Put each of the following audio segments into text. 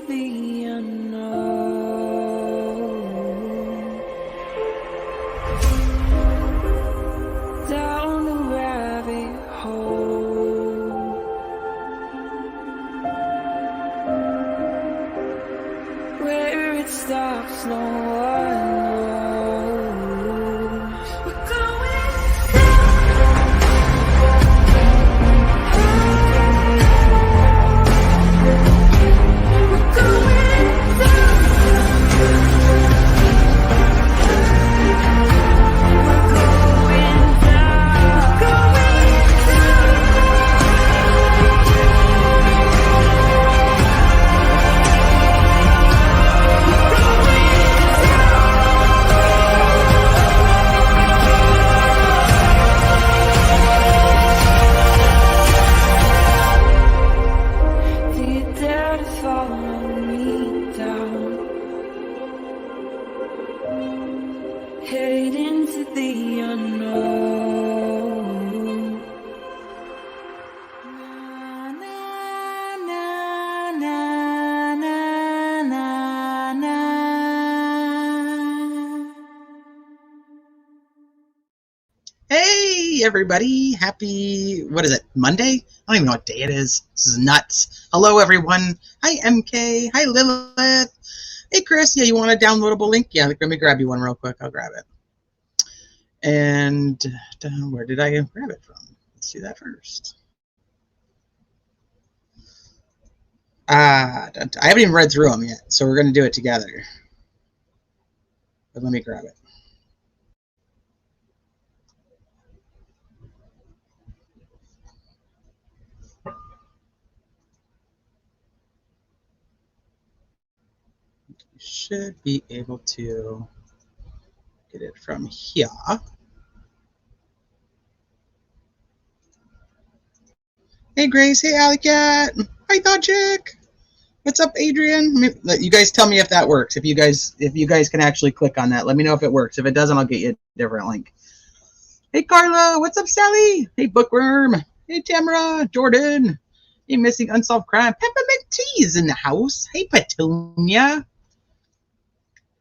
the unknown, down the rabbit hole, where it stops no one knows. We're going headed into the unknown. Na, na, na, na, na, na, na. Hey everybody, happy, what is it, Monday? I don't even know what day it is. This is nuts. Hello everyone. Hi MK. Hi Lilith. Hey Chris, yeah, you want a downloadable link? Yeah, let me grab you one real quick. I'll grab it. And where did I grab it from? Let's do that first. I haven't even read through them yet, so we're going to do it together. But let me grab it. You should be able to get it from here. Hey Grace, hey Alicat, hi Thought Chick. What's up, Adrian? You guys tell me if that works. If you guys can actually click on that, let me know if it works. If it doesn't, I'll get you a different link. Hey Carla, what's up, Sally? Hey Bookworm. Hey Tamara, Jordan. Hey Missing Unsolved Crime. Peppermint Tea is in the house. Hey Petunia.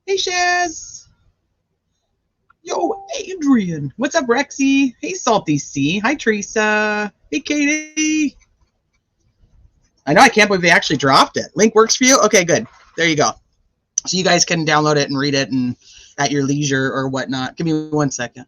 Hey Shaz. Yo, Adrian. What's up, Rexy? Hey Salty C. Hi Teresa. Hey Katie. I know, I can't believe they actually dropped it. Link works for you? Okay, good. There you go. So you guys can download it and read it and at your leisure or whatnot. Give me 1 second.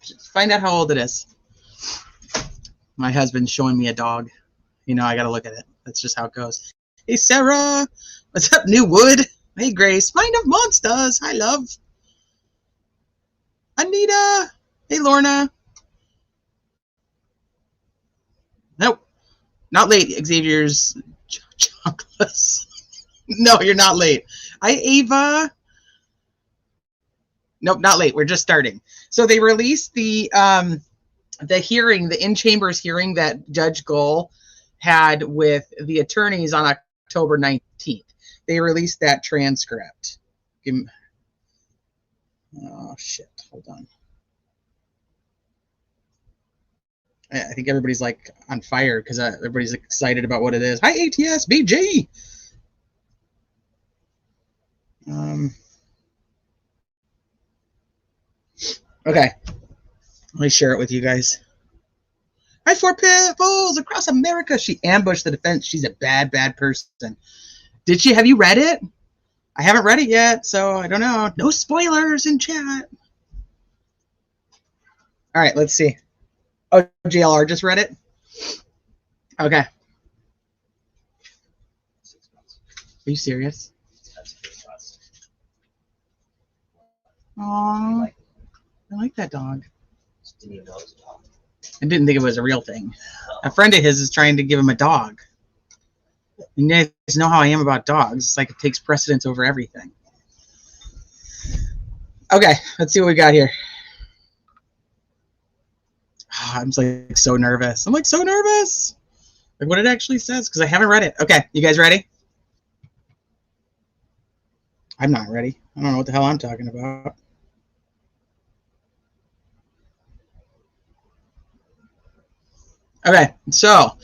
Just find out how old it is. My husband's showing me a dog. You know, I gotta look at it. That's just how it goes. Hey Sarah, what's up, New Wood? Hey Grace, Mind of Monsters. Hi love. Anita. Hey Lorna. Nope, not late. Xavier's chocolates. No, you're not late. Hi Ava. Nope, not late. We're just starting. So they released the hearing, the in-chambers hearing that Judge Gull had with the attorneys on October 19th. They released that transcript. Oh, shit. Hold on. I think everybody's like on fire because everybody's excited about what it is. Hi, ATS, BG. Okay, let me share it with you guys. Hi, 4 Pitbulls across America. She ambushed the defense. She's a bad, bad person. Did she? Have you read it? I haven't read it yet, so I don't know. No spoilers in chat. All right, let's see. Oh, JLR just read it? Okay. Are you serious? Aww. I like that dog. I didn't think it was a real thing. A friend of his is trying to give him a dog. You guys know how I am about dogs. It's like it takes precedence over everything. Okay, let's see what we got here. I'm like so nervous. I'm like so nervous. Like what it actually says, because I haven't read it. Okay, you guys ready? I'm not ready. I don't know what the hell I'm talking about. Okay, so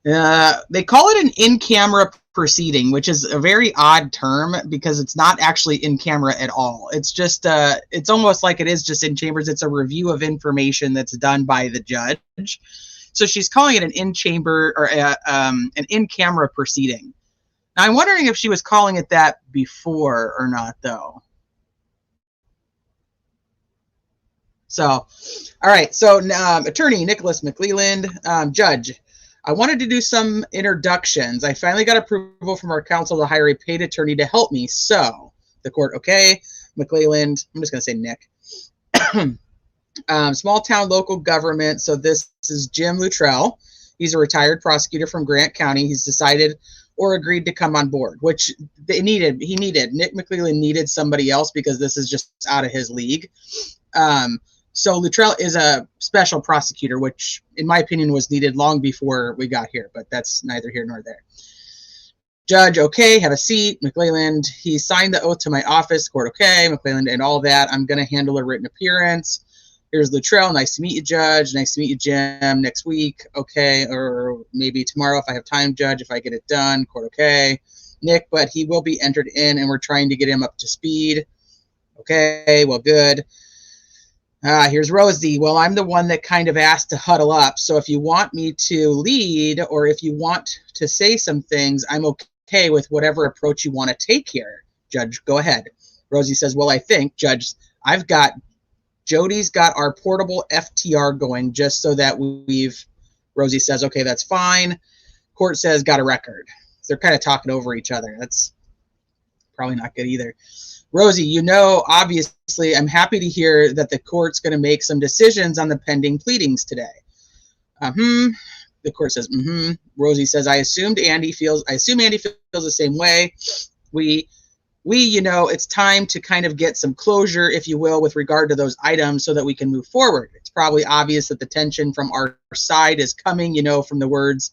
they call it an in-camera proceeding, which is a very odd term because it's not actually in camera at all. It's just, it's almost like it is just in chambers. It's a review of information that's done by the judge. So she's calling it an in-chamber or an in-camera proceeding. Now, I'm wondering if she was calling it that before or not, though. So, all right. So, attorney Nicholas McClelland, judge, I wanted to do some introductions. I finally got approval from our counsel to hire a paid attorney to help me. So, the court, okay. McClelland, I'm just going to say Nick. Small town local government. So, this is Jim Luttrell. He's a retired prosecutor from Grant County. He's decided or agreed to come on board, which Nick McClelland needed somebody else because this is just out of his league. So Luttrell is a special prosecutor, which in my opinion was needed long before we got here, but that's neither here nor there. Judge, okay, have a seat. McClelland, he signed the oath to my office. Court, okay. McClelland and all that. I'm going to handle a written appearance. Here's Luttrell. Nice to meet you, Judge. Nice to meet you, Jim. Next week, okay, or maybe tomorrow if I have time, Judge, if I get it done. Court, okay. Nick, but he will be entered in, and we're trying to get him up to speed. Okay, well, good. Here's Rosie. Well, I'm the one that kind of asked to huddle up. So if you want me to lead or if you want to say some things, I'm okay with whatever approach you want to take here. Judge, go ahead. Rosie says, well, I think, Judge, Jody's got our portable FTR going just so that Rosie says, okay, that's fine. Court says, got a record. They're kind of talking over each other. That's probably not good either. Rosie, obviously, I'm happy to hear that the court's going to make some decisions on the pending pleadings today. The court says, Rosie says, I assume Andy feels the same way. It's time to kind of get some closure, if you will, with regard to those items so that we can move forward. It's probably obvious that the tension from our side is coming, from the words,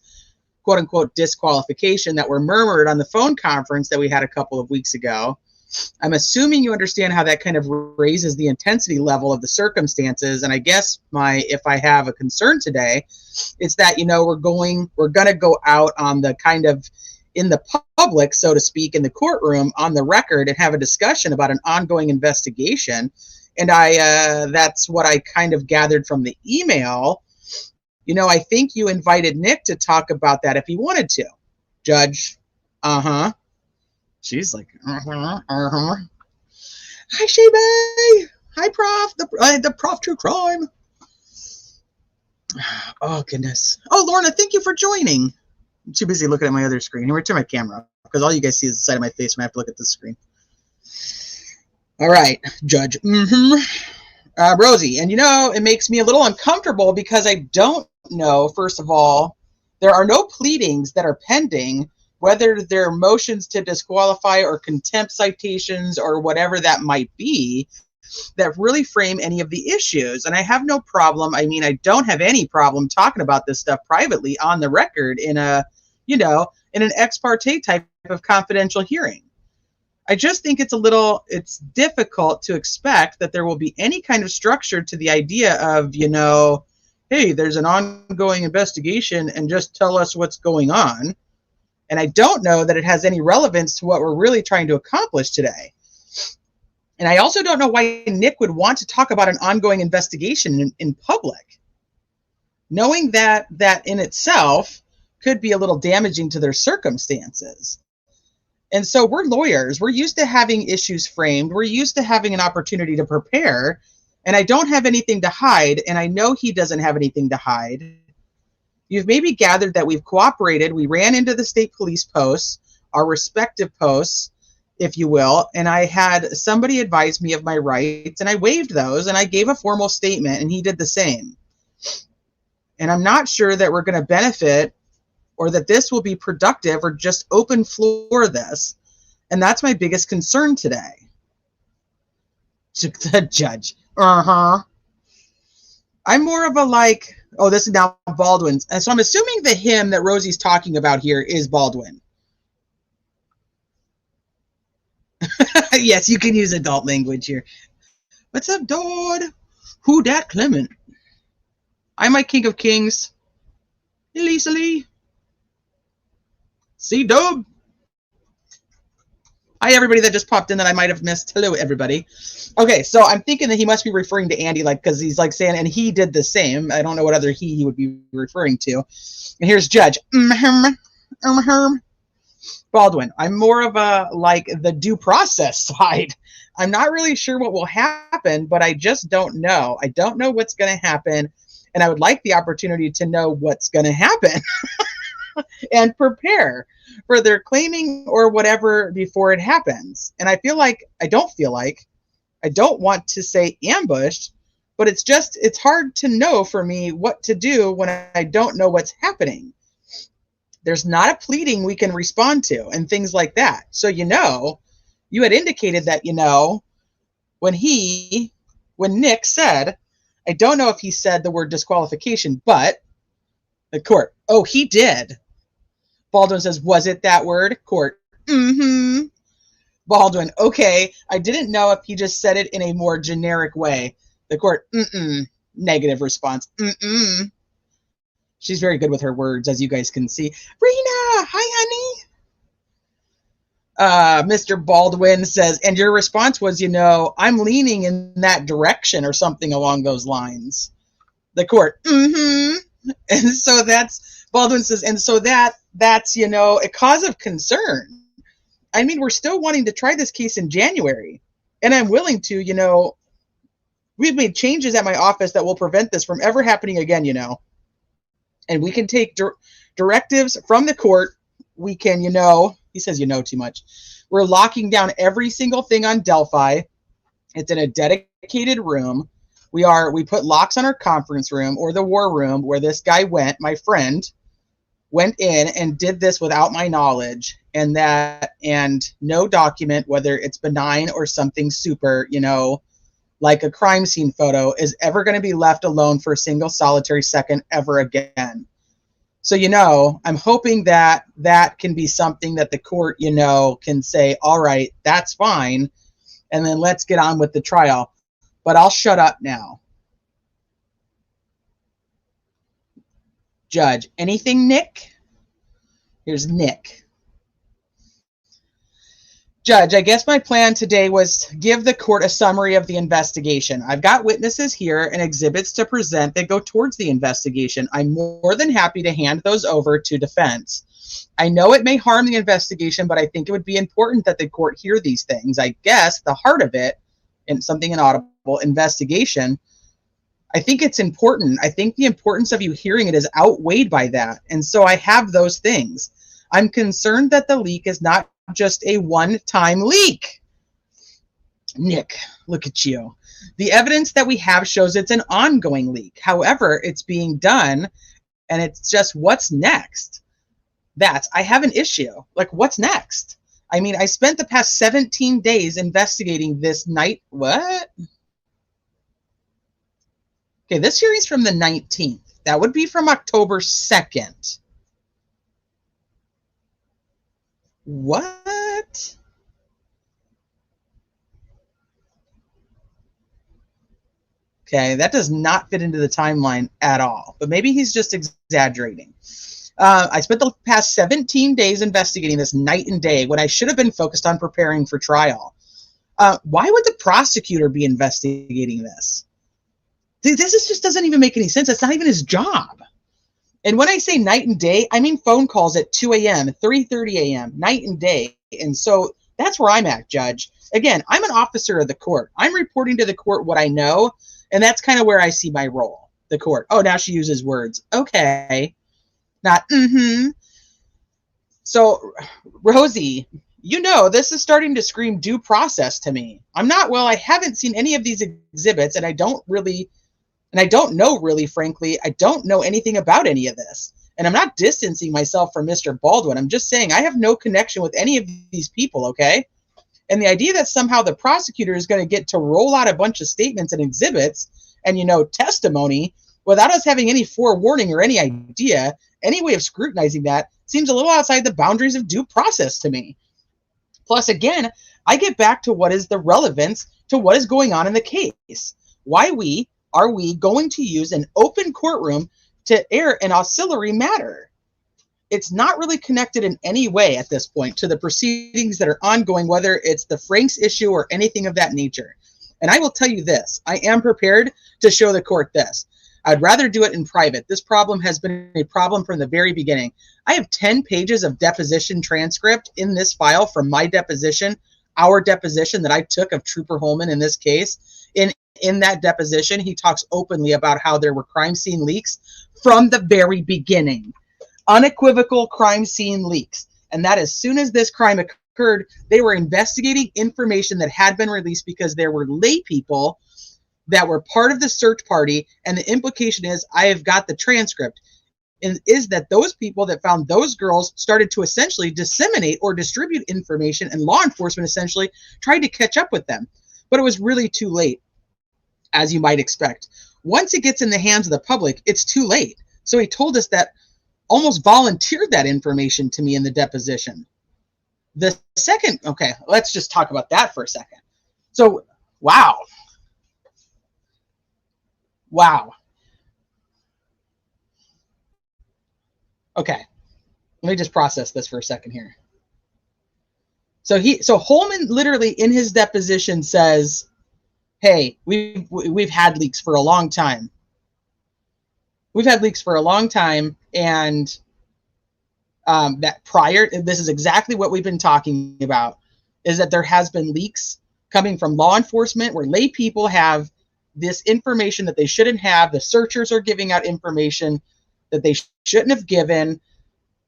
quote unquote, disqualification that were murmured on the phone conference that we had a couple of weeks ago. I'm assuming you understand how that kind of raises the intensity level of the circumstances. And I guess if I have a concern today, it's that, we're going to go out on the kind of in the public, so to speak, in the courtroom on the record and have a discussion about an ongoing investigation. And that's what I kind of gathered from the email. I think you invited Nick to talk about that if he wanted to. Judge, She's like, Hi, Shebe. Hi, Prof. The Prof True Crime. Oh, goodness. Oh, Lorna, thank you for joining. I'm too busy looking at my other screen. Here, turn my camera off because all you guys see is the side of my face when I have to look at this screen. All right, Judge. Rosie, and it makes me a little uncomfortable because I don't know, first of all, there are no pleadings that are pending, whether they're motions to disqualify or contempt citations or whatever that might be, that really frame any of the issues. And I have no problem. I mean, I don't have any problem talking about this stuff privately on the record in an ex parte type of confidential hearing. I just think it's difficult to expect that there will be any kind of structure to the idea of, hey, there's an ongoing investigation and just tell us what's going on. And I don't know that it has any relevance to what we're really trying to accomplish today. And I also don't know why Nick would want to talk about an ongoing investigation in public, knowing that in itself could be a little damaging to their circumstances. And so we're lawyers. We're used to having issues framed. We're used to having an opportunity to prepare. And I don't have anything to hide. And I know he doesn't have anything to hide. You've maybe gathered that we've cooperated. We ran into the state police posts, our respective posts, if you will, and I had somebody advise me of my rights, and I waived those, and I gave a formal statement, and he did the same. And I'm not sure that we're going to benefit or that this will be productive or just open floor this. And that's my biggest concern today. The judge. I'm more of a Oh, this is now Baldwin's. And so I'm assuming the him that Rosie's talking about here is Baldwin. Yes, you can use adult language here. What's up, Dodd? Who dat Clement? I'm my King of Kings. Elisa Lee. C-Dub. Hi, everybody that just popped in that I might have missed. Hello, everybody. Okay, so I'm thinking that he must be referring to Andy, like, because he's like saying, and he did the same. I don't know what other he would be referring to. And here's Judge. Baldwin. I'm more of a, like, the due process side. I'm not really sure what will happen, but I just don't know. I don't know what's going to happen, and I would like the opportunity to know what's going to happen and prepare for their claiming or whatever before it happens. And I don't want to say ambushed, but it's hard to know for me what to do when I don't know what's happening. There's not a pleading we can respond to and things like that. So, you had indicated that, when Nick said, I don't know if he said the word disqualification, but the court, oh, he did. Baldwin says, was it that word? Court, mm-hmm. Baldwin, okay, I didn't know if he just said it in a more generic way. The court, mm-mm. Negative response, mm-mm. She's very good with her words, as you guys can see. Rena, hi, honey. Mr. Baldwin says, and your response was, I'm leaning in that direction or something along those lines. The court, mm-hmm. And so Baldwin says, and so that's, a cause of concern. I mean, we're still wanting to try this case in January, and I'm willing to, we've made changes at my office that will prevent this from ever happening again, and we can take directives from the court. We can, he says, too much. We're locking down every single thing on Delphi. It's in a dedicated room. We put locks on our conference room or the war room where this guy went, my friend, went in and did this without my knowledge, and no document, whether it's benign or something super, like a crime scene photo, is ever going to be left alone for a single solitary second ever again. So, I'm hoping that can be something that the court, can say, all right, that's fine, and then let's get on with the trial. But I'll shut up now. Judge, anything, Nick? Here's Nick. Judge, I guess my plan today was to give the court a summary of the investigation. I've got witnesses here and exhibits to present that go towards the investigation. I'm more than happy to hand those over to defense. I know it may harm the investigation, but I think it would be important that the court hear these things. I guess the heart of it, and something inaudible, investigation, I think it's important. I think the importance of you hearing it is outweighed by that. And so I have those things. I'm concerned that the leak is not just a one-time leak. Nick, look at you. The evidence that we have shows it's an ongoing leak. However, it's being done, and it's just what's next. I have an issue. Like, what's next? I mean, I spent the past 17 days investigating this night. What? Okay, this hearing's from the 19th. That would be from October 2nd. What? Okay, that does not fit into the timeline at all. But maybe he's just exaggerating. I spent the past 17 days investigating this night and day when I should have been focused on preparing for trial. Why would the prosecutor be investigating this? This just doesn't even make any sense. It's not even his job. And when I say night and day, I mean phone calls at 2 a.m., 3:30 a.m., night and day. And so that's where I'm at, Judge. Again, I'm an officer of the court. I'm reporting to the court what I know, and that's kind of where I see my role. The court. Oh, now she uses words. Okay. Not, mm-hmm. So, Rosie, this is starting to scream due process to me. I haven't seen any of these exhibits, and I don't know really, frankly, I don't know anything about any of this. And I'm not distancing myself from Mr. Baldwin. I'm just saying I have no connection with any of these people, okay? And the idea that somehow the prosecutor is going to get to roll out a bunch of statements and exhibits and, testimony without us having any forewarning or any idea. Any way of scrutinizing that seems a little outside the boundaries of due process to me. Plus, again, I get back to what is the relevance to what is going on in the case. Why are we going to use an open courtroom to air an auxiliary matter? It's not really connected in any way at this point to the proceedings that are ongoing, whether it's the Franks issue or anything of that nature. And I will tell you this, I am prepared to show the court this. I'd rather do it in private. This problem has been a problem from the very beginning. I have 10 pages of deposition transcript in this file from my deposition, our deposition that I took of Trooper Holman in this case. In that deposition, he talks openly about how there were crime scene leaks from the very beginning. Unequivocal crime scene leaks. And that as soon as this crime occurred, they were investigating information that had been released because there were lay people that were part of the search party, and the implication is, I have got the transcript, is that those people that found those girls started to essentially disseminate or distribute information, and law enforcement essentially tried to catch up with them. But it was really too late, as you might expect. Once it gets in the hands of the public, it's too late. So he told us that, almost volunteered that information to me in the deposition. The second, okay, let's just talk about that for a second. So, wow. Okay, let me just process this for a second here. So Holman literally in his deposition says, hey, we've had leaks for a long time. We've had leaks for a long time, and that prior, this is exactly what we've been talking about, is that there has been leaks coming from law enforcement where lay people have this information that they shouldn't have. The searchers are giving out information that they shouldn't have given.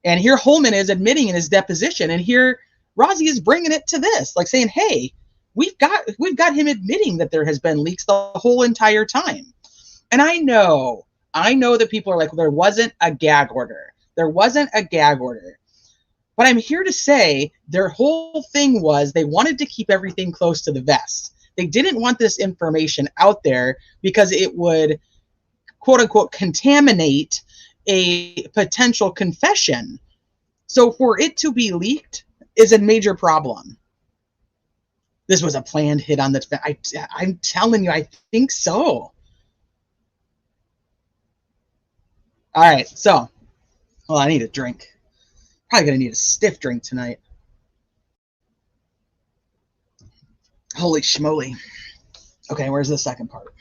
And here Holman is admitting in his deposition, and here Rozzi is bringing it to this, like saying, hey, we've got him admitting that there has been leaks the whole entire time. And I know that people are like, well, there wasn't a gag order. There wasn't a gag order. But I'm here to say their whole thing was they wanted to keep everything close to the vest. They didn't want this information out there because it would, quote unquote, contaminate a potential confession. So for it to be leaked is a major problem. This was a planned hit on the, I'm telling you, I think so. All right, so, well, I need a drink. Probably gonna need a stiff drink tonight. Holy schmoly. Okay, where's the second part?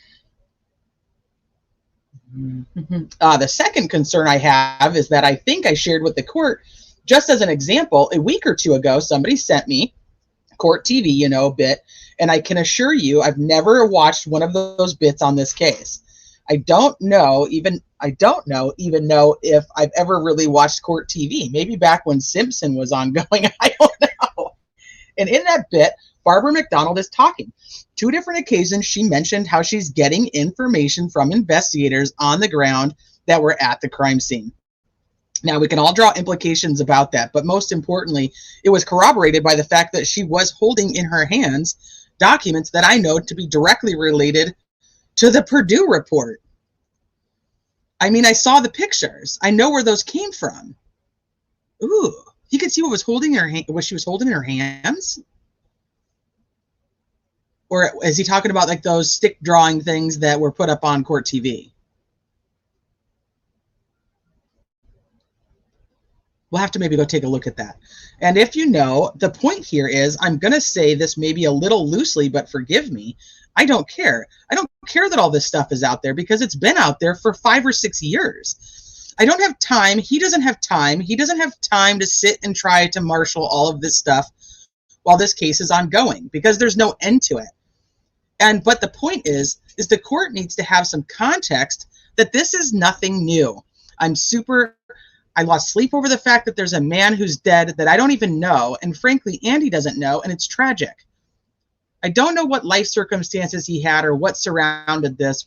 The second concern I have is that I think I shared with the court, just as an example, a week or two ago, somebody sent me court TV, a bit, and I can assure you I've never watched one of those bits on this case. I don't even know if I've ever really watched court TV. Maybe back when Simpson was ongoing, I don't know. And in that bit, Barbara McDonald is talking. 2 different occasions, she mentioned how she's getting information from investigators on the ground that were at the crime scene. Now, we can all draw implications about that, but most importantly, it was corroborated by the fact that she was holding in her hands documents that I know to be directly related to the Purdue report. I mean, I saw the pictures. I know where those came from. Ooh, you could see what she was holding in her hands? Or is he talking about like those stick drawing things that were put up on court TV? We'll have to maybe go take a look at that. And if you know, the point here is, I'm going to say this maybe a little loosely, but forgive me. I don't care. I don't care that all this stuff is out there because it's been out there for 5 or 6 years. I don't have time. He doesn't have time. He doesn't have time to sit and try to marshal all of this stuff while this case is ongoing because there's no end to it. But the point is the court needs to have some context that this is nothing new. I lost sleep over the fact that there's a man who's dead that I don't even know, and frankly, Andy doesn't know, and it's tragic. I don't know what life circumstances he had or what surrounded this.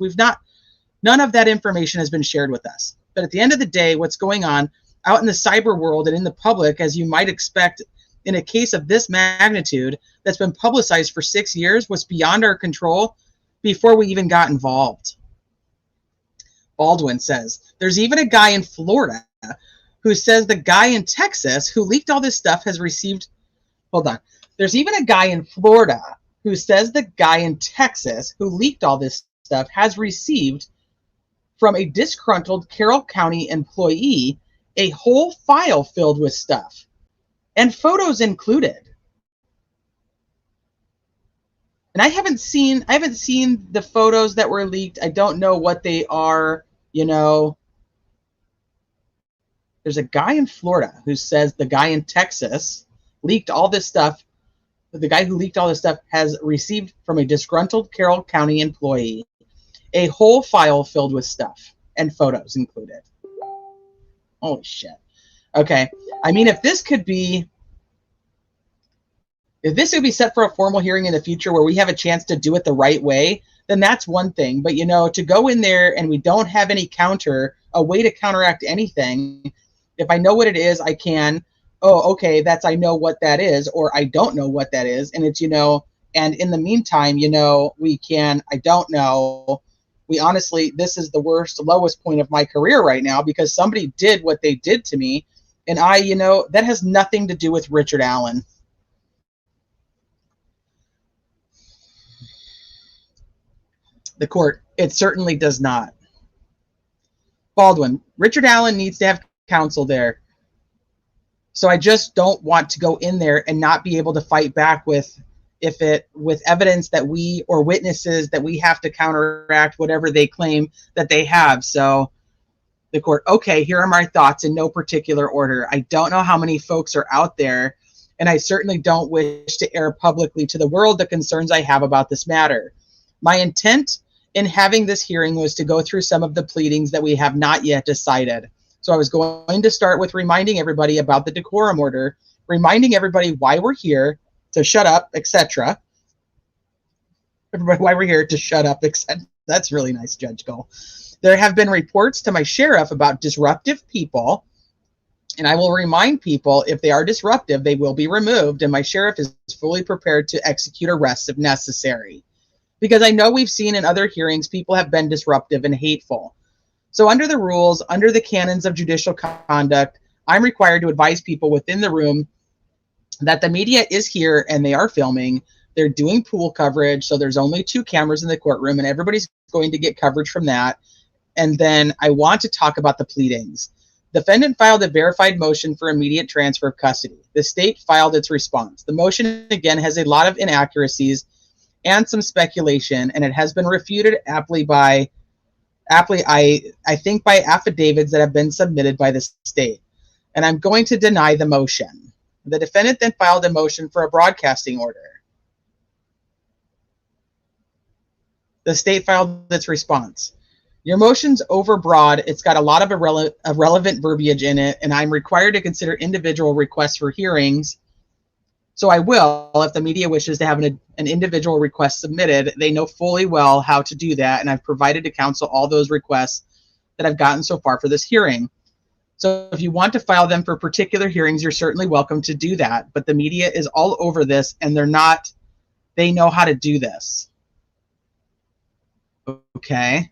None of that information has been shared with us. But at the end of the day, what's going on out in the cyber world and in the public, as you might expect in a case of this magnitude that's been publicized for 6 years, was beyond our control before we even got involved. Baldwin says, there's even a guy in Florida who says the guy in Texas who leaked all this stuff has received, hold on. There's even a guy in Florida who says the guy in Texas who leaked all this stuff has received from a disgruntled Carroll County employee a whole file filled with stuff and photos included. And I haven't seen the photos that were leaked. I don't know what they are, you know. There's a guy in Florida who says the guy in Texas leaked all this stuff. The guy who leaked all this stuff has received from a disgruntled Carroll County employee a whole file filled with stuff and photos included. Holy shit. Okay. I mean, if this could be set for a formal hearing in the future where we have a chance to do it the right way, then that's one thing. But, you know, to go in there and we don't have any a way to counteract anything, if I know what it is, I can, oh, okay, I know what that is, or I don't know what that is. And it's, you know, and in the meantime, you know, I don't know. We honestly, this is the lowest point of my career right now because somebody did what they did to me. And you know, that has nothing to do with Richard Allen. The court, it certainly does not. Baldwin, Richard Allen needs to have counsel there. So I just don't want to go in there and not be able to fight back with evidence that or witnesses that we have to counteract whatever they claim that they have. So the court, okay, here are my thoughts in no particular order. I don't know how many folks are out there, and I certainly don't wish to air publicly to the world the concerns I have about this matter. My intent in having this hearing was to go through some of the pleadings that we have not yet decided. So I was going to start with reminding everybody about the decorum order, reminding everybody why we're here, to shut up, etc. Everybody, why we're here to shut up, etc. That's really nice, Judge Cole. There have been reports to my sheriff about disruptive people, and I will remind people if they are disruptive, they will be removed, and my sheriff is fully prepared to execute arrests if necessary. Because I know we've seen in other hearings, people have been disruptive and hateful. So under the rules, under the canons of judicial conduct, I'm required to advise people within the room that the media is here and they are filming. They're doing pool coverage, so there's only 2 cameras in the courtroom, and everybody's going to get coverage from that. And then I want to talk about the pleadings. Defendant filed a verified motion for immediate transfer of custody. The state filed its response. The motion, again, has a lot of inaccuracies and some speculation, and it has been refuted aptly, I think, by affidavits that have been submitted by the state. And I'm going to deny the motion. The defendant then filed a motion for a broadcasting order. The state filed its response. Your motion's overbroad. It's got a lot of irrelevant verbiage in it, and I'm required to consider individual requests for hearings. So I will, if the media wishes to have an individual request submitted. They know fully well how to do that, and I've provided to counsel all those requests that I've gotten so far for this hearing. So if you want to file them for particular hearings, you're certainly welcome to do that. But the media is all over this, and they know how to do this. Okay.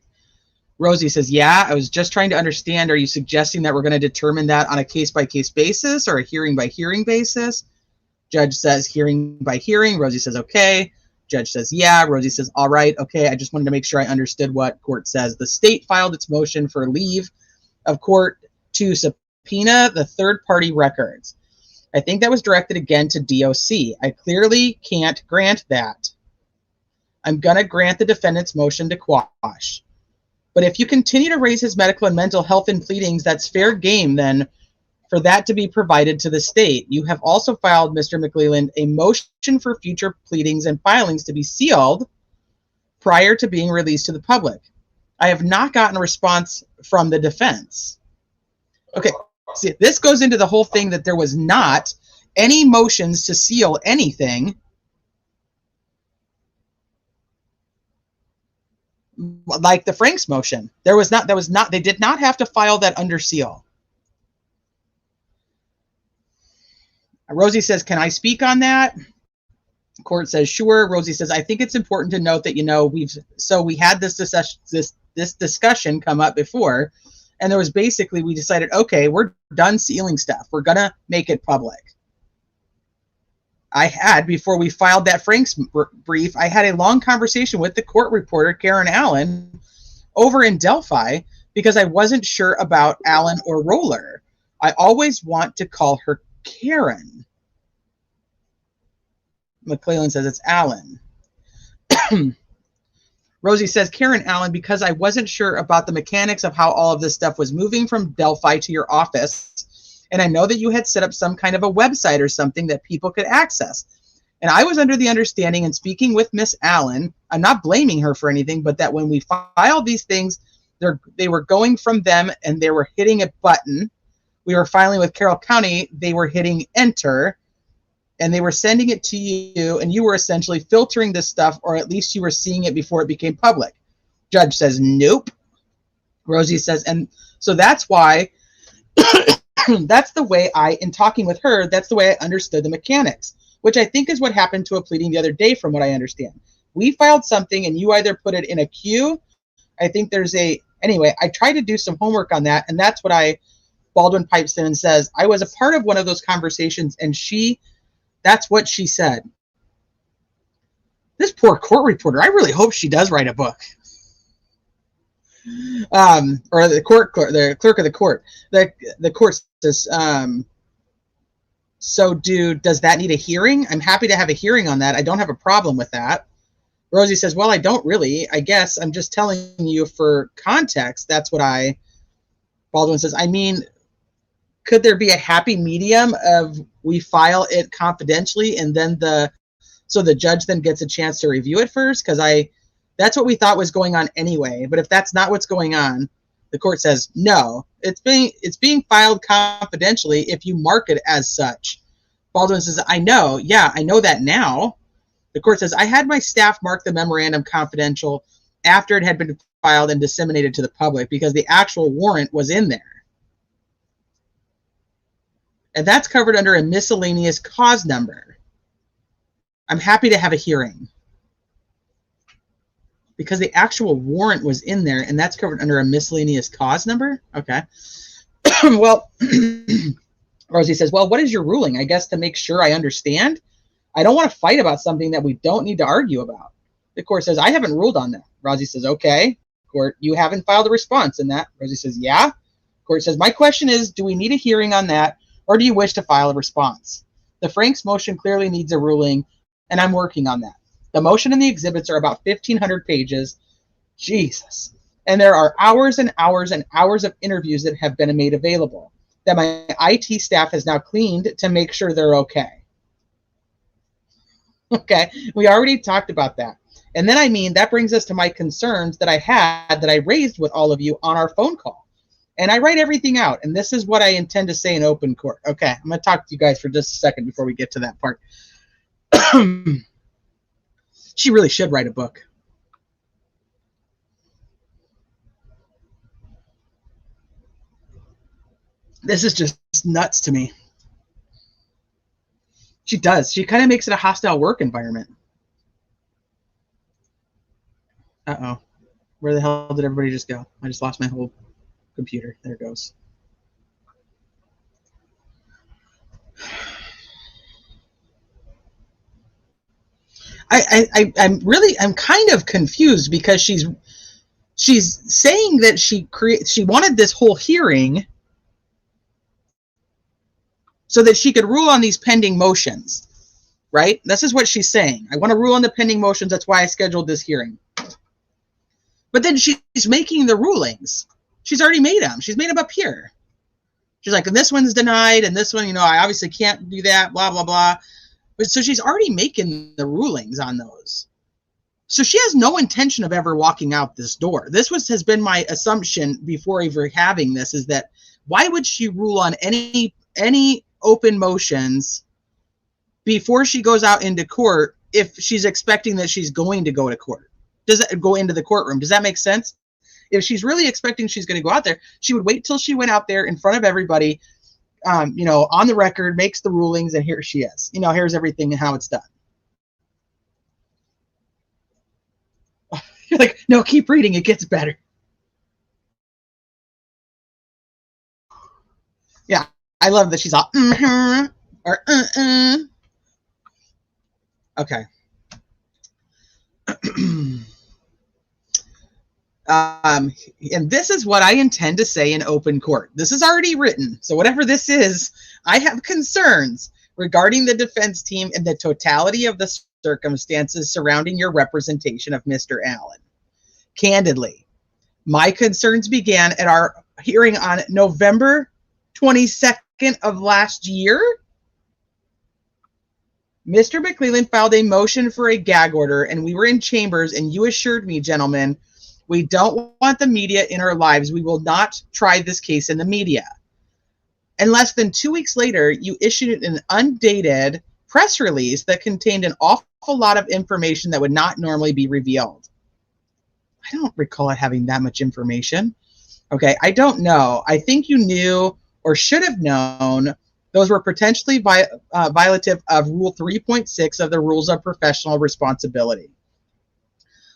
Rosie says, yeah, I was just trying to understand. Are you suggesting that we're going to determine that on a case-by-case basis or a hearing-by-hearing basis? Judge says hearing by hearing. Rosie says, okay. Judge says, yeah. Rosie says, all right. Okay, I just wanted to make sure I understood what court says. The state filed its motion for leave of court to subpoena the third-party records. I think that was directed again to DOC. I clearly can't grant that. I'm going to grant the defendant's motion to quash. But if you continue to raise his medical and mental health in pleadings, that's fair game then for that to be provided to the state. You have also filed, Mr. McClelland, a motion for future pleadings and filings to be sealed prior to being released to the public. I have not gotten a response from the defense. Okay, see, this goes into the whole thing that there was not any motions to seal anything like the Franks motion. They did not have to file that under seal. Rosie says, can I speak on that? Court says, sure. Rosie says, I think it's important to note that, we had this this discussion come up before, and there was basically, we decided, okay, we're done sealing stuff. We're going to make it public. I had, before we filed that Frank's brief, I had a long conversation with the court reporter, Karen Allen, over in Delphi, because I wasn't sure about Allen or Roller. I always want to call her Karen. McClellan says it's Allen. Rosie says, Karen Allen, because I wasn't sure about the mechanics of how all of this stuff was moving from Delphi to your office. And I know that you had set up some kind of a website or something that people could access. And I was under the understanding, and speaking with Miss Allen, I'm not blaming her for anything, but that when we filed these things, they were going from them and they were hitting a button. We were filing with Carroll County, they were hitting enter, and they were sending it to you, and you were essentially filtering this stuff, or at least you were seeing it before it became public. Judge says, nope. Rosie says, and so that's why, that's the way in talking with her, that's the way I understood the mechanics, which I think is what happened to a pleading the other day from what I understand. We filed something and you either put it in a queue. I think anyway, I tried to do some homework on that, and that's what Baldwin pipes in and says, I was a part of one of those conversations, and that's what she said. This poor court reporter, I really hope she does write a book. Or the clerk of the court. The court says, so does that need a hearing? I'm happy to have a hearing on that. I don't have a problem with that. Rosie says, well, I don't really. I guess I'm just telling you for context. That's what Baldwin says, I mean, could there be a happy medium of we file it confidentially and then so the judge then gets a chance to review it first? Because that's what we thought was going on anyway. But if that's not what's going on, the court says, no, it's being filed confidentially if you mark it as such. Baldwin says, I know. Yeah, I know that now. The court says, I had my staff mark the memorandum confidential after it had been filed and disseminated to the public because the actual warrant was in there. And that's covered under a miscellaneous cause number. I'm happy to have a hearing. Because the actual warrant was in there, and that's covered under a miscellaneous cause number? Okay. Well, Rosie says, well, what is your ruling? I guess to make sure I understand. I don't want to fight about something that we don't need to argue about. The court says, I haven't ruled on that. Rosie says, okay. Court, you haven't filed a response in that. Rosie says, yeah. Court says, my question is, do we need a hearing on that, or do you wish to file a response? The Franks motion clearly needs a ruling, and I'm working on that. The motion and the exhibits are about 1,500 pages. Jesus. And there are hours and hours and hours of interviews that have been made available that my IT staff has now cleaned to make sure they're okay. Okay, we already talked about that. And then, that brings us to my concerns that I raised with all of you on our phone call. And I write everything out. And this is what I intend to say in open court. Okay, I'm going to talk to you guys for just a second before we get to that part. She really should write a book. This is just nuts to me. She does. She kind of makes it a hostile work environment. Uh-oh. Where the hell did everybody just go? I just lost my whole computer. There it goes. I'm kind of confused because she's saying that she wanted this whole hearing so that she could rule on these pending motions, right? This is what she's saying. I want to rule on the pending motions. That's why I scheduled this hearing. But then she's making the rulings. She's already made them. She's made them up here. She's like, and this one's denied, and this one, I obviously can't do that, blah, blah, blah. But so she's already making the rulings on those. So she has no intention of ever walking out this door. This has been my assumption before ever having this, is that why would she rule on any open motions before she goes out into court if she's expecting that she's going to go to court? Does that go into the courtroom? Does that make sense? If she's really expecting she's going to go out there, she would wait till she went out there in front of everybody, on the record, makes the rulings, and here she is. Here's everything and how it's done. You're like, no, keep reading. It gets better. Yeah, I love that she's all or Okay. And this is what I intend to say in open court. This is already written, so whatever this is, I have concerns regarding the defense team and the totality of the circumstances surrounding your representation of Mr. Allen. Candidly, my concerns began at our hearing on November 22nd of last year. Mr. McClelland filed a motion for a gag order, and we were in chambers, and you assured me, gentlemen, we don't want the media in our lives. We will not try this case in the media. And less than 2 weeks later, you issued an undated press release that contained an awful lot of information that would not normally be revealed. I don't recall it having that much information. Okay, I don't know. I think you knew or should have known those were potentially violative of Rule 3.6 of the Rules of Professional Responsibility.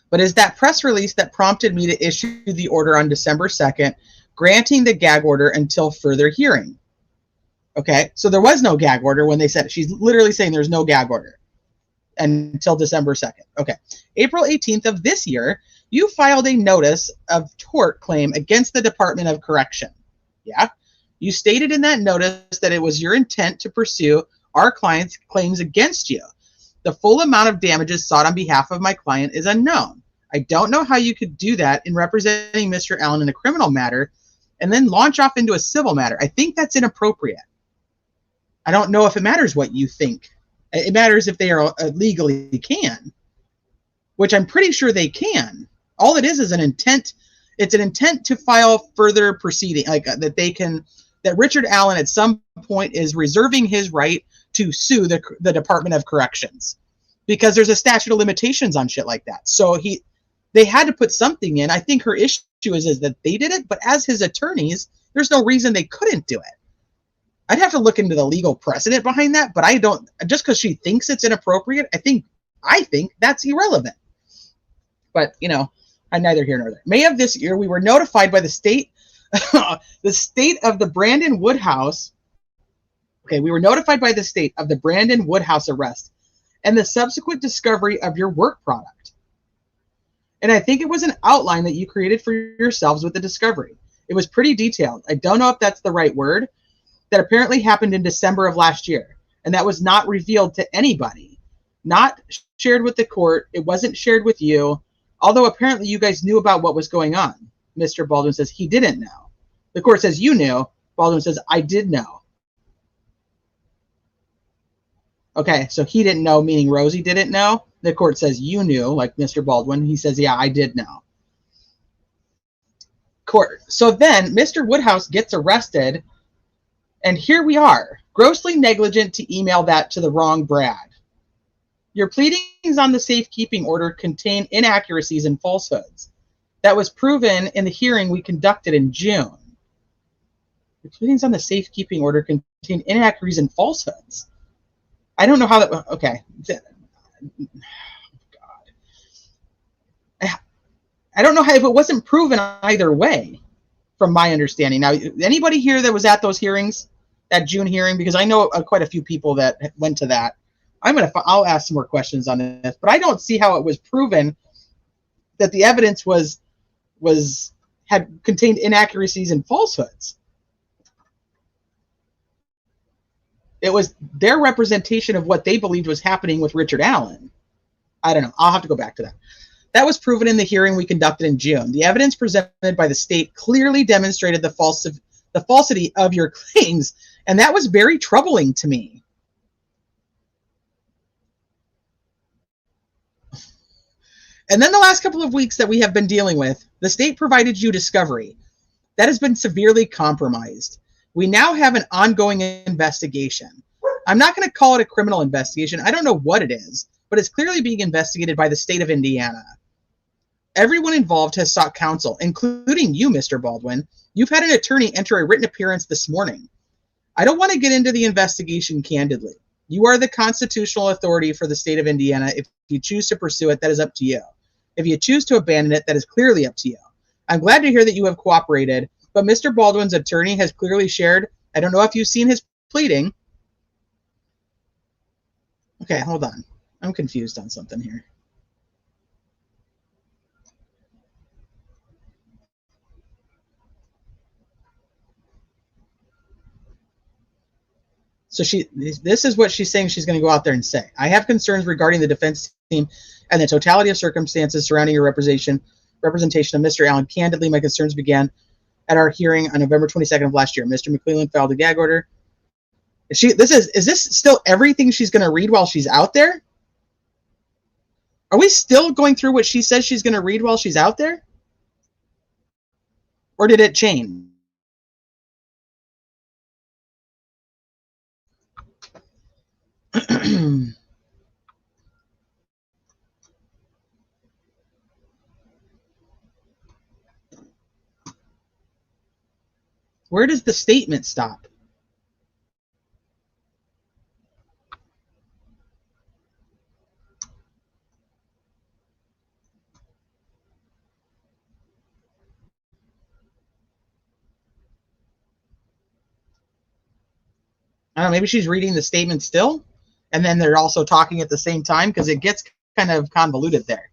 But it's that press release that prompted me to issue the order on December 2nd, granting the gag order until further hearing. Okay, so there was no gag order when they said it. She's literally saying there's no gag order until December 2nd. Okay, April 18th of this year, you filed a notice of tort claim against the Department of Correction. Yeah, you stated in that notice that it was your intent to pursue our client's claims against you. The full amount of damages sought on behalf of my client is unknown. I don't know how you could do that in representing Mr. Allen in a criminal matter and then launch off into a civil matter. I think that's inappropriate. I don't know if it matters what you think. It matters if they are legally can, which I'm pretty sure they can. All it is an intent. It's an intent to file further proceeding, like that Richard Allen at some point is reserving his right to sue the Department of Corrections because there's a statute of limitations on shit like that. So they had to put something in. I think her issue is that they did it, but as his attorneys, there's no reason they couldn't do it. I'd have to look into the legal precedent behind that, but I don't, just because she thinks it's inappropriate, I think that's irrelevant. But, I'm neither here nor there. May of this year, we were notified by the state, the state of the Brandon Woodhouse. Okay, we were notified by the state of the Brandon Woodhouse arrest and the subsequent discovery of your work product. And I think it was an outline that you created for yourselves with the discovery. It was pretty detailed. I don't know if that's the right word. That apparently happened in December of last year. And that was not revealed to anybody. Not shared with the court. It wasn't shared with you. Although apparently you guys knew about what was going on. Mr. Baldwin says he didn't know. The court says you knew. Baldwin says I did know. Okay, so he didn't know, meaning Rosie didn't know. The court says you knew, like Mr. Baldwin. He says, yeah, I did know. Court. So then Mr. Woodhouse gets arrested, and here we are, grossly negligent to email that to the wrong Brad. Your pleadings on the safekeeping order contain inaccuracies and falsehoods. That was proven in the hearing we conducted in June. Your pleadings on the safekeeping order contain inaccuracies and falsehoods. I don't know how that. Okay. God. I don't know how, if it wasn't proven either way, from my understanding. Now, anybody here that was at those hearings, that June hearing, because I know quite a few people that went to that. I'll ask some more questions on this, but I don't see how it was proven that the evidence had contained inaccuracies and falsehoods. It was their representation of what they believed was happening with Richard Allen. I don't know. I'll have to go back to that. That was proven in the hearing we conducted in June. The evidence presented by the state clearly demonstrated the falsity of your claims, and that was very troubling to me. And then the last couple of weeks that we have been dealing with, the state provided you discovery. That has been severely compromised. We now have an ongoing investigation. I'm not going to call it a criminal investigation. I don't know what it is, but it's clearly being investigated by the state of Indiana. Everyone involved has sought counsel, including you, Mr. Baldwin. You've had an attorney enter a written appearance this morning. I don't want to get into the investigation candidly. You are the constitutional authority for the state of Indiana. If you choose to pursue it, that is up to you. If you choose to abandon it, that is clearly up to you. I'm glad to hear that you have cooperated, but Mr. Baldwin's attorney has clearly shared I don't know if you've seen his pleading. Okay, hold on. I'm confused on something here. So this is what she's saying she's going to go out there and say. I have concerns regarding the defense team and the totality of circumstances surrounding your representation of Mr. Allen. Candidly, my concerns began at our hearing on November 22nd of last year. Mr. McClelland filed a gag order. Is this still everything she's going to read while she's out there? Are we still going through what she says she's going to read while she's out there? Or did it change? Where does the statement stop? I don't know, maybe she's reading the statement still, and then they're also talking at the same time, because it gets kind of convoluted there.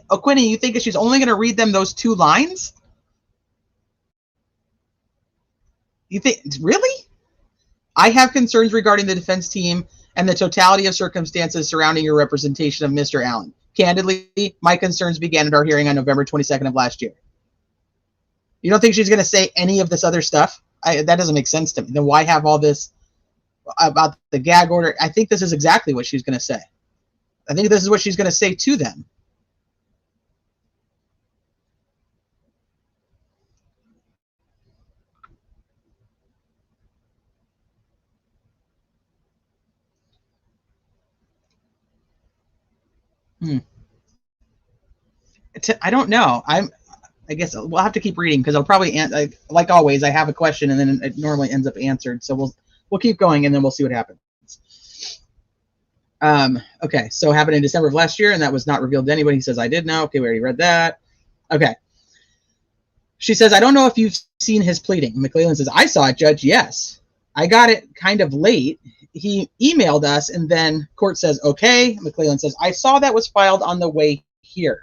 Quinny, you think she's only going to read them those 2 lines? You think, really? I have concerns regarding the defense team and the totality of circumstances surrounding your representation of Mr. Allen. Candidly, my concerns began at our hearing on November 22nd of last year. You don't think she's going to say any of this other stuff? That doesn't make sense to me. Then why have all this about the gag order? I think this is exactly what she's going to say. I think this is what she's going to say to them. I don't know. I guess we'll have to keep reading, because I'll probably, like always, I have a question and then it normally ends up answered. So we'll keep going and then we'll see what happens. Okay, so happened in December of last year, and that was not revealed to anybody. He says, I did know. Okay, we already read that. Okay. She says, I don't know if you've seen his pleading. McClelland says, I saw it, Judge. Yes. I got it kind of late. He emailed us, and then court says, okay. McClelland says, I saw that was filed on the way here.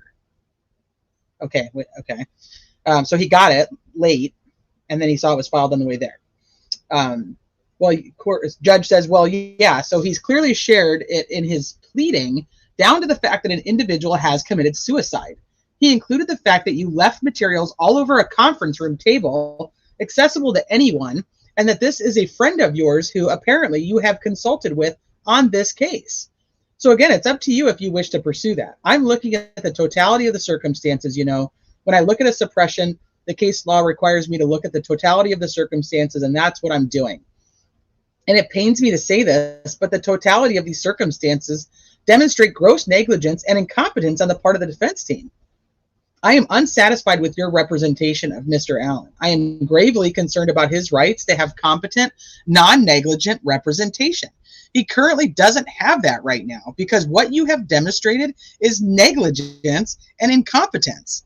Okay, okay. So he got it late, and then he saw it was filed on the way there. Well, judge says, well, yeah, so he's clearly shared it in his pleading down to the fact that an individual has committed suicide. He included the fact that you left materials all over a conference room table accessible to anyone, and that this is a friend of yours who apparently you have consulted with on this case. So again, it's up to you if you wish to pursue that. I'm looking at the totality of the circumstances. You know, when I look at a suppression, the case law requires me to look at the totality of the circumstances, and that's what I'm doing. And it pains me to say this, but the totality of these circumstances demonstrate gross negligence and incompetence on the part of the defense team. I am unsatisfied with your representation of Mr. Allen. I am gravely concerned about his rights to have competent, non-negligent representation. He currently doesn't have that right now because what you have demonstrated is negligence and incompetence.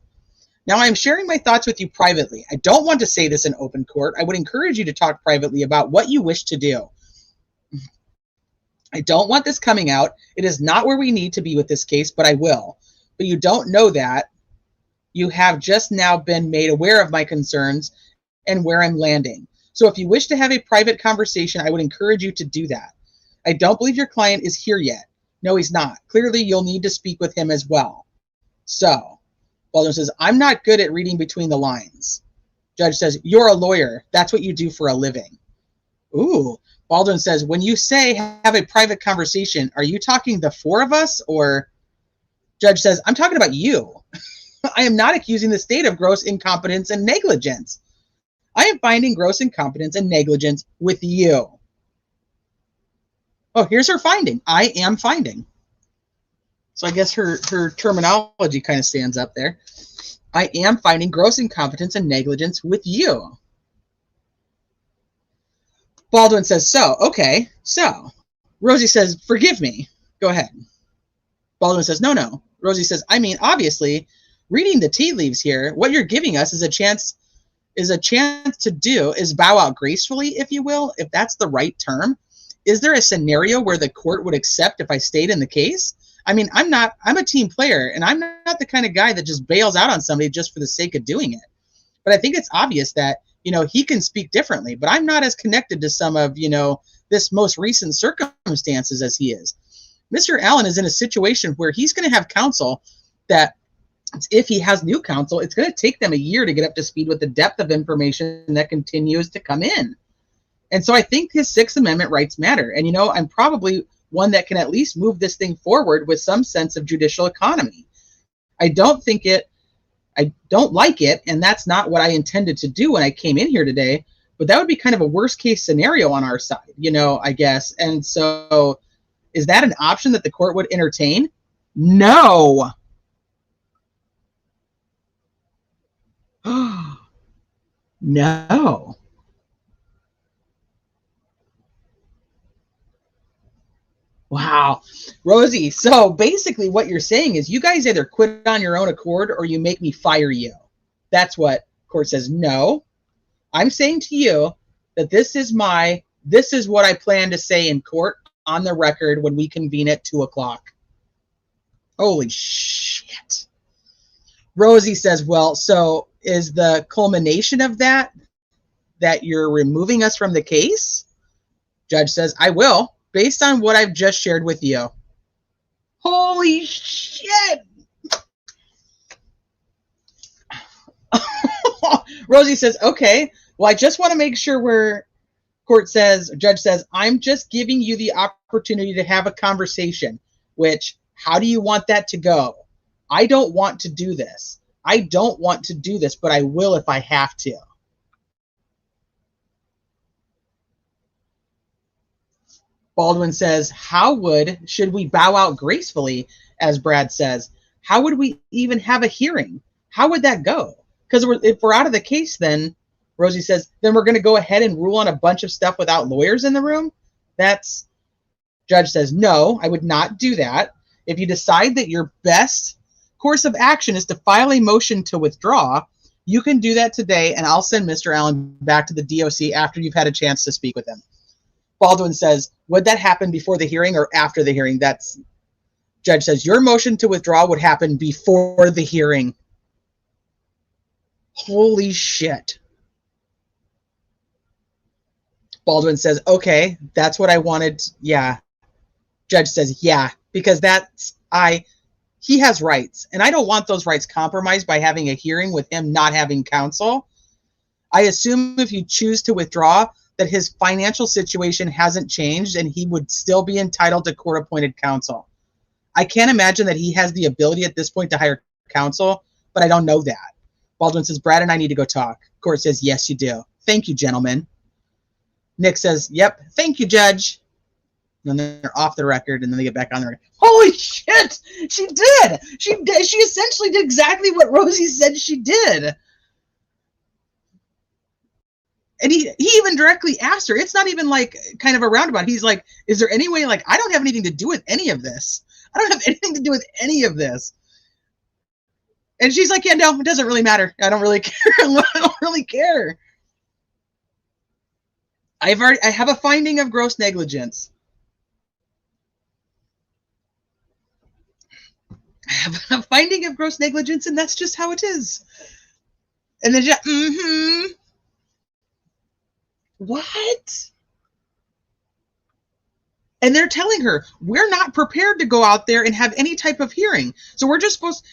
Now, I am sharing my thoughts with you privately. I don't want to say this in open court. I would encourage you to talk privately about what you wish to do. I don't want this coming out. It is not where we need to be with this case, but I will. But you don't know that. You have just now been made aware of my concerns and where I'm landing. So if you wish to have a private conversation, I would encourage you to do that. I don't believe your client is here yet. No, he's not. Clearly, you'll need to speak with him as well. So, Baldwin says, I'm not good at reading between the lines. Judge says, you're a lawyer. That's what you do for a living. Ooh. Baldwin says, when you say have a private conversation, are you talking the 4 of us? Or Judge says, I'm talking about you. I am not accusing the state of gross incompetence and negligence. I am finding gross incompetence and negligence with you. Oh, here's her finding. I am finding. So I guess her terminology kind of stands up there. I am finding gross incompetence and negligence with you. Baldwin says, so, okay, so. Rosie says, forgive me. Go ahead. Baldwin says, no. Rosie says, I mean, obviously, reading the tea leaves here, what you're giving us is a chance to bow out gracefully, if you will, if that's the right term. Is there a scenario where the court would accept if I stayed in the case? I mean, I'm a team player, and I'm not the kind of guy that just bails out on somebody just for the sake of doing it. But I think it's obvious that, he can speak differently, but I'm not as connected to some of, this most recent circumstances as he is. Mr. Allen is in a situation where he's going to have counsel that, if he has new counsel, it's going to take them a year to get up to speed with the depth of information that continues to come in. And so I think his Sixth Amendment rights matter. And, I'm probably one that can at least move this thing forward with some sense of judicial economy. I don't like it, and that's not what I intended to do when I came in here today, but that would be kind of a worst case scenario on our side, I guess. And so is that an option that the court would entertain? No. No. Wow. Rosie, so basically what you're saying is you guys either quit on your own accord or you make me fire you. That's what court says. No. I'm saying to you that this is what I plan to say in court on the record when we convene at 2:00. Holy shit. Rosie says, well, so is the culmination of that you're removing us from the case? Judge says, I will, based on what I've just shared with you. Holy shit. Rosie says, okay, well, I just want to make sure judge says, I'm just giving you the opportunity to have a conversation, which, how do you want that to go? I don't want to do this. But I will if I have to. Baldwin says, should we bow out gracefully, as Brad says? How would we even have a hearing? How would that go? Because if we're out of the case, then, Rosie says, then we're going to go ahead and rule on a bunch of stuff without lawyers in the room? Judge says, no, I would not do that. If you decide that your best course of action is to file a motion to withdraw, you can do that today, and I'll send Mr. Allen back to the DOC after you've had a chance to speak with him. Baldwin says, would that happen before the hearing or after the hearing? Judge says, your motion to withdraw would happen before the hearing. Holy shit. Baldwin says, okay, that's what I wanted. Yeah. Judge says, yeah, because he has rights, and I don't want those rights compromised by having a hearing with him not having counsel. I assume if you choose to withdraw, that his financial situation hasn't changed and he would still be entitled to court-appointed counsel. I can't imagine that he has the ability at this point to hire counsel, but I don't know that. Baldwin says, Brad and I need to go talk. Court says, yes, you do. Thank you, gentlemen. Nick says, yep, thank you, Judge. And then they're off the record, and then they get back on the record. Holy shit! She did! She essentially did exactly what Rosie said she did. And he even directly asked her. It's not even like kind of a roundabout. He's like, is there any way, like, I don't have anything to do with any of this. I don't have anything to do with any of this. And she's like, yeah, no, it doesn't really matter. I don't really care. I don't really care. I have a finding of gross negligence. I have a finding of gross negligence, and that's just how it is. And then just, What? And they're telling her, we're not prepared to go out there and have any type of hearing. So we're supposed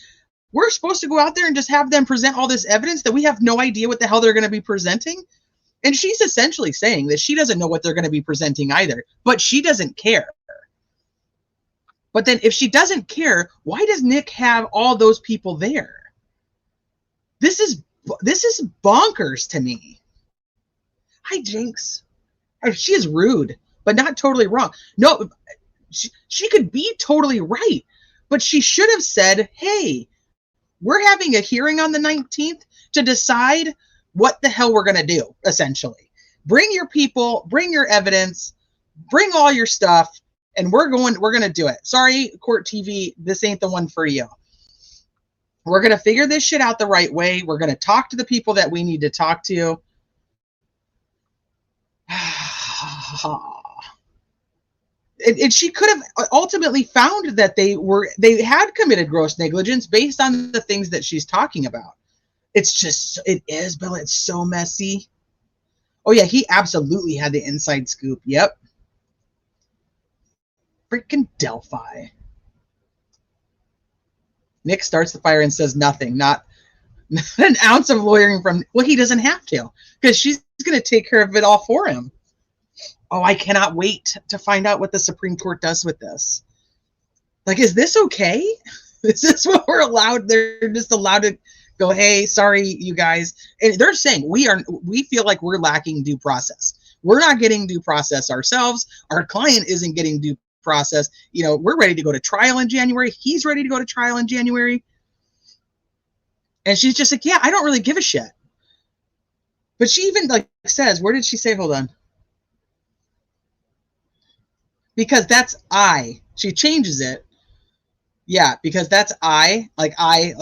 to go out there and just have them present all this evidence that we have no idea what the hell they're going to be presenting. And she's essentially saying that she doesn't know what they're going to be presenting either, but she doesn't care. But then if she doesn't care, why does Nick have all those people there? This is bonkers to me. Hi, Jinx. She is rude, but not totally wrong. No, she could be totally right, but she should have said, hey, we're having a hearing on the 19th to decide what the hell we're going to do, essentially. Bring your people, bring your evidence, bring all your stuff, and we're going to do it. Sorry, Court TV, this ain't the one for you. We're going to figure this shit out the right way. We're going to talk to the people that we need to talk to. And she could have ultimately found that they had committed gross negligence based on the things that she's talking about. It's just, it is, Bella. It's so messy. Oh yeah, he absolutely had the inside scoop. Yep. Freaking Delphi. Nick starts the fire and says nothing. Not an ounce of lawyering from, well, he doesn't have to, because she's going to take care of it all for him. Oh, I cannot wait to find out what the Supreme Court does with this. Like, is this okay? Is this what we're allowed? They're just allowed to go, hey, sorry, you guys. And they're saying we feel like we're lacking due process. We're not getting due process ourselves. Our client isn't getting due process. You know, we're ready to go to trial in January. He's ready to go to trial in January. And she's just like, yeah, I don't really give a shit. But she even like says, where did she say, hold on? Because that's I. She changes it. Yeah, because that's I. Like I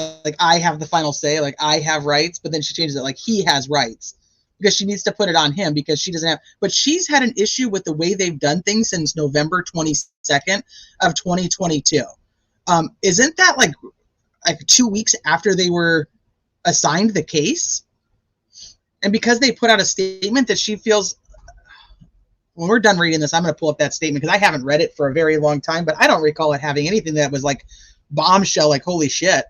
have the final say. Like I have rights. But then she changes it like he has rights. Because she needs to put it on him because she doesn't have. But she's had an issue with the way they've done things since November 22nd of 2022. Isn't that like 2 weeks after they were assigned the case? And because they put out a statement that she feels, when we're done reading this, I'm going to pull up that statement because I haven't read it for a very long time, but I don't recall it having anything that was like bombshell, like holy shit.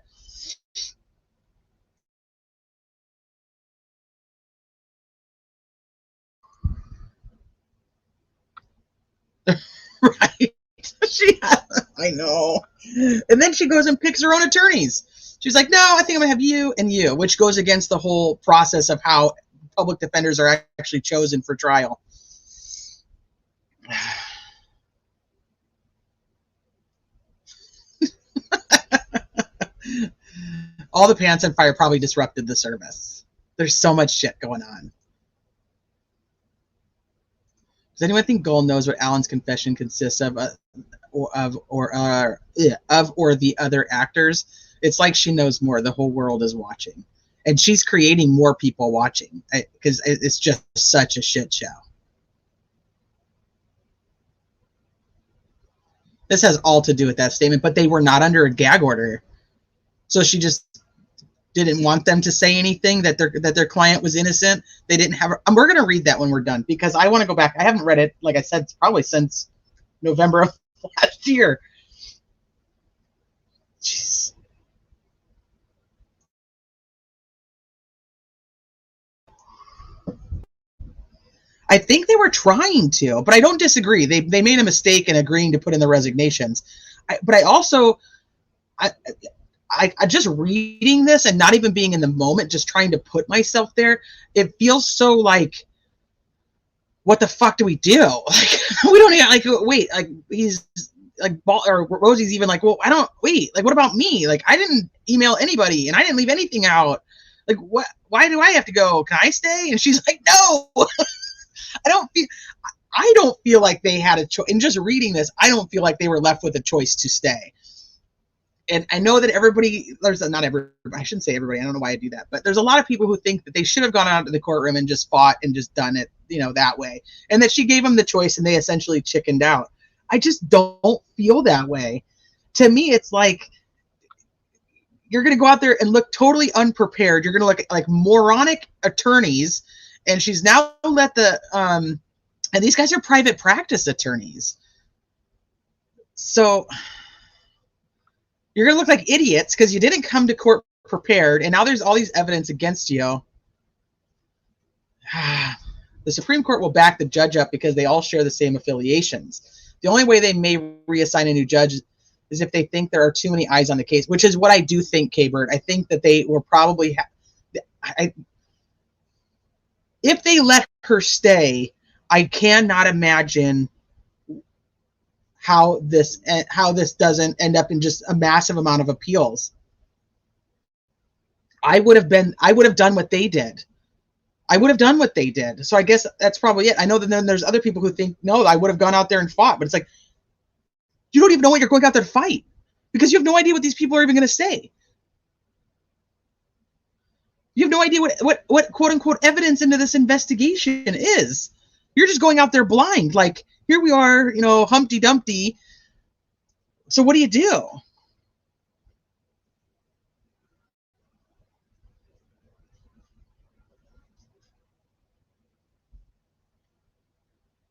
Right. I know. And then she goes and picks her own attorneys. She's like, no, I think I'm going to have you and you, which goes against the whole process of how public defenders are actually chosen for trial. All the pants on fire probably disrupted the service. There's so much shit going on. Does anyone think Gold knows what Alan's confession consists of, or the other actors? It's like she knows more. The whole world is watching, and she's creating more people watching because it's just such a shit show. This has all to do with that statement, but they were not under a gag order, so she just didn't want them to say anything that their client was innocent. They didn't have. We're gonna read that when we're done because I want to go back. I haven't read it, like I said, probably since November of last year. Jeez. I think they were trying to, but I don't disagree. They made a mistake in agreeing to put in the resignations. But I also, I just reading this and not even being in the moment, just trying to put myself there, it feels so like, what the fuck do we do? Like, we don't even, like, wait, like, he's, like, or Rosie's even like, well, I don't, wait, like, what about me? Like, I didn't email anybody, and I didn't leave anything out. Like, what, why do I have to go? Can I stay? And she's like, no! I don't feel like they had a choice. In just reading this, I don't feel like they were left with a choice to stay. And I know that everybody, not everybody, I shouldn't say everybody, I don't know why I do that, but there's a lot of people who think that they should have gone out to the courtroom and just fought and just done it, you know, that way. And that she gave them the choice and they essentially chickened out. I just don't feel that way. To me, it's like, you're going to go out there and look totally unprepared. You're going to look like moronic attorneys. And she's now let the, and these guys are private practice attorneys. So you're going to look like idiots because you didn't come to court prepared. And now there's all these evidence against you. The Supreme Court will back the judge up because they all share the same affiliations. The only way they may reassign a new judge is if they think there are too many eyes on the case, which is what I do think, K-Bird. I think that they will probably if they let her stay, I cannot imagine how this doesn't end up in just a massive amount of appeals. I would have done what they did. So I guess that's probably it. I know that then there's other people who think, no, I would have gone out there and fought. But it's like, you don't even know what you're going out there to fight because you have no idea what these people are even going to say. You have no idea what quote unquote evidence into this investigation is. You're just going out there blind. Like, here we are, you know, Humpty Dumpty. So what do you do?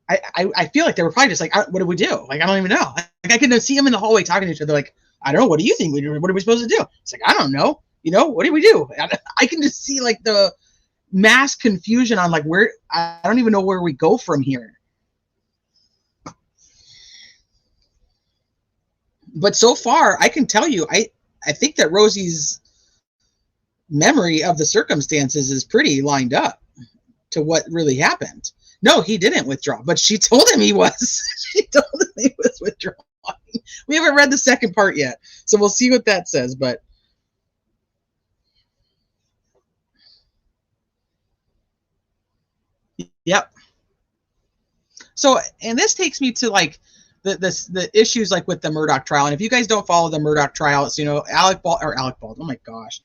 I feel like they were probably just like, what do we do? Like, I don't even know. Like, I can see them in the hallway talking to each other. Like, I don't know. What do you think? What are we supposed to do? It's like, I don't know. You know, what do we do? I can just see like the mass confusion on like where, I don't even know where we go from here. But so far, I can tell you, I think that Rosie's memory of the circumstances is pretty lined up to what really happened. No, he didn't withdraw, but she told him he was. She told him he was withdrawing. We haven't read the second part yet, so we'll see what that says. But yep. So, and this takes me to like the issues like with the Murdaugh trial. And if you guys don't follow the Murdaugh trial, it's, you know, Alec Bald. Oh my gosh,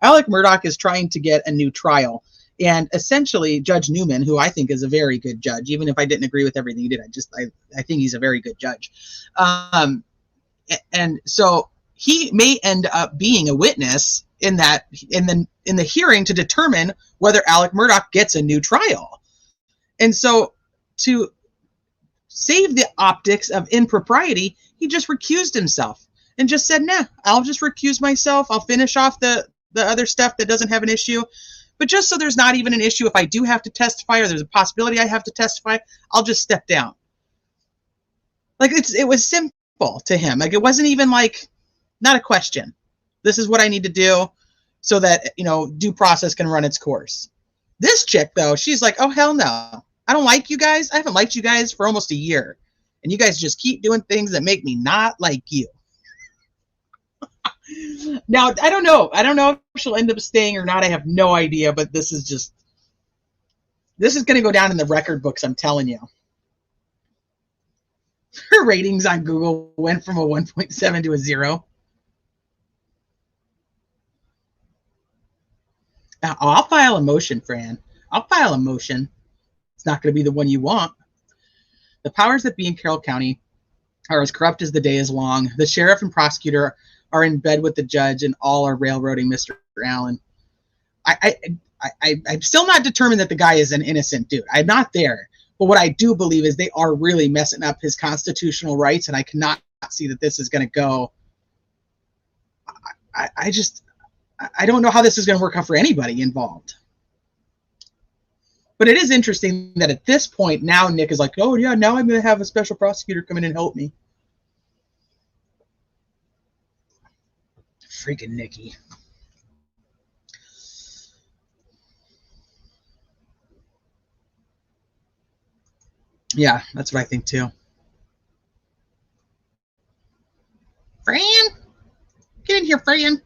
Alec Murdaugh is trying to get a new trial. And essentially, Judge Newman, who I think is a very good judge, even if I didn't agree with everything he did, I think he's a very good judge. And so he may end up being a witness in the hearing to determine whether Alec Murdaugh gets a new trial. And so to save the optics of impropriety, he just recused himself and just said, nah, I'll just recuse myself. I'll finish off the other stuff that doesn't have an issue. But just so there's not even an issue, if I do have to testify or there's a possibility I have to testify, I'll just step down. Like, it was simple to him. Like, it wasn't even like, not a question. This is what I need to do so that, you know, due process can run its course. This chick, though, she's like, oh, hell no. I don't like you guys. I haven't liked you guys for almost a year. And you guys just keep doing things that make me not like you. Now, I don't know if she'll end up staying or not. I have no idea, but this is going to go down in the record books, I'm telling you. Her ratings on Google went from a 1.7 to a 0. Now, I'll file a motion, Fran. I'll file a motion. It's not going to be the one you want. The powers that be in Carroll County are as corrupt as the day is long. The sheriff and prosecutor are in bed with the judge, and all are railroading Mr. Allen. I'm still not determined that the guy is an innocent dude. I'm not there. But what I do believe is they are really messing up his constitutional rights, and I cannot see that this is going to go. I don't know how this is going to work out for anybody involved. But it is interesting that at this point, now Nick is like, oh, yeah, now I'm going to have a special prosecutor come in and help me. Freaking Nikki. Yeah, that's what I think too. Fran? Get in here, Fran.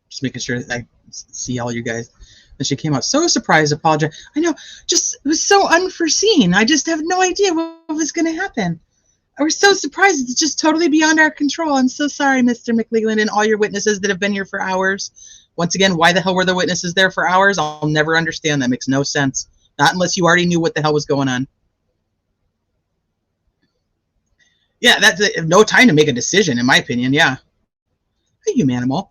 Just making sure that I see all you guys. And she came out so surprised, apologized. I know, just, it was so unforeseen. I just have no idea what was going to happen. I was so surprised. It's just totally beyond our control. I'm so sorry, Mr. McLeland, and all your witnesses that have been here for hours. Once again, why the hell were the witnesses there for hours? I'll never understand. That makes no sense. Not unless you already knew what the hell was going on. Yeah, that's no time to make a decision, in my opinion. Yeah. Hey, you manimal.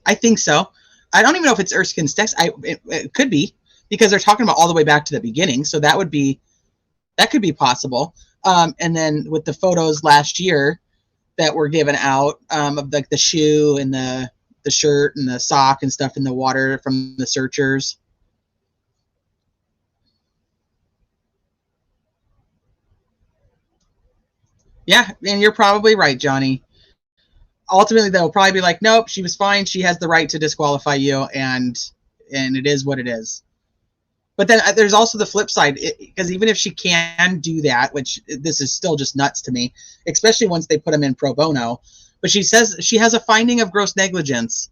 I think so. I don't even know if it's Erskine's text. It could be, because they're talking about all the way back to the beginning. So that could be possible. And then with the photos last year that were given out of like the shoe and the shirt and the sock and stuff in the water from the searchers. Yeah, and you're probably right, Johnny. Ultimately, they'll probably be like, nope, she was fine. She has the right to disqualify you, and it is what it is. But then there's also the flip side, because even if she can do that, which this is still just nuts to me, especially once they put him in pro bono, but she says she has a finding of gross negligence.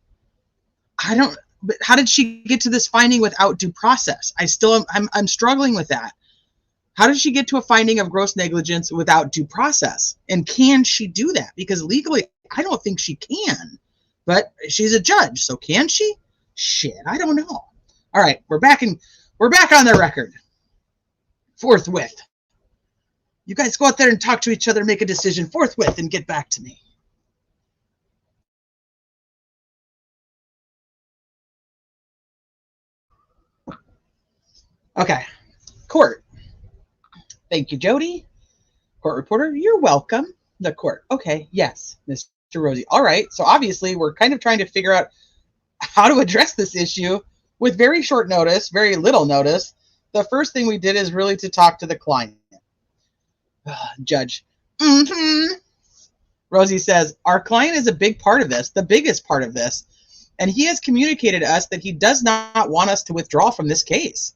But how did she get to this finding without due process? I'm struggling with that. How does she get to a finding of gross negligence without due process? And can she do that? Because legally, I don't think she can. But she's a judge, so can she? Shit, I don't know. All right, we're back on the record. Forthwith. You guys go out there and talk to each other, make a decision forthwith, and get back to me. Okay. Court. Thank you, Jody. Court reporter, you're welcome. The court. Okay, yes, Mr. Rosie. All right, so obviously we're kind of trying to figure out how to address this issue with very short notice, very little notice. The first thing we did is really to talk to the client. Judge. Rosie says, our client is a big part of this, the biggest part of this, and he has communicated to us that he does not want us to withdraw from this case.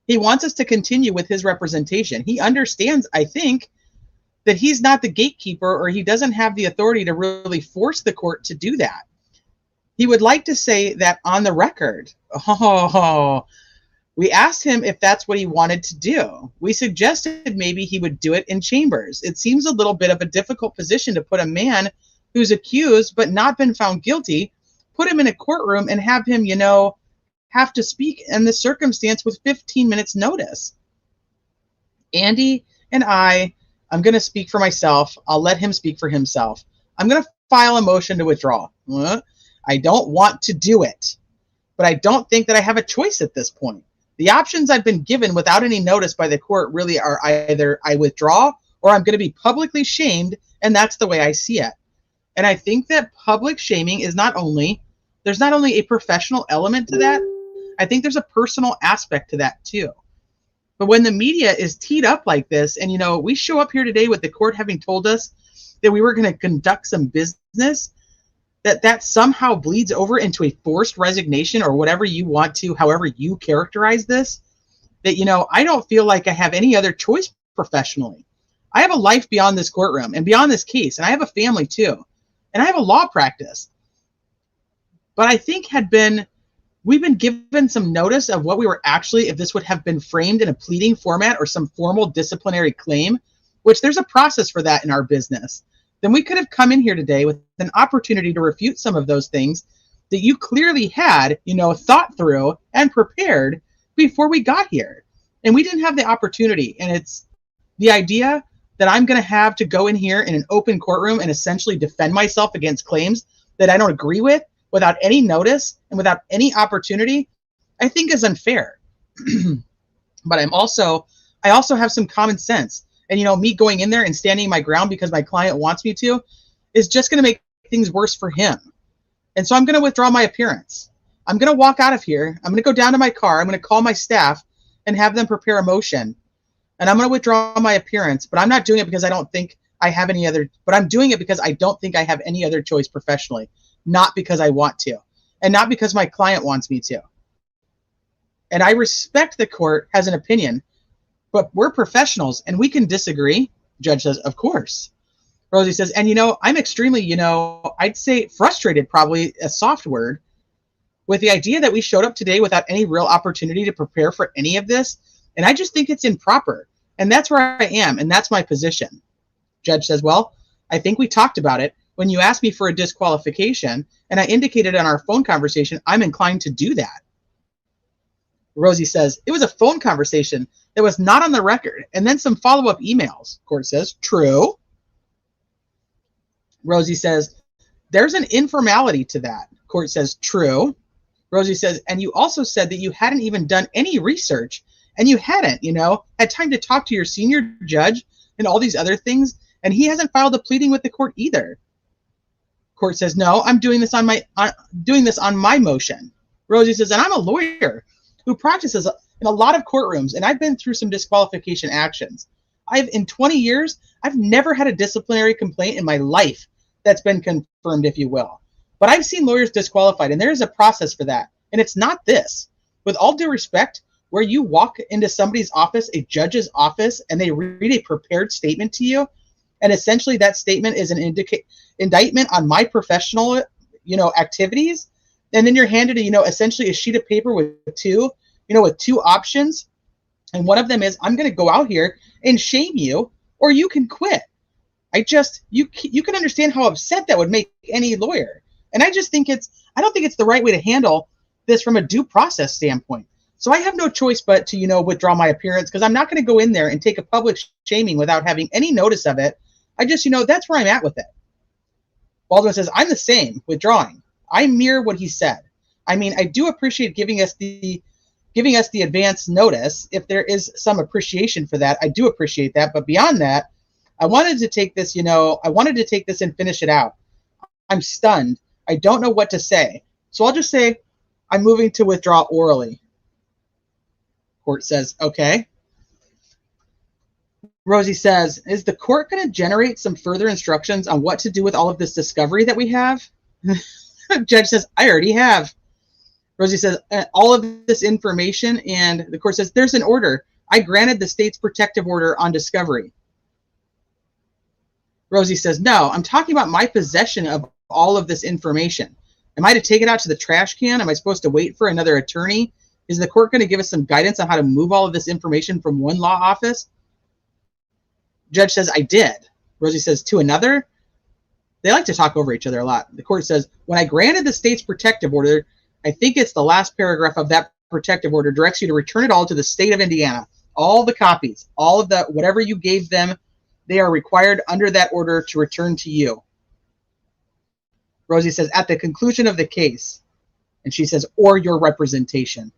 He wants us to continue with his representation. He understands, I think, that he's not the gatekeeper or he doesn't have the authority to really force the court to do that. He would like to say that on the record. Oh, we asked him if that's what he wanted to do. We suggested maybe he would do it in chambers. It seems a little bit of a difficult position to put a man who's accused but not been found guilty, put him in a courtroom and have him, have to speak in this circumstance with 15 minutes notice. Andy and I'm going to speak for myself. I'll let him speak for himself. I'm going to file a motion to withdraw. I don't want to do it, but I don't think that I have a choice at this point. The options I've been given without any notice by the court really are either I withdraw or I'm going to be publicly shamed, and that's the way I see it. And I think that public shaming is there's not only a professional element to that, I think there's a personal aspect to that too. But when the media is teed up like this, and we show up here today with the court having told us that we were going to conduct some business, that somehow bleeds over into a forced resignation or whatever you want to, however you characterize this, that, I don't feel like I have any other choice professionally. I have a life beyond this courtroom and beyond this case, and I have a family too, and I have a law practice. But I think we've been given some notice of what we were actually, if this would have been framed in a pleading format or some formal disciplinary claim, which there's a process for that in our business, then we could have come in here today with an opportunity to refute some of those things that you clearly had, thought through and prepared before we got here. And we didn't have the opportunity. And it's the idea that I'm going to have to go in here in an open courtroom and essentially defend myself against claims that I don't agree with without any notice and without any opportunity, I think is unfair. But I also have some common sense. And, me going in there and standing my ground because my client wants me to is just going to make things worse for him. And so I'm going to withdraw my appearance. I'm going to walk out of here. I'm going to go down to my car. I'm going to call my staff and have them prepare a motion. And I'm going to withdraw my appearance. But I'm not doing it because I don't think I have any other. But I'm doing it because I don't think I have any other choice professionally. Not because I want to. And not because my client wants me to. And I respect the court has an opinion. But we're professionals and we can disagree. Judge says, of course. Rosie says, and I'm extremely, I'd say frustrated, probably a soft word, with the idea that we showed up today without any real opportunity to prepare for any of this. And I just think it's improper. And that's where I am. And that's my position. Judge says, well, I think we talked about it when you asked me for a disqualification. And I indicated in our phone conversation, I'm inclined to do that. Rosie says, it was a phone conversation that was not on the record, and then some follow-up emails. Court says, true. Rosie says, there's an informality to that. Court says, true. Rosie says, and you also said that you hadn't even done any research, and you hadn't, had time to talk to your senior judge and all these other things, and he hasn't filed a pleading with the court either. Court says, no, I'm doing this on my motion. Rosie says, and I'm a lawyer who practices in a lot of courtrooms, and I've been through some disqualification actions. In 20 years, I've never had a disciplinary complaint in my life that's been confirmed, if you will. But I've seen lawyers disqualified, and there is a process for that. And it's not this. With all due respect, where you walk into somebody's office, a judge's office, and they read a prepared statement to you, and essentially that statement is an indictment on my professional, activities, and then you're handed essentially a sheet of paper with two options, And one of them is, I'm going to go out here and shame you, or you can quit. You can understand how upset that would make any lawyer. And I don't think it's the right way to handle this from a due process standpoint. So I have no choice but to, withdraw my appearance, because I'm not going to go in there and take a public shaming without having any notice of it. That's where I'm at with it. Baldwin says, I'm the same, withdrawing. I mirror what he said. I mean, I do appreciate giving us the advance notice. If there is some appreciation for that, I do appreciate that. But beyond that, I wanted to take this and finish it out. I'm stunned. I don't know what to say. So I'll just say, I'm moving to withdraw orally. Court says, okay. Rosie says, is the court going to generate some further instructions on what to do with all of this discovery that we have? Judge says, I already have. Rosie says, all of this information, and the court says, there's an order. I granted the state's protective order on discovery. Rosie says, no, I'm talking about my possession of all of this information. Am I to take it out to the trash can? Am I supposed to wait for another attorney? Is the court going to give us some guidance on how to move all of this information from one law office? Judge says, I did. Rosie says, to another? They like to talk over each other a lot. The court says, when I granted the state's protective order, I think it's the last paragraph of that protective order, directs you to return it all to the state of Indiana. All the copies, all of the, whatever you gave them, they are required under that order to return to you. Rosie says, at the conclusion of the case, and she says, or your representation.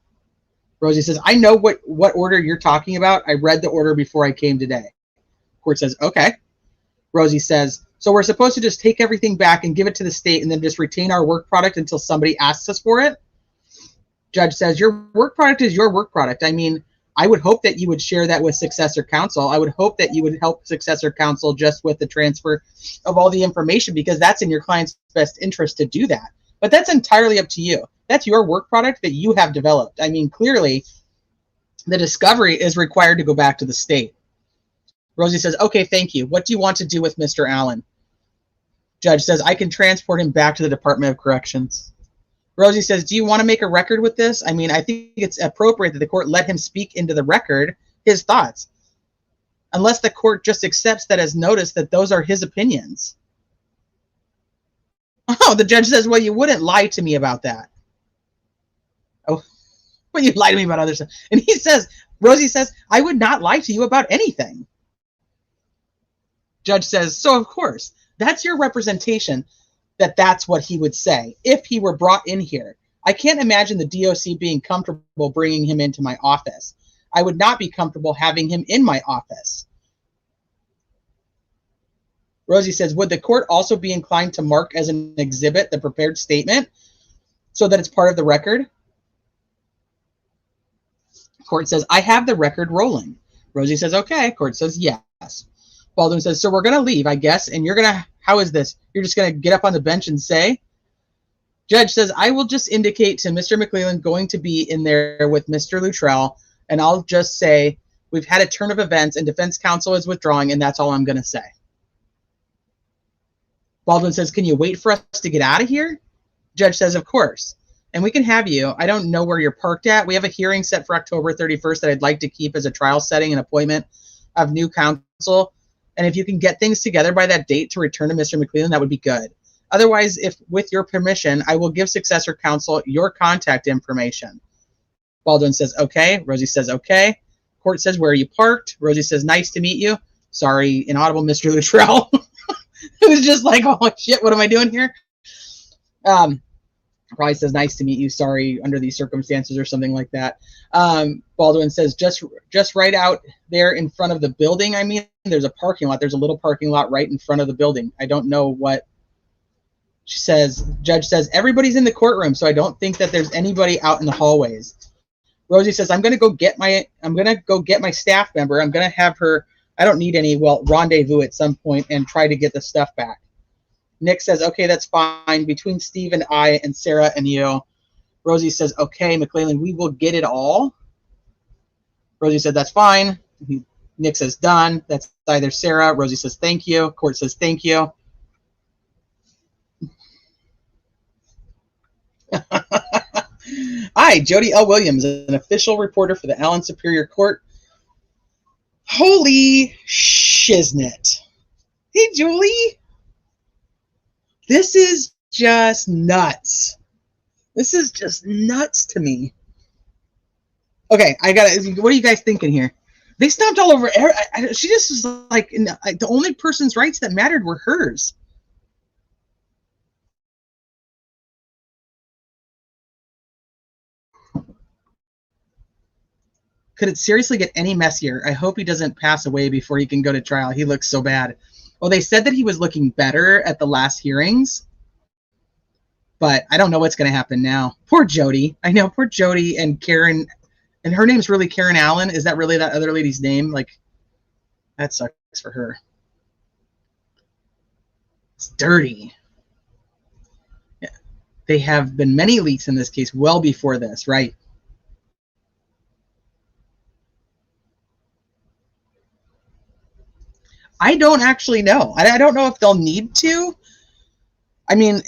Rosie says, I know what order you're talking about. I read the order before I came today. Court says, okay. Rosie says, so we're supposed to just take everything back and give it to the state and then just retain our work product until somebody asks us for it? Judge says, your work product is your work product. I mean, I would hope that you would share that with successor counsel. I would hope that you would help successor counsel just with the transfer of all the information, because that's in your client's best interest to do that. But that's entirely up to you. That's your work product that you have developed. I mean, clearly, the discovery is required to go back to the state. Rosie says, okay, thank you. What do you want to do with Mr. Allen? Judge says, I can transport him back to the Department of Corrections. Rosie says, do you want to make a record with this? I mean, I think it's appropriate that the court let him speak into the record his thoughts, unless the court just accepts that as notice that those are his opinions. Oh, the judge says, well, you wouldn't lie to me about that. Oh, well, you lie to me about other stuff. And Rosie says, I would not lie to you about anything. Judge says, so of course, that's your representation, that's what he would say if he were brought in here. I can't imagine the DOC being comfortable bringing him into my office. I would not be comfortable having him in my office. Rosie says, would the court also be inclined to mark as an exhibit the prepared statement so that it's part of the record? Court says, I have the record rolling. Rosie says, okay. Court says, yes. Baldwin says, so we're going to leave, I guess, and you're going to, how is this? You're just going to get up on the bench and say? Judge says, I will just indicate to Mr. McClelland going to be in there with Mr. Luttrell, and I'll just say, we've had a turn of events and defense counsel is withdrawing, and that's all I'm going to say. Baldwin says, can you wait for us to get out of here? Judge says, of course. And we can have you. I don't know where you're parked at. We have a hearing set for October 31st that I'd like to keep as a trial setting and appointment of new counsel. And if you can get things together by that date to return to Mr. McClelland, that would be good. Otherwise, if with your permission, I will give successor counsel your contact information. Baldwin says, okay. Rosie says, okay. Court says, where are you parked? Rosie says, nice to meet you. Sorry, inaudible Mr. Luttrell. It was just like, oh, shit, what am I doing here? Probably says, nice to meet you. Sorry, under these circumstances or something like that. Baldwin says, just right out there in front of the building. I mean, there's a parking lot. There's a little parking lot right in front of the building. I don't know what she says. Judge says, everybody's in the courtroom, so I don't think that there's anybody out in the hallways. Rosie says, I'm going to go get my staff member. I'm going to have her, I don't need any, rendezvous at some point and try to get the stuff back. Nick says, okay, that's fine. Between Steve and I and Sarah and you. Rosie says, okay, McClelland, we will get it all. Rosie said, that's fine. Nick says, done. That's either Sarah. Rosie says, thank you. Court says, thank you. I, Jody L. Williams, an official reporter for the Allen Superior Court, Holy shiznit. Hey, Julie. This is just nuts. This is just nuts to me. Okay, what are you guys thinking here? They stomped all over. She just was like, the only person's rights that mattered were hers. Could it seriously get any messier? I hope he doesn't pass away before he can go to trial. He looks so bad. Well, they said that he was looking better at the last hearings, but I don't know what's going to happen now. Poor Jody. I know, poor Jody and Karen. And her name's really Karen Allen. Is that really that other lady's name? Like, that sucks for her. It's dirty. Yeah. They have been many leaks in this case well before this, right? I don't actually know. I don't know if they'll need to. I mean,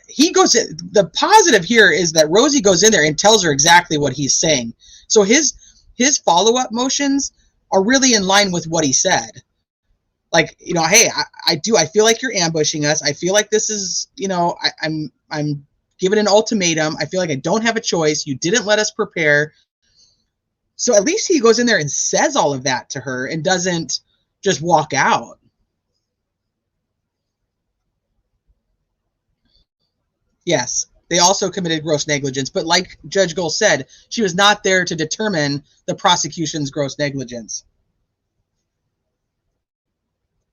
the positive here is that Rosie goes in there and tells her exactly what he's saying. So his follow-up motions are really in line with what he said. Like, hey, I feel like you're ambushing us. I feel like this is, I'm given an ultimatum. I feel like I don't have a choice. You didn't let us prepare. So at least he goes in there and says all of that to her and doesn't just walk out. Yes, they also committed gross negligence, but like Judge Gold said, she was not there to determine the prosecution's gross negligence.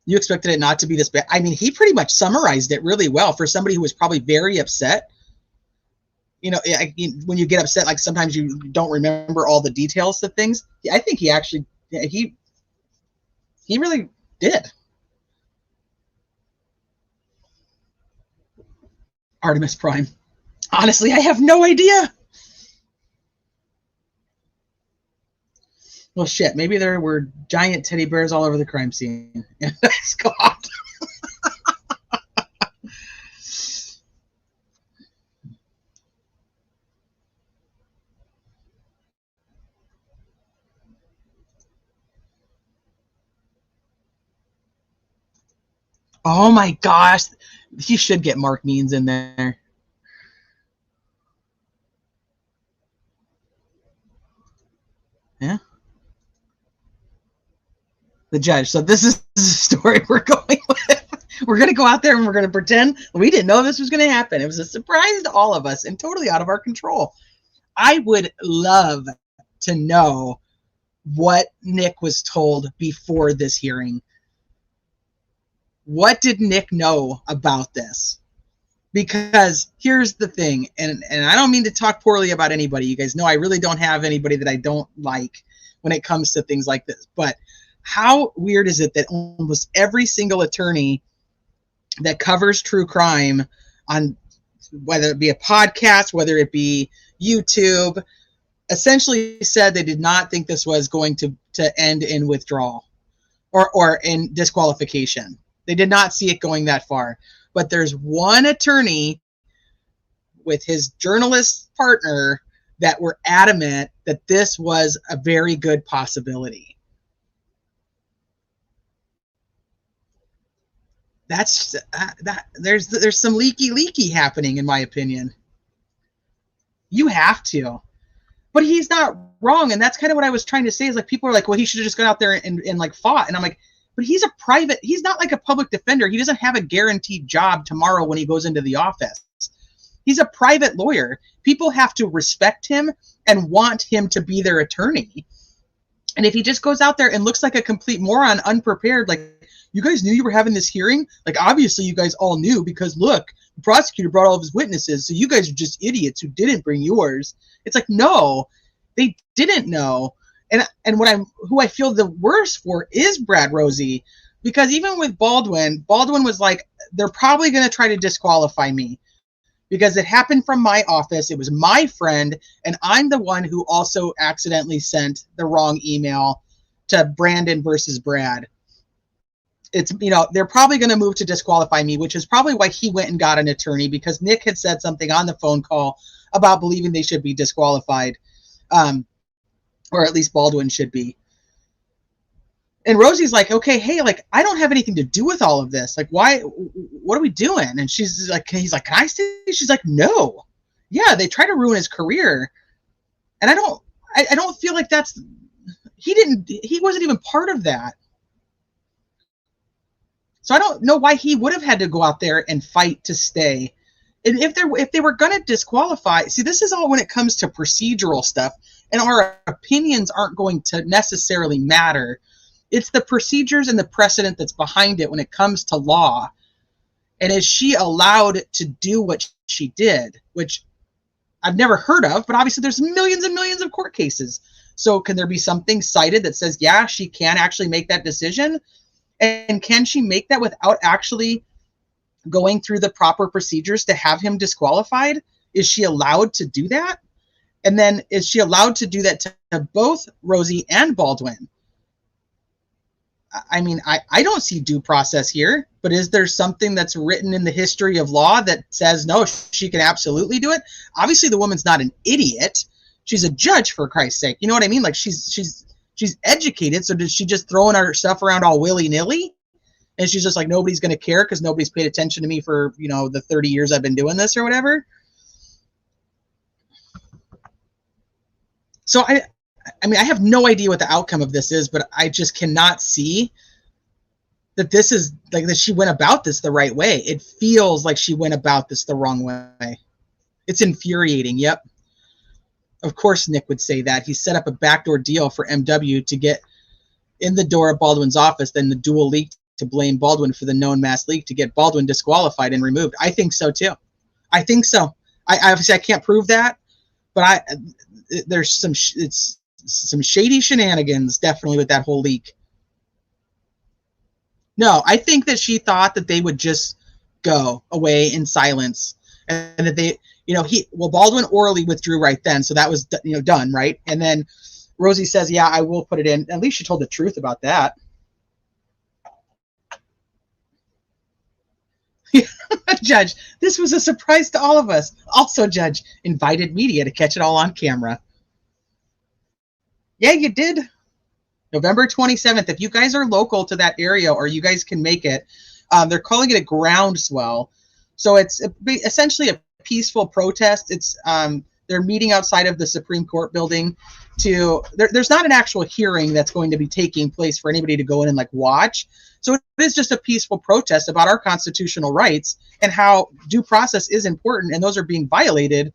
You expected it not to be this bad. I mean, he pretty much summarized it really well for somebody who was probably very upset. When you get upset, like sometimes you don't remember all the details of things. I think he actually, he really did. Artemis Prime. Honestly, I have no idea. Well, shit, maybe there were giant teddy bears all over the crime scene. Scott. Oh my gosh. He should get Mark Means in there. Yeah. The judge. So this is the story we're going with. We're going to go out there and we're going to pretend we didn't know this was going to happen. It was a surprise to all of us and totally out of our control. I would love to know what Nick was told before this hearing. What did Nick know about this? Because here's the thing, and I don't mean to talk poorly about anybody. You guys know I really don't have anybody that I don't like when it comes to things like this. But how weird is it that almost every single attorney that covers true crime on, whether it be a podcast, whether it be YouTube, essentially said they did not think this was going to end in withdrawal or in disqualification. They did not see it going that far. But there's one attorney with his journalist partner that were adamant that this was a very good possibility. That's there's some leaky happening, in my opinion. You have to. But he's not wrong, and that's kind of what I was trying to say, is like, people are like, well, he should have just gone out there and like fought. And I'm like, but he's not like a public defender. He doesn't have a guaranteed job tomorrow when he goes into the office. He's a private lawyer. People have to respect him and want him to be their attorney. And if he just goes out there and looks like a complete moron, unprepared, like, you guys knew you were having this hearing? Like, obviously you guys all knew, because look, the prosecutor brought all of his witnesses, so you guys are just idiots who didn't bring yours. It's like, no, they didn't know. And who I feel the worst for is Brad Rosie, because even with Baldwin was like, they're probably going to try to disqualify me because it happened from my office. It was my friend, and I'm the one who also accidentally sent the wrong email to Brandon versus Brad. It's, they're probably going to move to disqualify me, which is probably why he went and got an attorney, because Nick had said something on the phone call about believing they should be disqualified. Or at least Baldwin should be. And Rosie's like, okay, hey, like, I don't have anything to do with all of this. Like, why, what are we doing? And he's like, can I stay? She's like, no. Yeah, they try to ruin his career. And I don't feel like he wasn't even part of that. So I don't know why he would have had to go out there and fight to stay. And if they were going to disqualify, see, this is all when it comes to procedural stuff, and our opinions aren't going to necessarily matter. It's the procedures and the precedent that's behind it when it comes to law. And is she allowed to do what she did, which I've never heard of, but obviously there's millions and millions of court cases. So can there be something cited that says, yeah, she can actually make that decision? And can she make that without actually going through the proper procedures to have him disqualified? Is she allowed to do that? And then is she allowed to do that to both Rosie and Baldwin? I mean, I don't see due process here, but is there something that's written in the history of law that says, no, she can absolutely do it? Obviously, the woman's not an idiot. She's a judge, for Christ's sake. You know what I mean? Like, she's educated, so did she just throwing her stuff around all willy-nilly? And she's just like, nobody's going to care because nobody's paid attention to me for, the 30 years I've been doing this or whatever. So I mean, I have no idea what the outcome of this is, but I just cannot see that this is like that she went about this the right way. It feels like she went about this the wrong way. It's infuriating. Yep. Of course, Nick would say that. He set up a backdoor deal for MW to get in the door of Baldwin's office, then the dual leak to blame Baldwin for the known mass leak to get Baldwin disqualified and removed. I think so, too. I think so. I obviously I can't prove that, but there's some shady shenanigans definitely with that whole leak. No, I think that she thought that they would just go away in silence, and that they, Baldwin orally withdrew right then, so that was done, right? And then Rosie says, "Yeah, I will put it in." At least she told the truth about that. Judge, this was a surprise to all of us. Also, Judge invited media to catch it all on camera. Yeah, you did. November 27th. If you guys are local to that area or you guys can make it, they're calling it a groundswell. So it's essentially a peaceful protest. It's they're meeting outside of the Supreme Court building there's not an actual hearing that's going to be taking place for anybody to go in and watch. So it is just a peaceful protest about our constitutional rights and how due process is important, and those are being violated,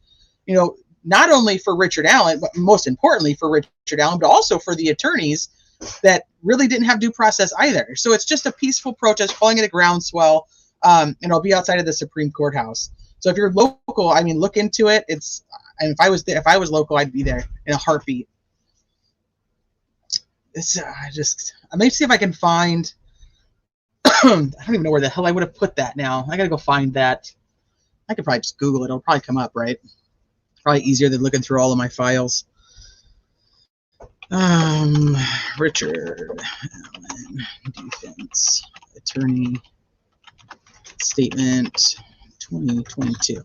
not only for Richard Allen, but most importantly for Richard Allen, but also for the attorneys that really didn't have due process either. So it's just a peaceful protest, calling it a groundswell, and it'll be outside of the Supreme Courthouse. So if you're local, I mean, look into it. And if I was local, I'd be there in a heartbeat. Let me see if I can find. I don't even know where the hell I would have put that now. I gotta go find that. I could probably just Google it. It'll probably come up, right? Probably easier than looking through all of my files. Richard Allen, defense attorney statement 2022.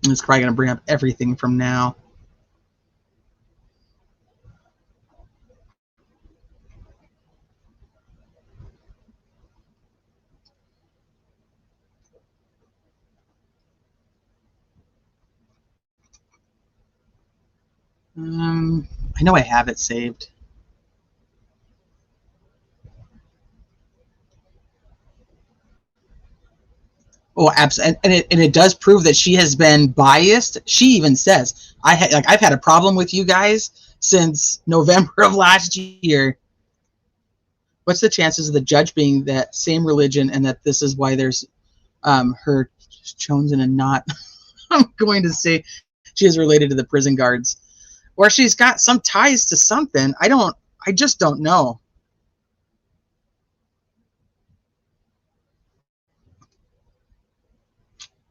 It's probably going to bring up everything from now. I know I have it saved. Oh, absolutely, and it does prove that she has been biased. She even says, I've had a problem with you guys since November of last year. What's the chances of the judge being that same religion and that this is why there's her chosen and not? I'm going to say she is related to the prison guards, or she's got some ties to something. I just don't know.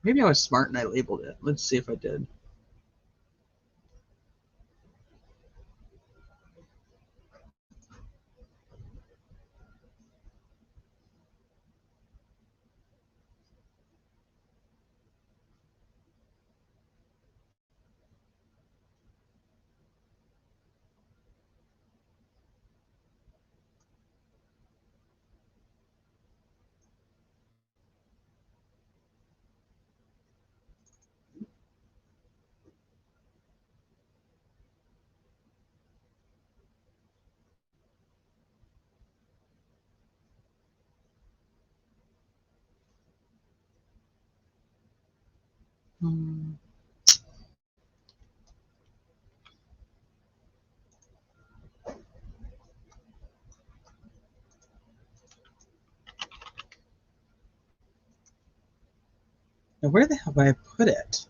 Maybe I was smart and I labeled it. Let's see if I did. Hmm. Now, where the hell did I put it?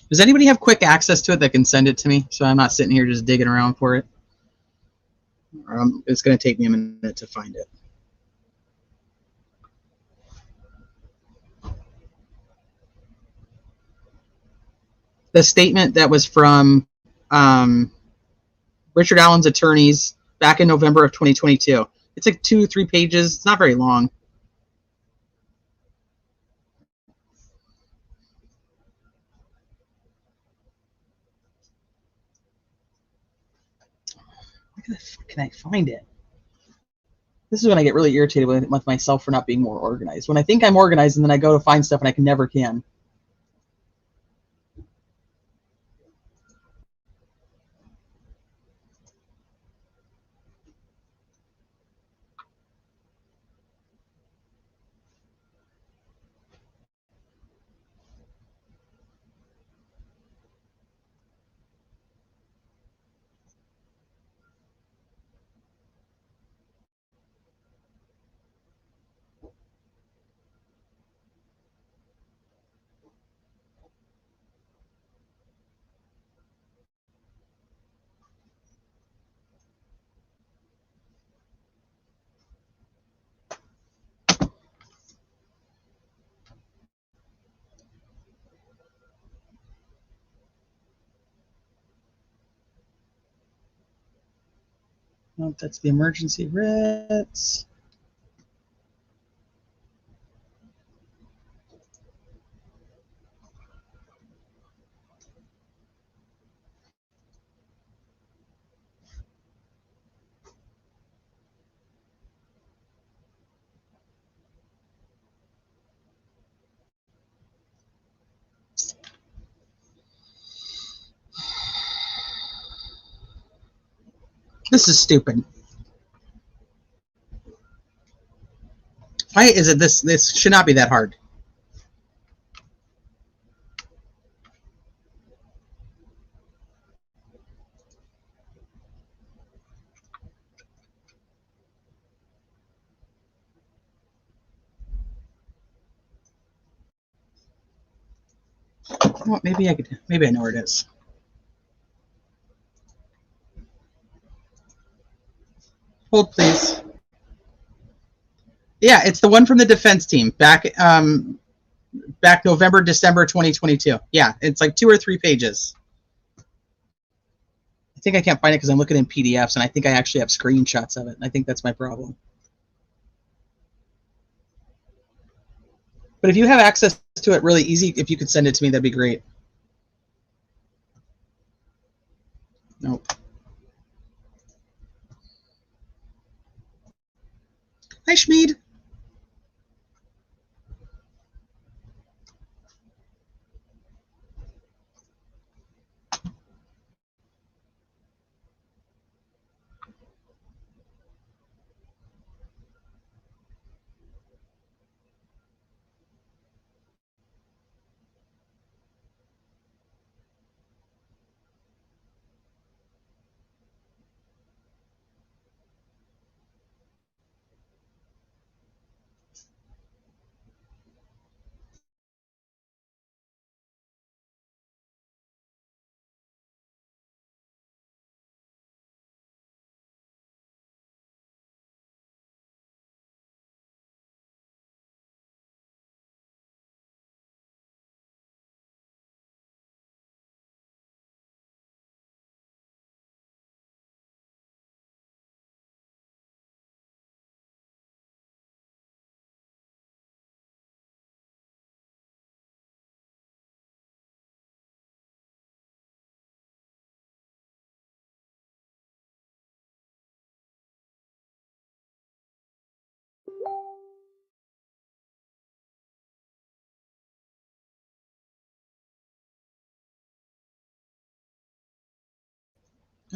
Does anybody have quick access to it that can send it to me so I'm not sitting here just digging around for it? It's going to take me a minute to find it. The statement that was from Richard Allen's attorneys back in November of 2022. It's like 2-3 pages. It's not very long. Where the fuck can I find it? This is when I get really irritated with myself for not being more organized. When I think I'm organized and then I go to find stuff and I can never can. Oh, that's the emergency writs. This is stupid. Why is it this? This should not be that hard. Well, maybe I could. Maybe I know where it is. Hold, please. Yeah, it's the one from the defense team back back November, December 2022. Yeah, it's like 2 or 3 pages. I think I can't find it because I'm looking in PDFs, and I think I actually have screenshots of it. I think that's my problem. But if you have access to it really easy, if you could send it to me, that'd be great. Nope. Hi, Schmeed.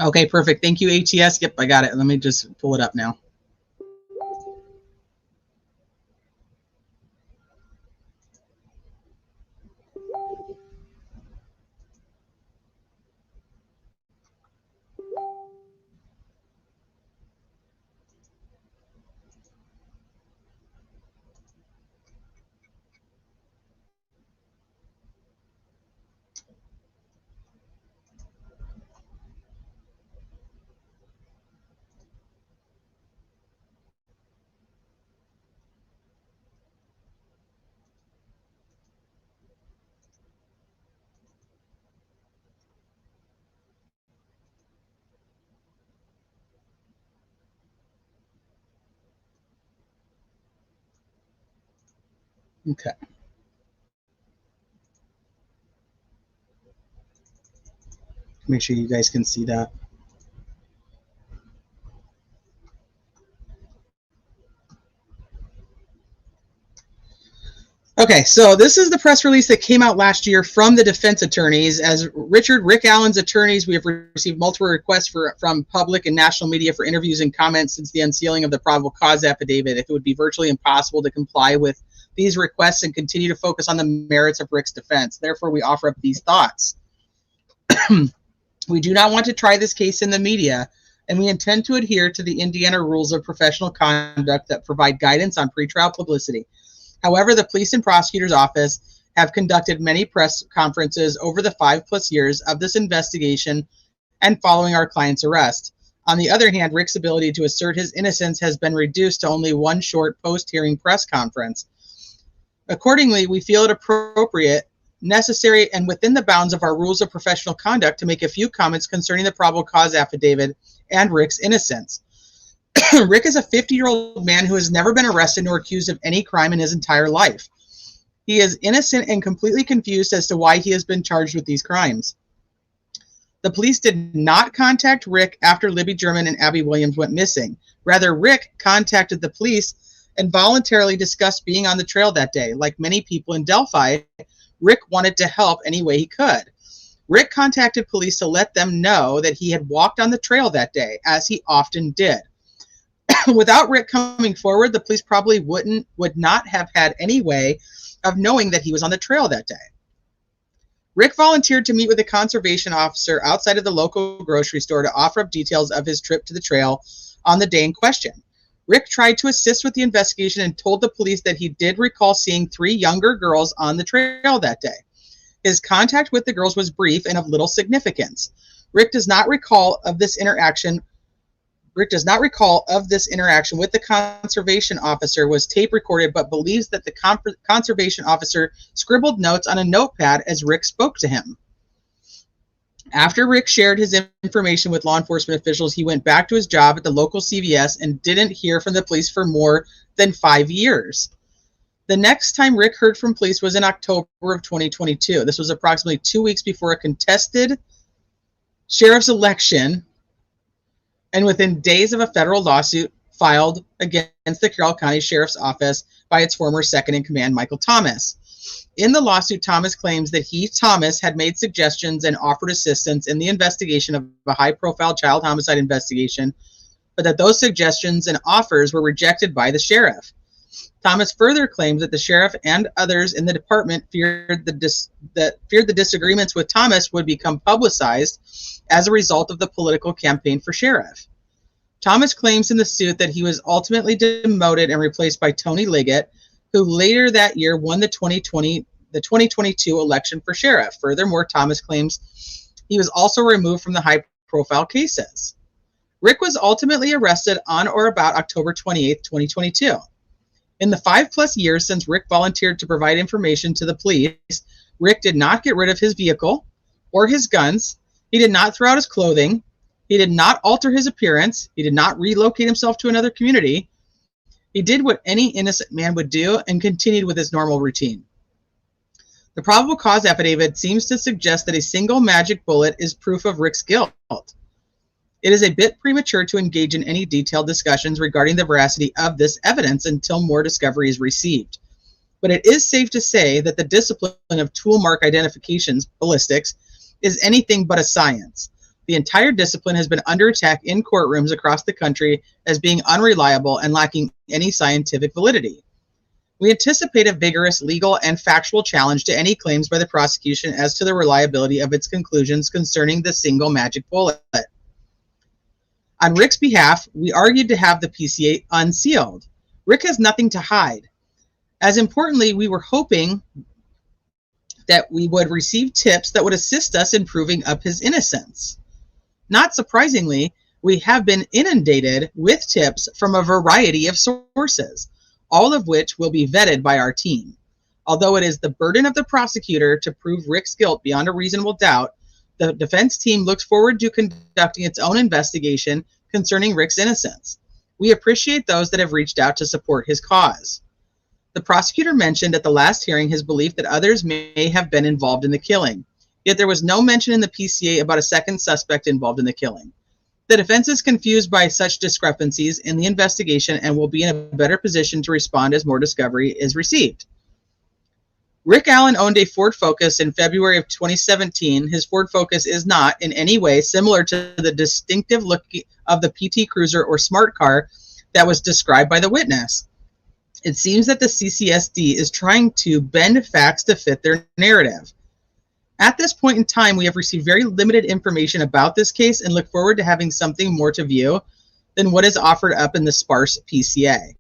Okay, perfect. Thank you, ATS. Yep, I got it. Let me just pull it up now. Okay. Make sure you guys can see that. Okay, so this is the press release that came out last year from the defense attorneys. As Rick Allen's attorneys, we have received multiple requests from public and national media for interviews and comments since the unsealing of the probable cause affidavit. If it would be virtually impossible to comply with these requests and continue to focus on the merits of Rick's defense. Therefore, we offer up these thoughts. We do not want to try this case in the media, and we intend to adhere to the Indiana rules of professional conduct that provide guidance on pretrial publicity. However, the police and prosecutor's office have conducted many press conferences over the 5+ years of this investigation and following our client's arrest. On the other hand, Rick's ability to assert his innocence has been reduced to only one short post-hearing press conference. Accordingly, we feel it appropriate, necessary, and within the bounds of our rules of professional conduct to make a few comments concerning the probable cause affidavit and Rick's innocence. Rick is a 50-year-old man who has never been arrested nor accused of any crime in his entire life. He is innocent and completely confused as to why he has been charged with these crimes. The police did not contact Rick after Libby German and Abby Williams went missing. Rather, Rick contacted the police and voluntarily discussed being on the trail that day. Like many people in Delphi, Rick wanted to help any way he could. Rick contacted police to let them know that he had walked on the trail that day, as he often did. Without Rick coming forward, the police probably would not have had any way of knowing that he was on the trail that day. Rick volunteered to meet with a conservation officer outside of the local grocery store to offer up details of his trip to the trail on the day in question. Rick tried to assist with the investigation and told the police that he did recall seeing 3 younger girls on the trail that day. His contact with the girls was brief and of little significance. Rick does not recall of this interaction with the conservation officer was tape recorded, but believes that the conservation officer scribbled notes on a notepad as Rick spoke to him. After Rick shared his information with law enforcement officials, he went back to his job at the local CVS and didn't hear from the police for more than 5 years. The next time Rick heard from police was in October of 2022. This was approximately 2 weeks before a contested sheriff's election and within days of a federal lawsuit filed against the Carroll County Sheriff's Office by its former second-in-command, Michael Thomas. In the lawsuit, Thomas claims that Thomas, had made suggestions and offered assistance in the investigation of a high-profile child homicide investigation, but that those suggestions and offers were rejected by the sheriff. Thomas further claims that the sheriff and others in the department feared the disagreements with Thomas would become publicized as a result of the political campaign for sheriff. Thomas claims in the suit that he was ultimately demoted and replaced by Tony Liggett, who later that year won the 2022 election for sheriff. Furthermore, Thomas claims he was also removed from the high-profile cases. Rick was ultimately arrested on or about October 28, 2022. In the 5+ years since Rick volunteered to provide information to the police, Rick did not get rid of his vehicle or his guns. He did not throw out his clothing. He did not alter his appearance. He did not relocate himself to another community. He did what any innocent man would do and continued with his normal routine. The probable cause affidavit seems to suggest that a single magic bullet is proof of Rick's guilt. It is a bit premature to engage in any detailed discussions regarding the veracity of this evidence until more discovery is received. But it is safe to say that the discipline of tool mark identifications, ballistics, is anything but a science. The entire discipline has been under attack in courtrooms across the country as being unreliable and lacking any scientific validity. We anticipate a vigorous legal and factual challenge to any claims by the prosecution as to the reliability of its conclusions concerning the single magic bullet. On Rick's behalf, we argued to have the PCA unsealed. Rick has nothing to hide. As importantly, we were hoping that we would receive tips that would assist us in proving up his innocence. Not surprisingly, we have been inundated with tips from a variety of sources, all of which will be vetted by our team. Although it is the burden of the prosecutor to prove Rick's guilt beyond a reasonable doubt, the defense team looks forward to conducting its own investigation concerning Rick's innocence. We appreciate those that have reached out to support his cause. The prosecutor mentioned at the last hearing his belief that others may have been involved in the killing, yet there was no mention in the PCA about a second suspect involved in the killing. The defense is confused by such discrepancies in the investigation and will be in a better position to respond as more discovery is received. Rick Allen owned a Ford Focus in February of 2017. His Ford Focus is not in any way similar to the distinctive look of the PT Cruiser or Smart Car that was described by the witness. It seems that the CCSD is trying to bend facts to fit their narrative. At this point in time, we have received very limited information about this case and look forward to having something more to view than what is offered up in the sparse PCA.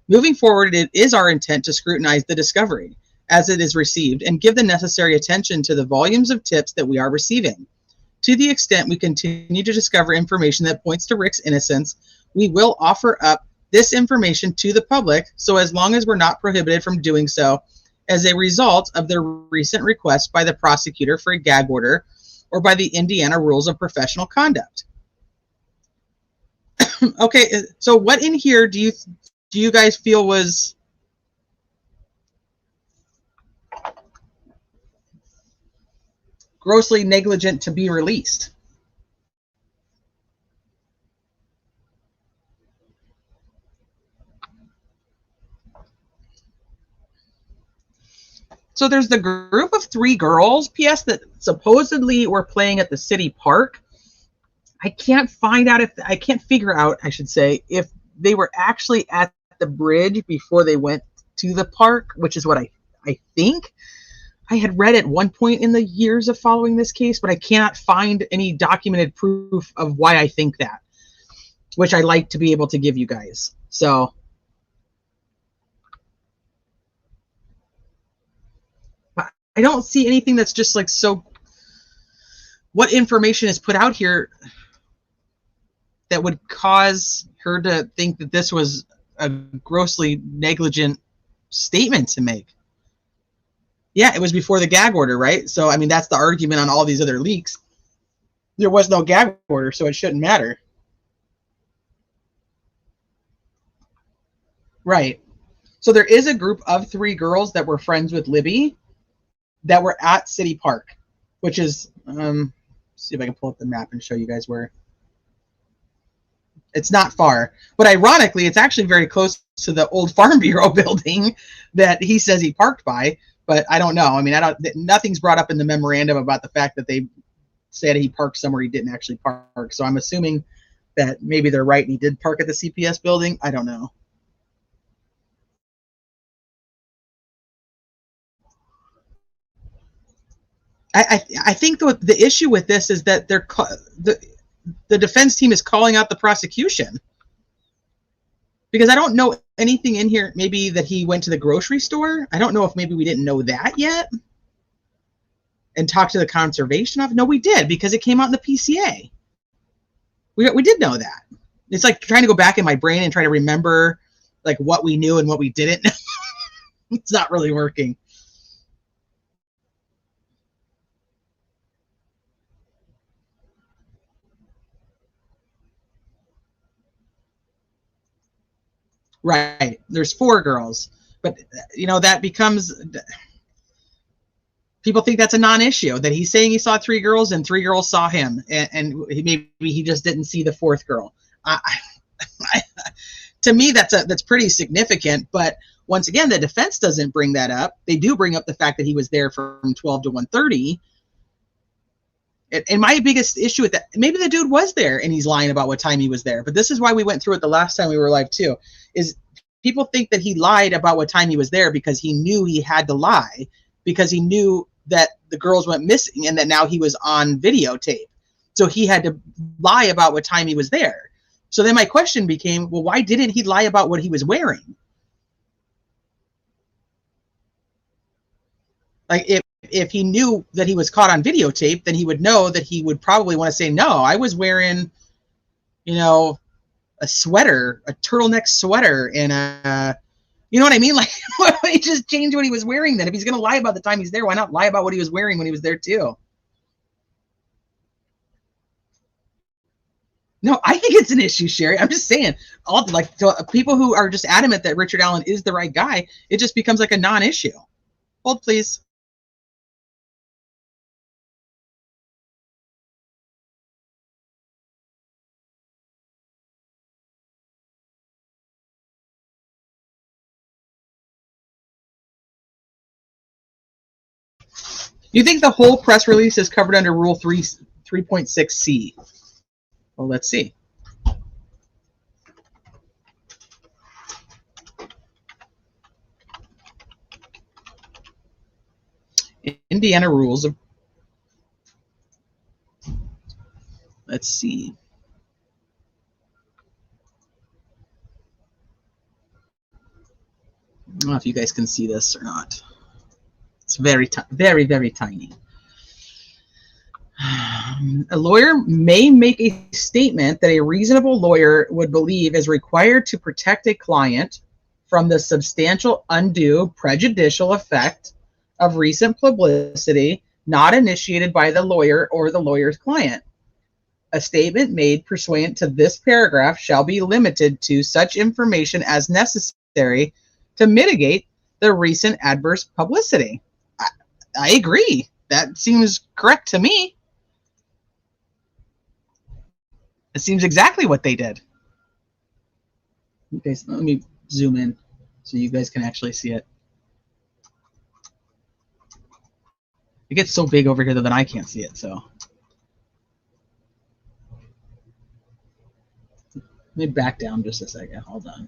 Moving forward, it is our intent to scrutinize the discovery as it is received and give the necessary attention to the volumes of tips that we are receiving. To the extent we continue to discover information that points to Rick's innocence, we will offer up this information to the public, so as long as we're not prohibited from doing so as a result of the recent request by the prosecutor for a gag order or by the Indiana Rules of Professional Conduct. Okay, so what in here do you guys feel was grossly negligent to be released? So there's the group of 3 girls, PS, that supposedly were playing at the city park. I can't figure out, I should say, if they were actually at the bridge before they went to the park, which is what I think. I had read at one point in the years of following this case, but I cannot find any documented proof of why I think that, which I like to be able to give you guys. So I don't see anything that's just like so. What information is put out here that would cause her to think that this was a grossly negligent statement to make? Yeah, it was before the gag order, right? So, I mean, that's the argument on all these other leaks. There was no gag order, so it shouldn't matter. Right. So there is a group of 3 girls that were friends with Libby that were at City Park, which is, see if I can pull up the map and show you guys where. It's not far, but ironically, it's actually very close to the old Farm Bureau building that he says he parked by. But I don't know. I mean, nothing's brought up in the memorandum about the fact that they said he parked somewhere he didn't actually park. So I'm assuming that maybe they're right and he did park at the CPS building. I don't know. I think the issue with this is that the defense team is calling out the prosecution, because I don't know anything in here. Maybe that he went to the grocery store. I don't know if maybe we didn't know that yet and talked to the conservation officer. No, we did, because it came out in the PCA. We did know that. It's like trying to go back in my brain and try to remember like what we knew and what we didn't. It's not really working. Right. There's 4 girls, but you know, that becomes, people think that's a non-issue, that he's saying he saw 3 girls and 3 girls saw him, and maybe he just didn't see the 4th girl. To me, that's pretty significant. But once again, the defense doesn't bring that up. They do bring up the fact that he was there from 12 to 1:30. And my biggest issue with that, maybe the dude was there and he's lying about what time he was there. But this is why we went through it the last time we were live too, is people think that he lied about what time he was there because he knew he had to lie, because he knew that the girls went missing and that now he was on videotape. So he had to lie about what time he was there. So then my question became, well, why didn't he lie about what he was wearing? Like if he knew that he was caught on videotape, then he would know that he would probably want to say, no, I was wearing, you know, a sweater, a turtleneck sweater, and a, you know what I mean? Like, why don't he just change what he was wearing then? If he's going to lie about the time he's there, why not lie about what he was wearing when he was there too? No, I think it's an issue, Sherry. I'm just saying, all like people who are just adamant that Richard Allen is the right guy, it just becomes like a non-issue. Hold, please. You think the whole press release is covered under Rule 3.6C? Well, let's see. Indiana rules of, let's see. I don't know if you guys can see this or not. It's very, very tiny. A lawyer may make a statement that a reasonable lawyer would believe is required to protect a client from the substantial, undue, prejudicial effect of recent publicity not initiated by the lawyer or the lawyer's client. A statement made pursuant to this paragraph shall be limited to such information as necessary to mitigate the recent adverse publicity. I agree. That seems correct to me. It seems exactly what they did. Okay, so let me zoom in so you guys can actually see it. It gets so big over here that I can't see it, so. Let me back down just a second. Hold on.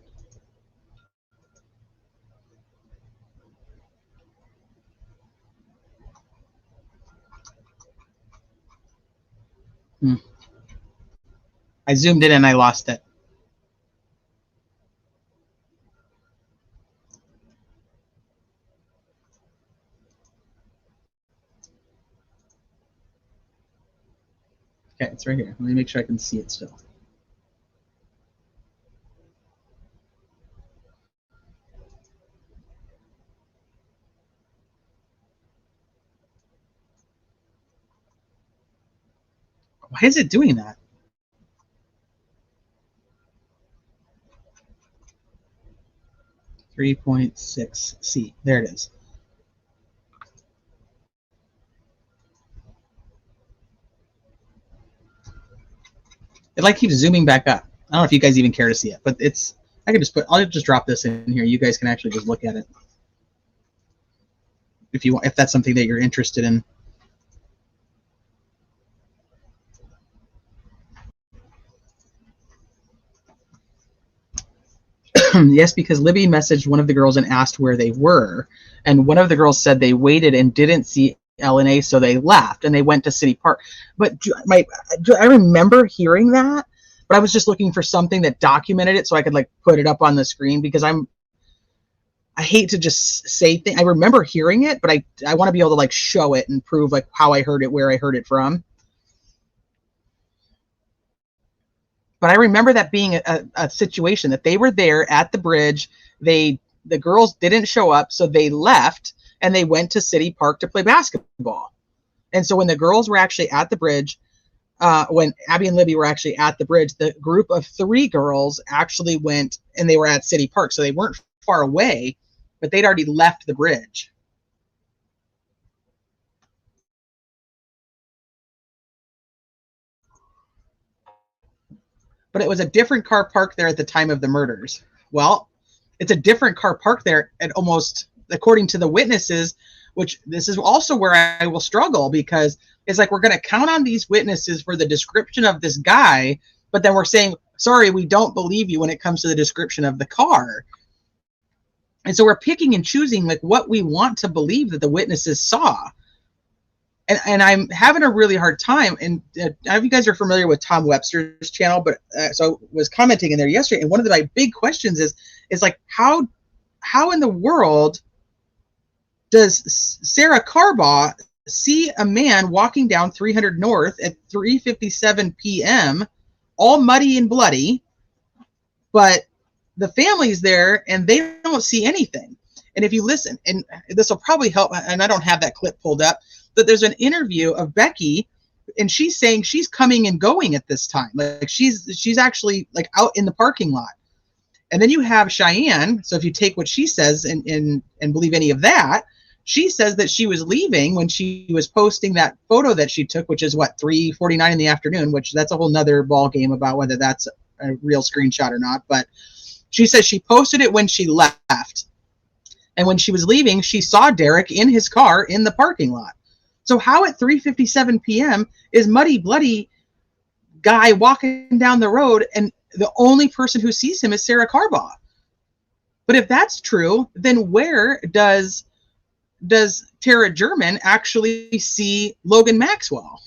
I zoomed in and I lost it. Okay, it's right here. Let me make sure I can see it still. Why is it doing that? .6C. There it is. It like keeps zooming back up. I don't know if you guys even care to see it, but it's. I can just put. I'll just drop this in here. You guys can actually just look at it if you want. If that's something that you're interested in. Yes, because Libby messaged one of the girls and asked where they were, and one of the girls said they waited and didn't see LNA, so they left and they went to City Park. But I remember hearing that, but I was just looking for something that documented it so I could like put it up on the screen, because I hate to just say things. I remember hearing it, but I want to be able to like show it and prove like how I heard it, where I heard it from. But I remember that being a situation that they were there at the bridge. The girls didn't show up, so they left and they went to City Park to play basketball. And so when the girls were actually at the bridge, when Abby and Libby were actually at the bridge, the group of 3 girls actually went and they were at City Park. So they weren't far away, but they'd already left the bridge. But it was a different car parked there at the time of the murders. Well, it's a different car parked there at almost, according to the witnesses, which this is also where I will struggle, because it's like we're going to count on these witnesses for the description of this guy, but then we're saying, sorry, we don't believe you when it comes to the description of the car. And so we're picking and choosing like what we want to believe that the witnesses saw. And I'm having a really hard time. And I don't know if you guys are familiar with Tom Webster's channel, but so I was commenting in there yesterday. And one of my big questions is like, how in the world does Sarah Carbaugh see a man walking down 300 North at 3:57 p.m., all muddy and bloody, but the family's there and they don't see anything? And if you listen, and this will probably help, and I don't have that clip pulled up, but there's an interview of Becky, and she's saying she's coming and going at this time. Like she's actually like out in the parking lot. And then you have Cheyenne. So if you take what she says and believe any of that, she says that she was leaving when she was posting that photo that she took, which is what, 3:49 in the afternoon, which that's a whole nother ball game about whether that's a real screenshot or not. But she says she posted it when she left. And when she was leaving, she saw Derek in his car in the parking lot. So how at 3:57 p.m. is muddy, bloody guy walking down the road and the only person who sees him is Sarah Carbaugh? But if that's true, then where does Tara German actually see Logan Maxwell?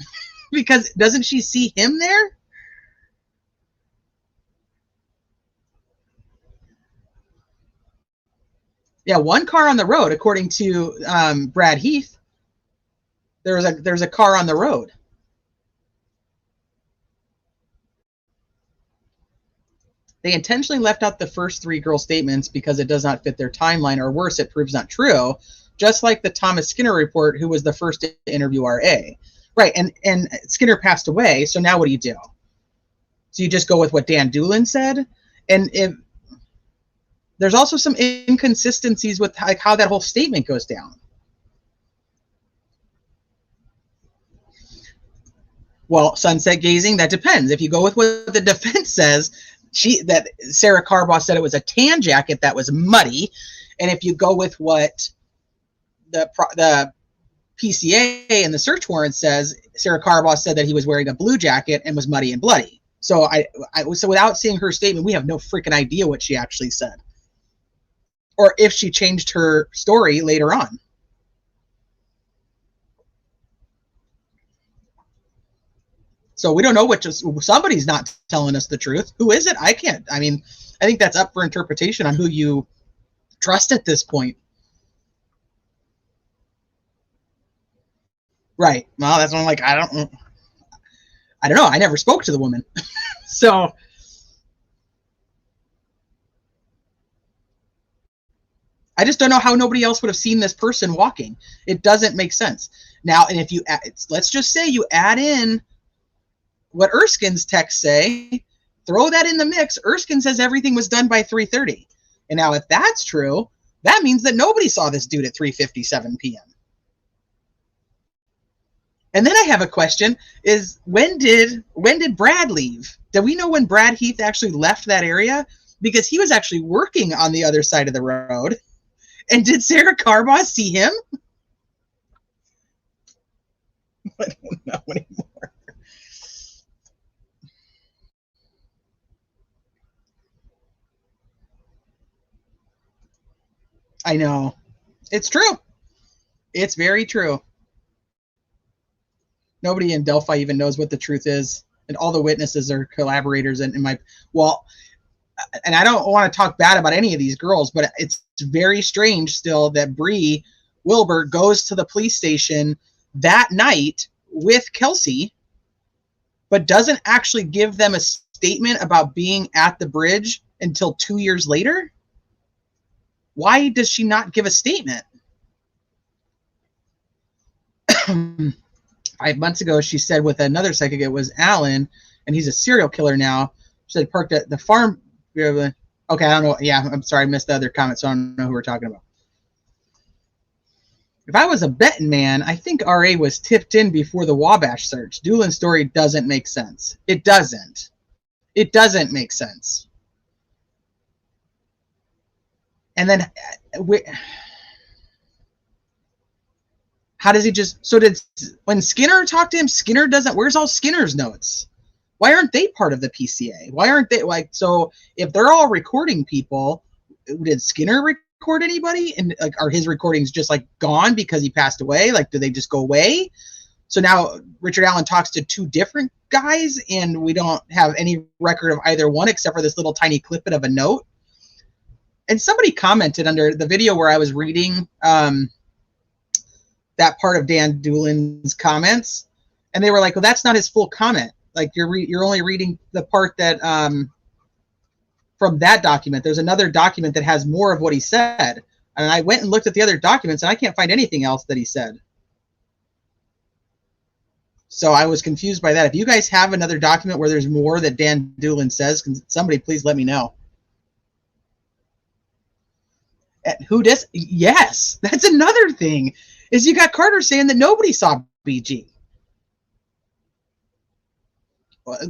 Because doesn't she see him there? Yeah, one car on the road, according to Brad Heath. There's a car on the road. They intentionally left out the first three girl statements because it does not fit their timeline, or worse, it proves not true. Just like the Thomas Skinner report, who was the first to interview RA. Right, and Skinner passed away, so now what do you do? So you just go with what Dan Doolin said? And if there's also some inconsistencies with like how that whole statement goes down. Well, sunset gazing, that depends. If you go with what the defense says, that Sarah Carbaugh said it was a tan jacket that was muddy, and if you go with what the PCA and the search warrant says, Sarah Carbaugh said that he was wearing a blue jacket and was muddy and bloody. So so without seeing her statement, we have no freaking idea what she actually said, or if she changed her story later on. So we don't know somebody's not telling us the truth. Who is it? I can't. I mean, I think that's up for interpretation on who you trust at this point. Right. Well, that's what I'm like, I don't know. I never spoke to the woman. So I just don't know how nobody else would have seen this person walking. It doesn't make sense. Now, and if you let's just say you add in what Erskine's texts say, throw that in the mix. Erskine says everything was done by 3:30. And now if that's true, that means that nobody saw this dude at 3:57 p.m. And then I have a question, is when did Brad leave? Do we know when Brad Heath actually left that area? Because he was actually working on the other side of the road. And did Sarah Carbaugh see him? I don't know anymore. I know. It's true. It's very true. Nobody in Delphi even knows what the truth is. And all the witnesses are collaborators. And I don't want to talk bad about any of these girls, but it's very strange still that Bree Wilbur goes to the police station that night with Kelsey, but doesn't actually give them a statement about being at the bridge until 2 years later. Why does she not give a statement? 5 months ago, she said with another psychic, it was Alan, and he's a serial killer now. She said parked at the farm. Okay, I don't know. Yeah, I'm sorry, I missed the other comment, so I don't know who we're talking about. If I was a betting man, I think RA was tipped in before the Wabash search. Doolin's story doesn't make sense. It doesn't. It doesn't make sense. And then How does he just, so did, when Skinner talked to him, Skinner doesn't, where's all Skinner's notes? Why aren't they part of the PCA? Why aren't they, like, so if they're all recording people, did Skinner record anybody? And like, are his recordings just like gone because he passed away? Like, do they just go away? So now Richard Allen talks to two different guys and we don't have any record of either one except for this little tiny clippet of a note. And somebody commented under the video where I was reading that part of Dan Doolin's comments, and they were like, well, that's not his full comment. Like, you're only reading the part that from that document. There's another document that has more of what he said. And I went and looked at the other documents, and I can't find anything else that he said. So I was confused by that. If you guys have another document where there's more that Dan Doolin says, can somebody please let me know? Who does? Yes, that's another thing. Is you got Carter saying that nobody saw BG.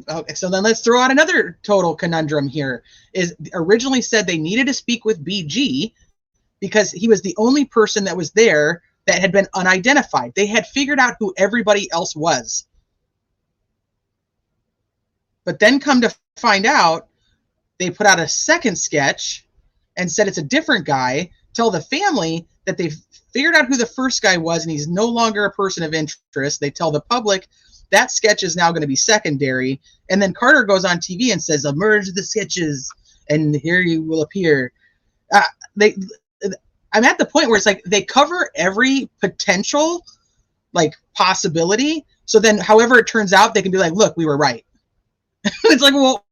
Okay, so then let's throw out another total conundrum here. Is originally said they needed to speak with BG because he was the only person that was there that had been unidentified. They had figured out who everybody else was. But then come to find out, they put out a second sketch and said it's a different guy, tell the family that they've figured out who the first guy was and he's no longer a person of interest. They tell the public that sketch is now going to be secondary. And then Carter goes on TV and says, I'll merge the sketches and here you will appear. I'm at the point where it's like they cover every potential like possibility. So then however it turns out, they can be like, look, we were right. It's like, well,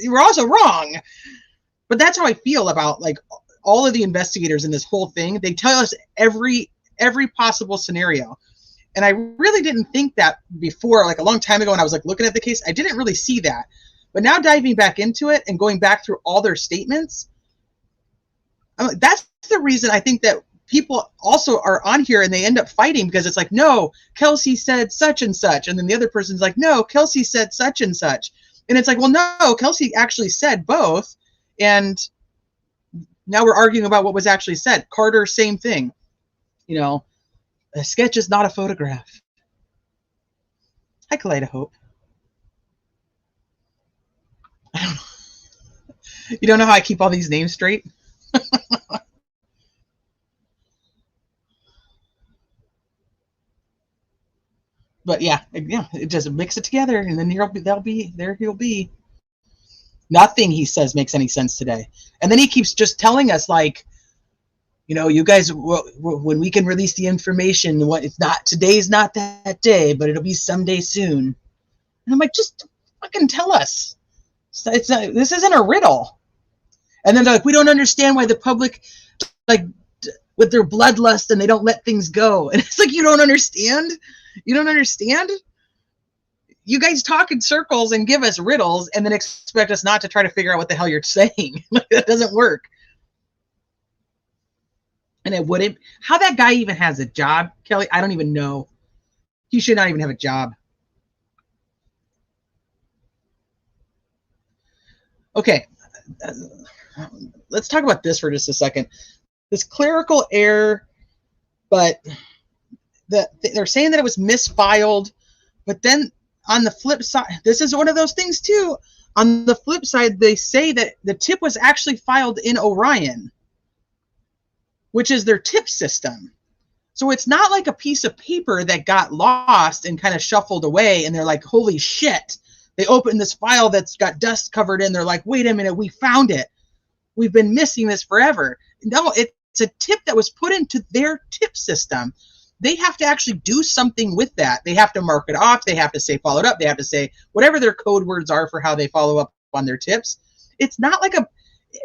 you were also wrong. But that's how I feel about like all of the investigators in this whole thing. They tell us every possible scenario. And I really didn't think that before, like a long time ago when I was like looking at the case, I didn't really see that. But now diving back into it and going back through all their statements, I'm like, that's the reason I think that people also are on here and they end up fighting because it's like, no, Kelsey said such and such. And then the other person's like, no, Kelsey said such and such. And it's like, well, no, Kelsey actually said both. And now we're arguing about what was actually said. Carter, same thing. You know, a sketch is not a photograph. Hi, Kaleidohope. You don't know how I keep all these names straight? But yeah, it just mix it together, and then he'll be. Nothing he says makes any sense today. And then he keeps just telling us, like, you know, you guys, when we can release the information, it's not, today's not that day, but it'll be someday soon. And I'm like, just fucking tell us. It's not, this isn't a riddle. And then they're like, we don't understand why the public, like, with their bloodlust and they don't let things go. And it's like, you don't understand? You don't understand? You guys talk in circles and give us riddles and then expect us not to try to figure out what the hell you're saying. That doesn't work. And it wouldn't. How that guy even has a job, Kelly, I don't even know. He should not even have a job. Okay. Let's talk about this for just a second. This clerical error, but they're saying that it was misfiled, but then on the flip side, this is one of those things too. On the flip side, they say that the tip was actually filed in Orion, which is their tip system. So it's not like a piece of paper that got lost and kind of shuffled away and they're like, holy shit. They open this file that's got dust covered in. They're like, wait a minute, we found it. We've been missing this forever. No, it's a tip that was put into their tip system. They have to actually do something with that. They have to mark it off. They have to say followed up. They have to say whatever their code words are for how they follow up on their tips. It's not like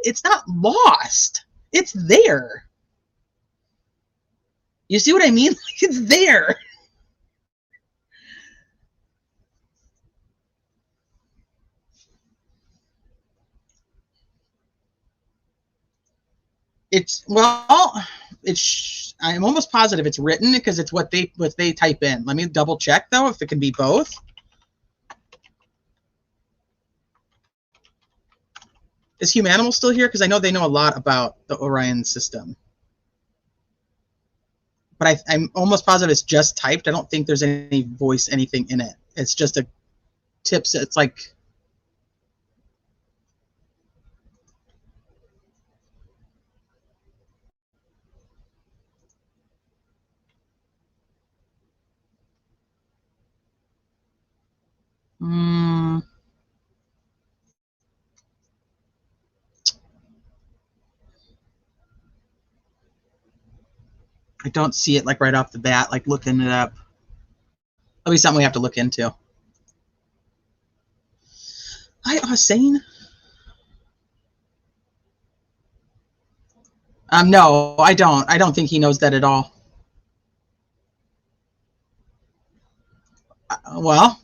it's not lost. It's there. You see what I mean? It's there. I'm almost positive it's written because it's what they type in. Let me double check though if it can be both. Is Humanimal still here? Because I know they know a lot about the Orion system. but I'm almost positive it's just typed. I don't think there's any voice, anything in it. It's just a tips. It's like, I don't see it like right off the bat, like looking it up. That'll be something we have to look into. Hi, Hussein. No, I don't. I don't think he knows that at all. Well,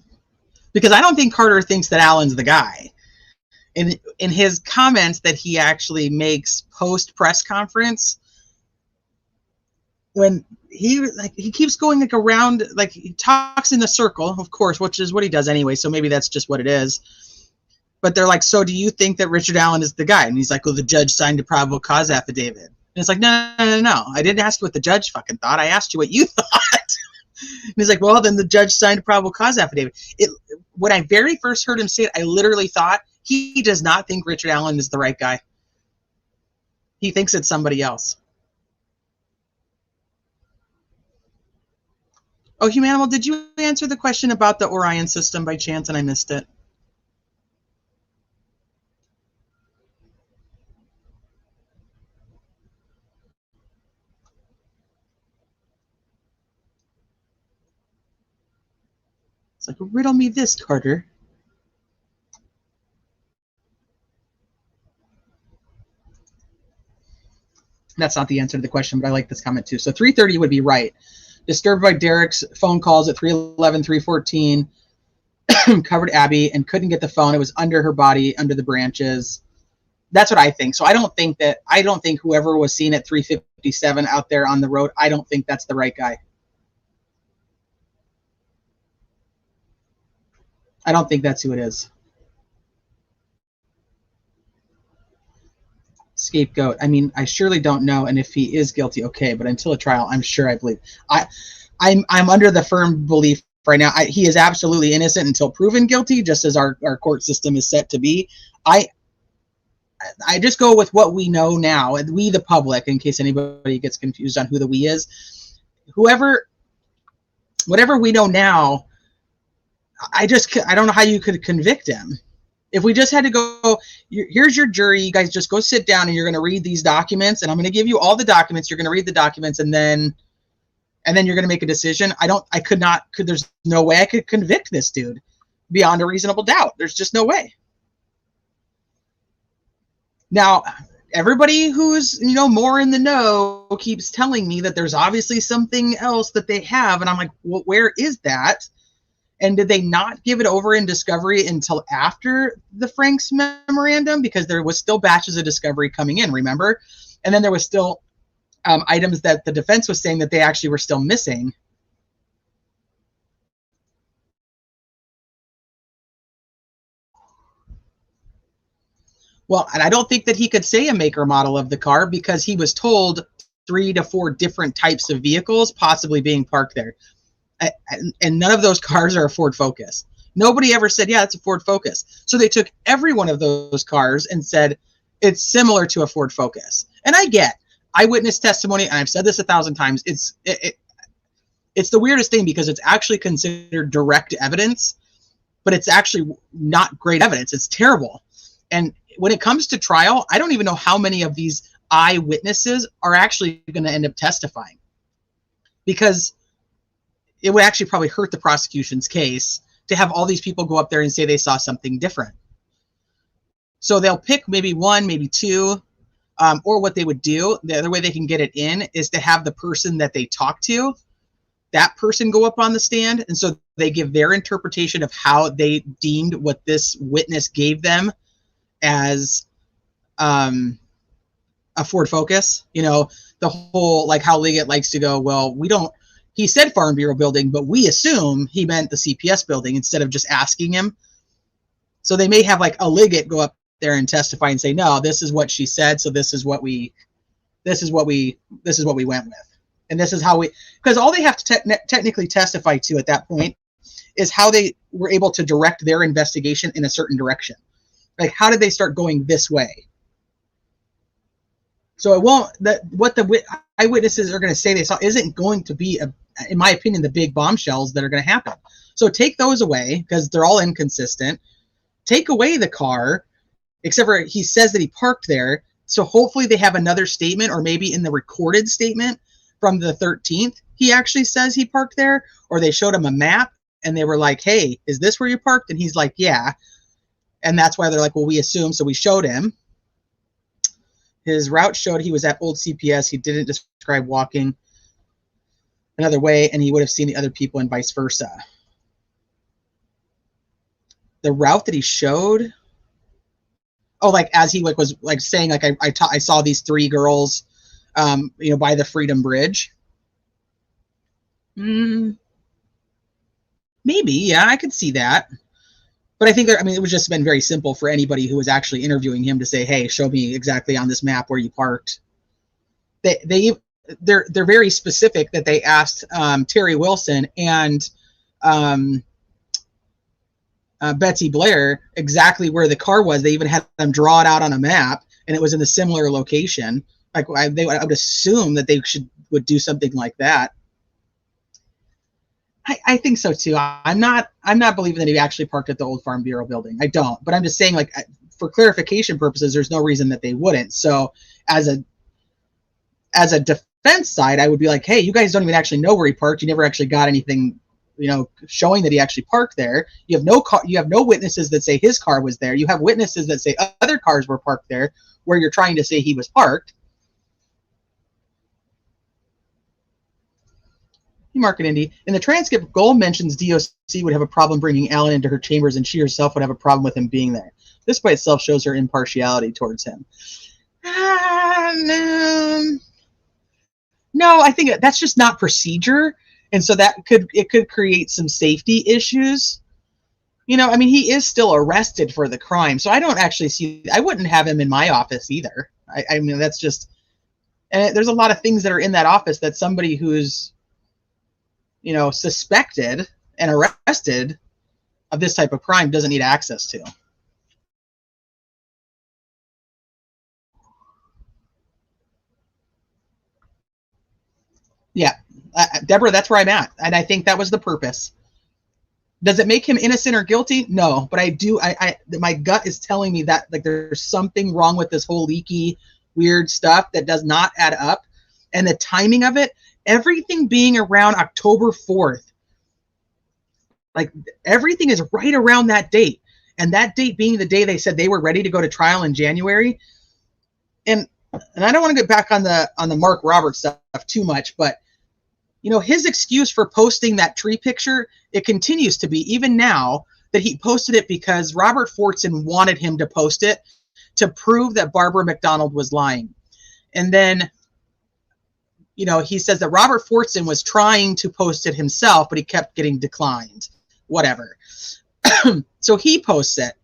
because I don't think Carter thinks that Alan's the guy. In his comments that he actually makes post press conference, when he keeps going like around, like he talks in the circle, of course, which is what he does anyway. So maybe that's just what it is. But they're like, so do you think that Richard Allen is the guy? And he's like, well, the judge signed a probable cause affidavit. And it's like, no. I didn't ask you what the judge fucking thought. I asked you what you thought. And he's like, well, then the judge signed a probable cause affidavit. When I very first heard him say it, I literally thought he does not think Richard Allen is the right guy. He thinks it's somebody else. Oh, Humanimal, did you answer the question about the Orion system by chance and I missed it? It's like, riddle me this, Carter. That's not the answer to the question, but I like this comment too. So 3:30 would be right. Disturbed by Derek's phone calls at 3:11, 3:14. Covered Abby and couldn't get the phone. It was under her body, under the branches. That's what I think. So I don't think whoever was seen at 3:57 out there on the road, I don't think that's the right guy. I don't think that's who it is. Scapegoat. I mean, I surely don't know, and if he is guilty, okay. But until a trial, I'm sure I believe. I'm under the firm belief right now. He is absolutely innocent until proven guilty, just as our court system is set to be. I just go with what we know now, and we, the public, in case anybody gets confused on who the we is. Whatever we know now, I don't know how you could convict him. If we just had to go, here's your jury, you guys just go sit down and you're going to read these documents, and I'm going to give you all the documents, you're going to read the documents, and then you're going to make a decision. There's no way I could convict this dude beyond a reasonable doubt. There's just no way. Now, everybody who's, more in the know keeps telling me that there's obviously something else that they have, and I'm like, well, where is that? And did they not give it over in discovery until after the Franks memorandum? Because there was still batches of discovery coming in, remember? And then there was still items that the defense was saying that they actually were still missing. Well, and I don't think that he could say a make or model of the car because he was told 3 to 4 different types of vehicles possibly being parked there. And none of those cars are a Ford Focus. Nobody ever said, yeah, it's a Ford Focus. So they took every one of those cars and said, it's similar to a Ford Focus. And I get eyewitness testimony, and I've said this 1,000 times, it's the weirdest thing because it's actually considered direct evidence, but it's actually not great evidence. It's terrible. And when it comes to trial, I don't even know how many of these eyewitnesses are actually going to end up testifying, because it would actually probably hurt the prosecution's case to have all these people go up there and say they saw something different. So they'll pick maybe 1, maybe 2, or what they would do, the other way they can get it in is to have the person that they talk to, that person go up on the stand, and so they give their interpretation of how they deemed what this witness gave them as a Ford Focus. The whole, like how Liggett likes to go, well, he said Farm Bureau building, but we assume he meant the CPS building instead of just asking him. So they may have like a Liggett go up there and testify and say, no, this is what she said, so this is what we went with. And this is how we, because all they have to technically testify to at that point is how they were able to direct their investigation in a certain direction. Like, how did they start going this way? So it won't, what the eyewitnesses are going to say they saw isn't going to be, in my opinion, the big bombshells that are going to happen. So take those away, because they're all inconsistent. Take away the car, except for he says that he parked there. So hopefully they have another statement, or maybe in the recorded statement from the 13th, he actually says he parked there, or they showed him a map and they were like, hey, is this where you parked? And he's like, yeah. And that's why they're like, well, we assume. So we showed him. His route showed he was at Old CPS. He didn't describe walking another way, and he would have seen the other people and vice versa. The route that he showed, oh, like as he was like saying, like I saw these three girls, by the Freedom Bridge. Maybe, yeah, I could see that. But I think it would just have been very simple for anybody who was actually interviewing him to say, hey, show me exactly on this map where you parked. They're very specific that they asked Terry Wilson and Betsy Blair exactly where the car was. They even had them draw it out on a map, and it was in a similar location. Like I would assume that they would do something like that. I think so too. I'm not believing that he actually parked at the old Farm Bureau building. I don't. But I'm just saying, like, for clarification purposes, there's no reason that they wouldn't. So as a defense side, I would be like, hey, you guys don't even actually know where he parked. You never actually got anything, showing that he actually parked there. You have no car. You have no witnesses that say his car was there. You have witnesses that say other cars were parked there, where you're trying to say he was parked. Market Indy. In the transcript, Gold mentions DOC would have a problem bringing Alan into her chambers, and she herself would have a problem with him being there. This by itself shows her impartiality towards him. No, I think that's just not procedure, and so it could create some safety issues. He is still arrested for the crime, so I don't actually see. I wouldn't have him in my office either. That's just, and there's a lot of things that are in that office that somebody who's suspected and arrested of this type of crime doesn't need access to. Yeah, Deborah, that's where I'm at. And I think that was the purpose. Does it make him innocent or guilty? No, but my gut is telling me that, like, there's something wrong with this whole leaky, weird stuff that does not add up. And the timing of it, everything being around October 4th, like everything is right around that date. And that date being the day they said they were ready to go to trial in January. And I don't want to get back on the Mark Roberts stuff too much, but his excuse for posting that tree picture, it continues to be, even now, that he posted it because Robert Fortson wanted him to post it to prove that Barbara McDonald was lying. And then he says that Robert Fortson was trying to post it himself, but he kept getting declined. Whatever. So he posts it.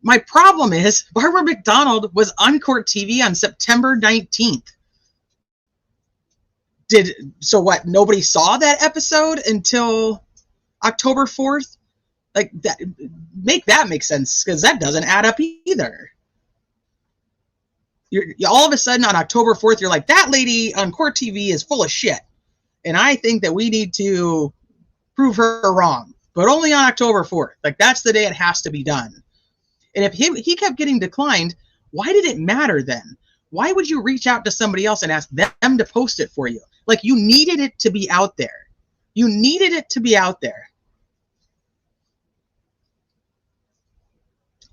My problem is Barbara McDonald was on court TV on September 19th. So what? Nobody saw that episode until October 4th? Like, that, make sense, because that doesn't add up either. You're all of a sudden on October 4th, you're like, that lady on court TV is full of shit. And I think that we need to prove her wrong, but only on October 4th. Like, that's the day it has to be done. And if he kept getting declined, why did it matter then? Why would you reach out to somebody else and ask them to post it for you? Like, you needed it to be out there. You needed it to be out there.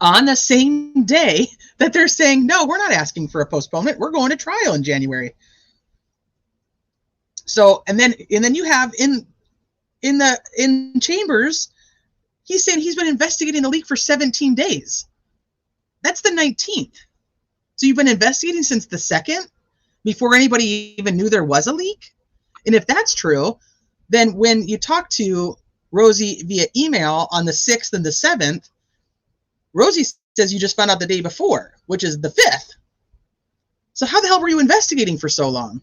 On the same day that they're saying, no, we're not asking for a postponement. We're going to trial in January. So, and then you have in Chambers, he's saying he's been investigating the leak for 17 days. That's the 19th. So you've been investigating since the 2nd, before anybody even knew there was a leak? And if that's true, then when you talk to Rosie via email on the 6th and the 7th, Rosie says you just found out the day before, which is the 5th. So how the hell were you investigating for so long?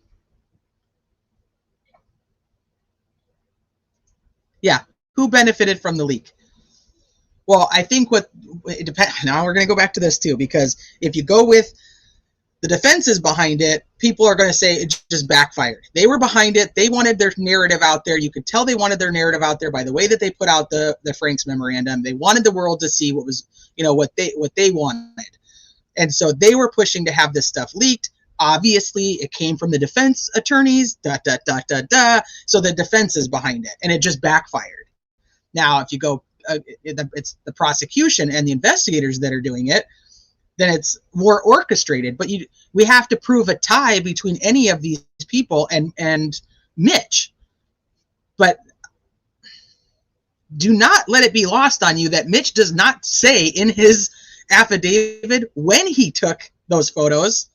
Yeah, who benefited from the leak? Well, I think what it depends. Now we're going to go back to this too, because if you go with the defenses behind it, people are going to say it just backfired. They were behind it. They wanted their narrative out there. You could tell they wanted their narrative out there by the way that they put out the Franks memorandum. They wanted the world to see what was, what they wanted. And so they were pushing to have this stuff leaked. Obviously, it came from the defense attorneys, So the defense is behind it, and it just backfired. Now, if you go, it's the prosecution and the investigators that are doing it, then it's more orchestrated. But we have to prove a tie between any of these people and Mitch. But do not let it be lost on you that Mitch does not say in his affidavit when he took those photos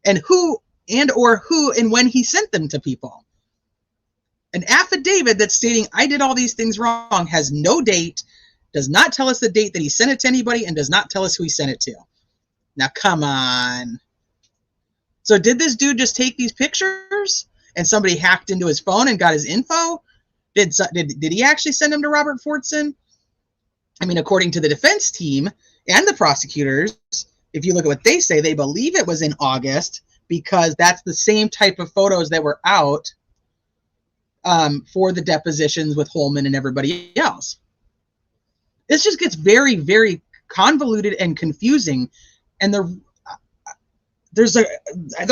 and who and when he sent them to people. An affidavit that's stating I did all these things wrong has no date, does not tell us the date that he sent it to anybody, and does not tell us who he sent it to. Now, come on. So did this dude just take these pictures and somebody hacked into his phone and got his info? Did he actually send them to Robert Fortson? I mean, according to the defense team and the prosecutors, if you look at what they say, they believe it was in August because that's the same type of photos that were out for the depositions with Holman and everybody else. This just gets very, very convoluted and confusing. And there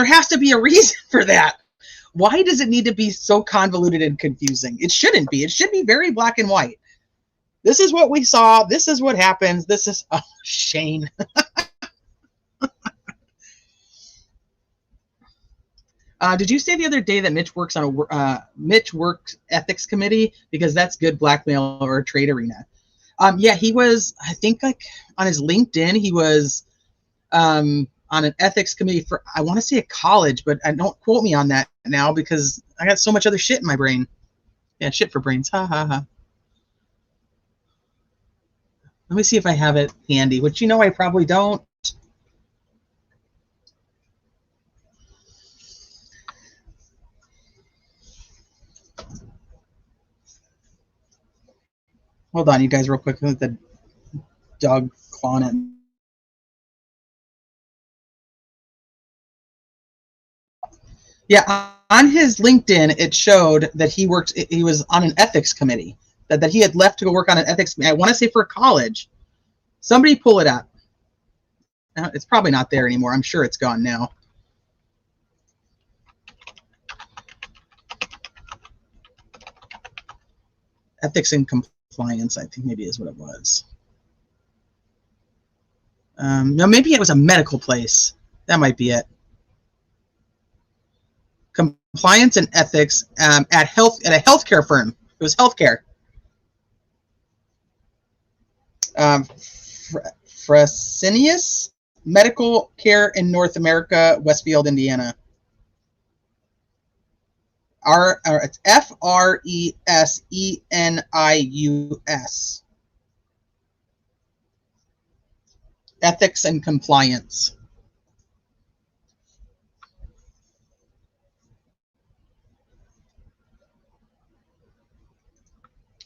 has to be a reason for that. Why does it need to be so convoluted and confusing? It shouldn't be. It should be very black and white. This is what we saw. This is what happens. This is Shane. Did you say the other day that Mitch works on Mitch works ethics committee because that's good blackmail or trade arena? Yeah, he was. I think like on his LinkedIn, he was on an ethics committee for, I want to say a college, but don't quote me on that now because I got so much other shit in my brain. Yeah, shit for brains. Ha ha ha. Let me see if I have it handy, which I probably don't. Hold on, you guys, real quick. With the dog clawing it. Yeah, on his LinkedIn, it showed that he was on an ethics committee, that he had left to go work on an ethics committee. I want to say for a college. Somebody pull it up. It's probably not there anymore. I'm sure it's gone now. Ethics and compliance, I think maybe is what it was. No, maybe it was a medical place. That might be it. Compliance and ethics at a healthcare firm. It was healthcare. Fresenius Medical Care in North America, Westfield, Indiana. It's Fresenius. Ethics and compliance.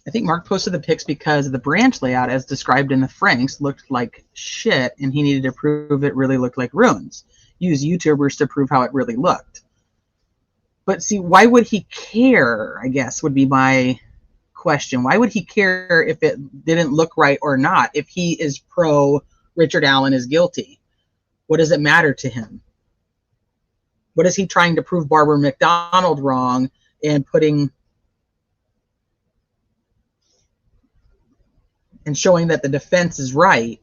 I think Mark posted the pics because the branch layout, as described in the Franks, looked like shit, and he needed to prove it really looked like ruins. Use YouTubers to prove how it really looked. But see, why would he care, I guess, would be my question. Why would he care if it didn't look right or not? If he is pro Richard Allen is guilty, what does it matter to him? What is he trying to prove Barbara McDonald wrong and showing that the defense is right?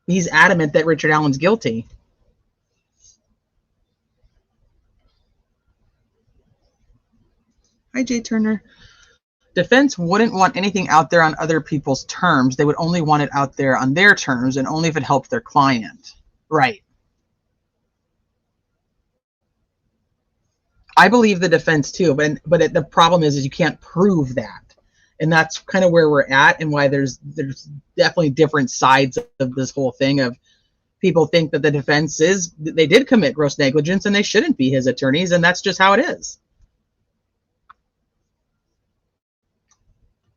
He's adamant that Richard Allen's guilty. Hi, Jay Turner. Defense wouldn't want anything out there on other people's terms. They would only want it out there on their terms and only if it helped their client. Right. I believe the defense too, but the problem is you can't prove that. And that's kind of where we're at and why there's definitely different sides of this whole thing of people think that the defense they did commit gross negligence and they shouldn't be his attorneys, and that's just how it is.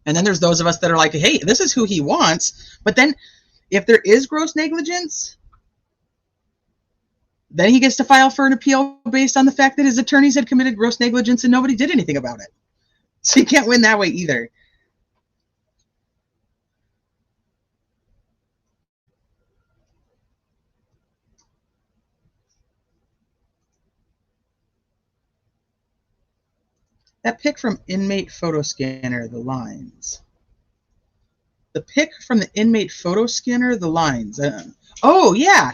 And then there's those of us that are like, hey, this is who he wants. But then if there is gross negligence, then he gets to file for an appeal based on the fact that his attorneys had committed gross negligence and nobody did anything about it. So you can't win that way either. That pic from inmate photo scanner, the lines. The pic from the inmate photo scanner, the lines. Oh, yeah.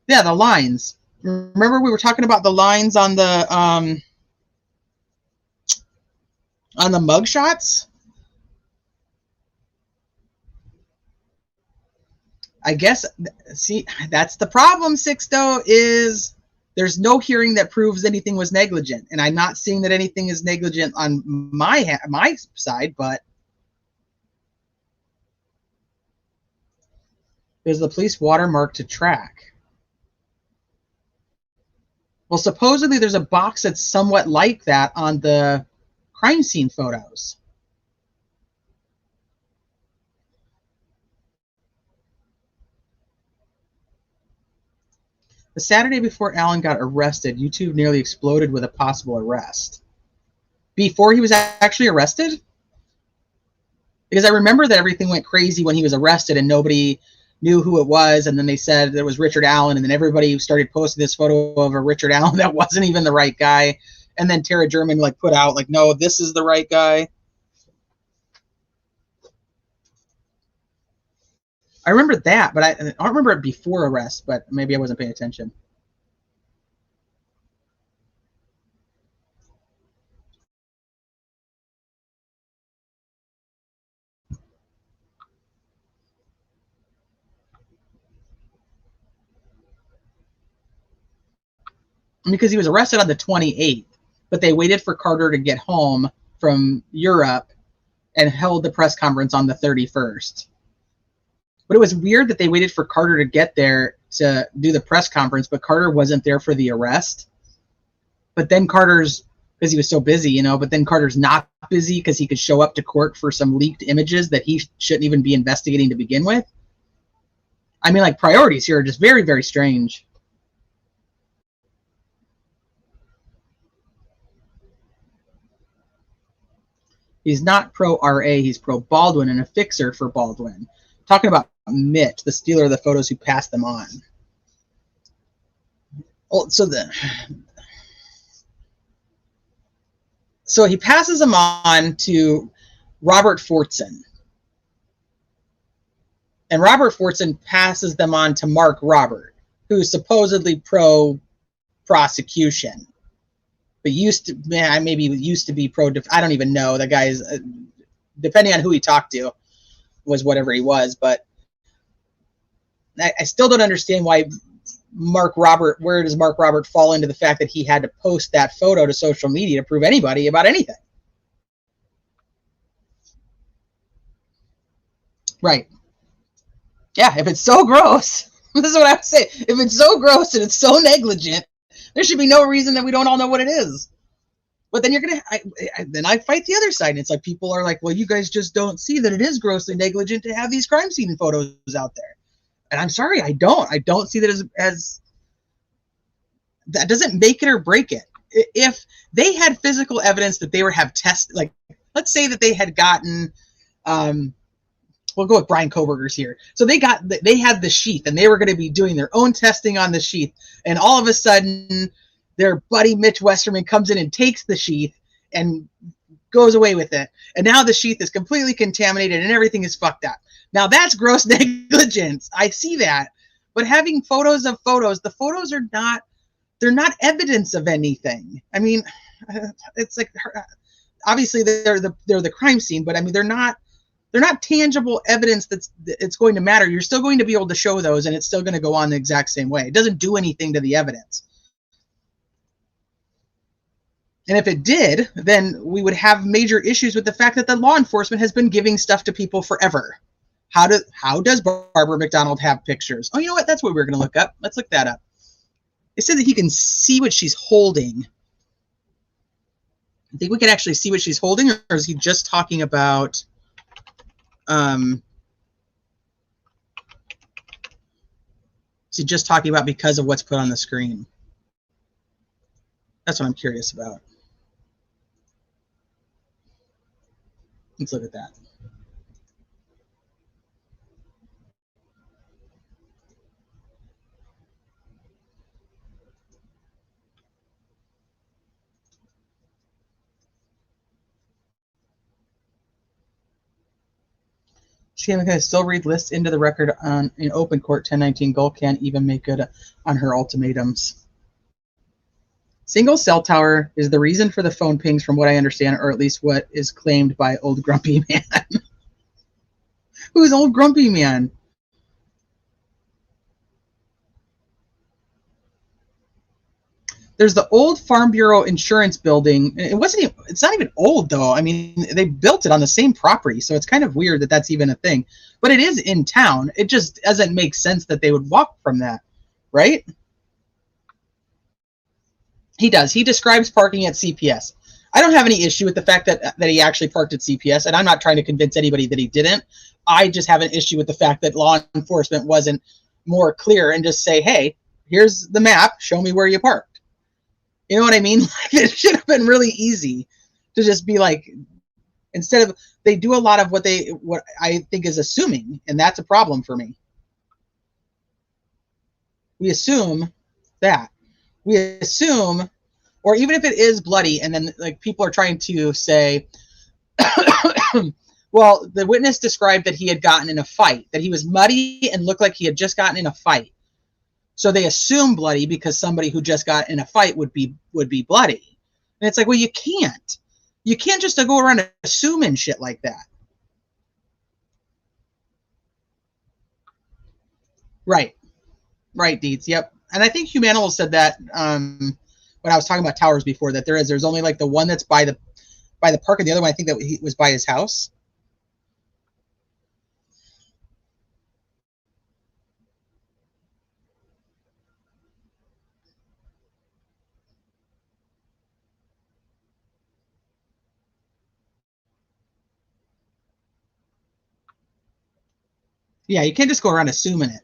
Yeah, the lines. Remember we were talking about the lines on the mug shots? I guess, see, that's the problem, Sixto, is there's no hearing that proves anything was negligent. And I'm not seeing that anything is negligent on my side, but there's the police watermark to track. Well, supposedly there's a box that's somewhat like that on the crime scene photos. The Saturday before Allen got arrested, YouTube nearly exploded with a possible arrest. Before he was actually arrested? Because I remember that everything went crazy when he was arrested and nobody knew who it was, and then they said it was Richard Allen, and then everybody started posting this photo of a Richard Allen that wasn't even the right guy, and then Tara German like put out like, no, this is the right guy. I remember that, but I don't remember it before arrest, but maybe I wasn't paying attention. Because he was arrested on the 28th, but they waited for Carter to get home from Europe and held the press conference on the 31st. But it was weird that they waited for Carter to get there to do the press conference, but Carter wasn't there for the arrest. But then Carter's, because he was so busy, you know, but then Carter's not busy because he could show up to court for some leaked images that he shouldn't even be investigating to begin with. I mean, like, priorities here are just very, very strange. He's not pro-RA, he's pro-Baldwin and a fixer for Baldwin. Talking about Mitch, the stealer of the photos who passed them on. Oh, so he passes them on to Robert Fortson. And Robert Fortson passes them on to Mark Robert, who's supposedly pro-prosecution. But used to, maybe used to be pro. I don't even know. The guy's, depending on who he talked to, was whatever he was. But I still don't understand why Mark Robert. Where does Mark Robert fall into the fact that he had to post that photo to social media to prove anybody about anything? Right. Yeah. If it's so gross, this is what I would say. If it's so gross and it's so negligent, there should be no reason that we don't all know what it is. But then you're going to, then I fight the other side. And it's like, people are like, well, you guys just don't see that it is grossly negligent to have these crime scene photos out there. And I'm sorry, I don't see that as that doesn't make it or break it. If they had physical evidence that they have tested, like, let's say that they had gotten, we'll go with Brian Koberger's here. So they had the sheath and they were going to be doing their own testing on the sheath. And all of a sudden their buddy Mitch Westerman comes in and takes the sheath and goes away with it. And now the sheath is completely contaminated and everything is fucked up. Now that's gross negligence. I see that. But having photos of photos, the photos are not, they're not evidence of anything. I mean, it's like, obviously they're the crime scene, but I mean, they're not tangible evidence it's going to matter. You're still going to be able to show those and it's still going to go on the exact same way. It doesn't do anything to the evidence. And if it did, then we would have major issues with the fact that the law enforcement has been giving stuff to people forever. How does Barbara McDonald have pictures? Oh, you know what? That's what we're going to look up. Let's look that up. It said that he can see what she's holding. I think we can actually see what she's holding, or is he just talking about is he just talking about because of what's put on the screen? That's what I'm curious about. Let's look at that. She can still read lists into the record on in open court. 1019 Gull can't even make good on her ultimatums. Single cell tower is the reason for the phone pings, from what I understand, or at least what is claimed by Old Grumpy Man. Who's Old Grumpy Man? There's the old Farm Bureau insurance building. It's not even old, though. I mean, they built it on the same property, so it's kind of weird that that's even a thing. But it is in town. It just doesn't make sense that they would walk from that, right? He does. He describes parking at CPS. I don't have any issue with the fact that he actually parked at CPS, and I'm not trying to convince anybody that he didn't. I just have an issue with the fact that law enforcement wasn't more clear and just say, hey, here's the map. Show me where you parked. You know what I mean? Like, it should have been really easy to just be like, instead of, they do a lot of what I think is assuming, and that's a problem for me. We assume that. We assume, or even if it is bloody, and then like people are trying to say, well, the witness described that he had gotten in a fight, that he was muddy and looked like he had just gotten in a fight. So they assume bloody because somebody who just got in a fight would be bloody. And it's like, well, you can't. You can't just go around assuming shit like that. Right. Right, Deeds. Yep. And I think Humanimal said that when I was talking about towers before, that there's only like the one that's by the park, and the other one I think that he was by his house. Yeah, you can't just go around assuming it.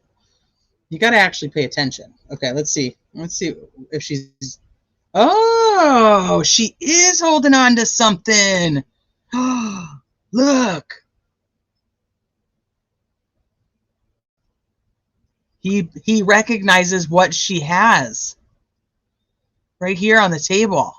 You got to actually pay attention. Okay, let's see. Let's see if she's... Oh, she is holding on to something. Look. He recognizes what she has. Right here on the table.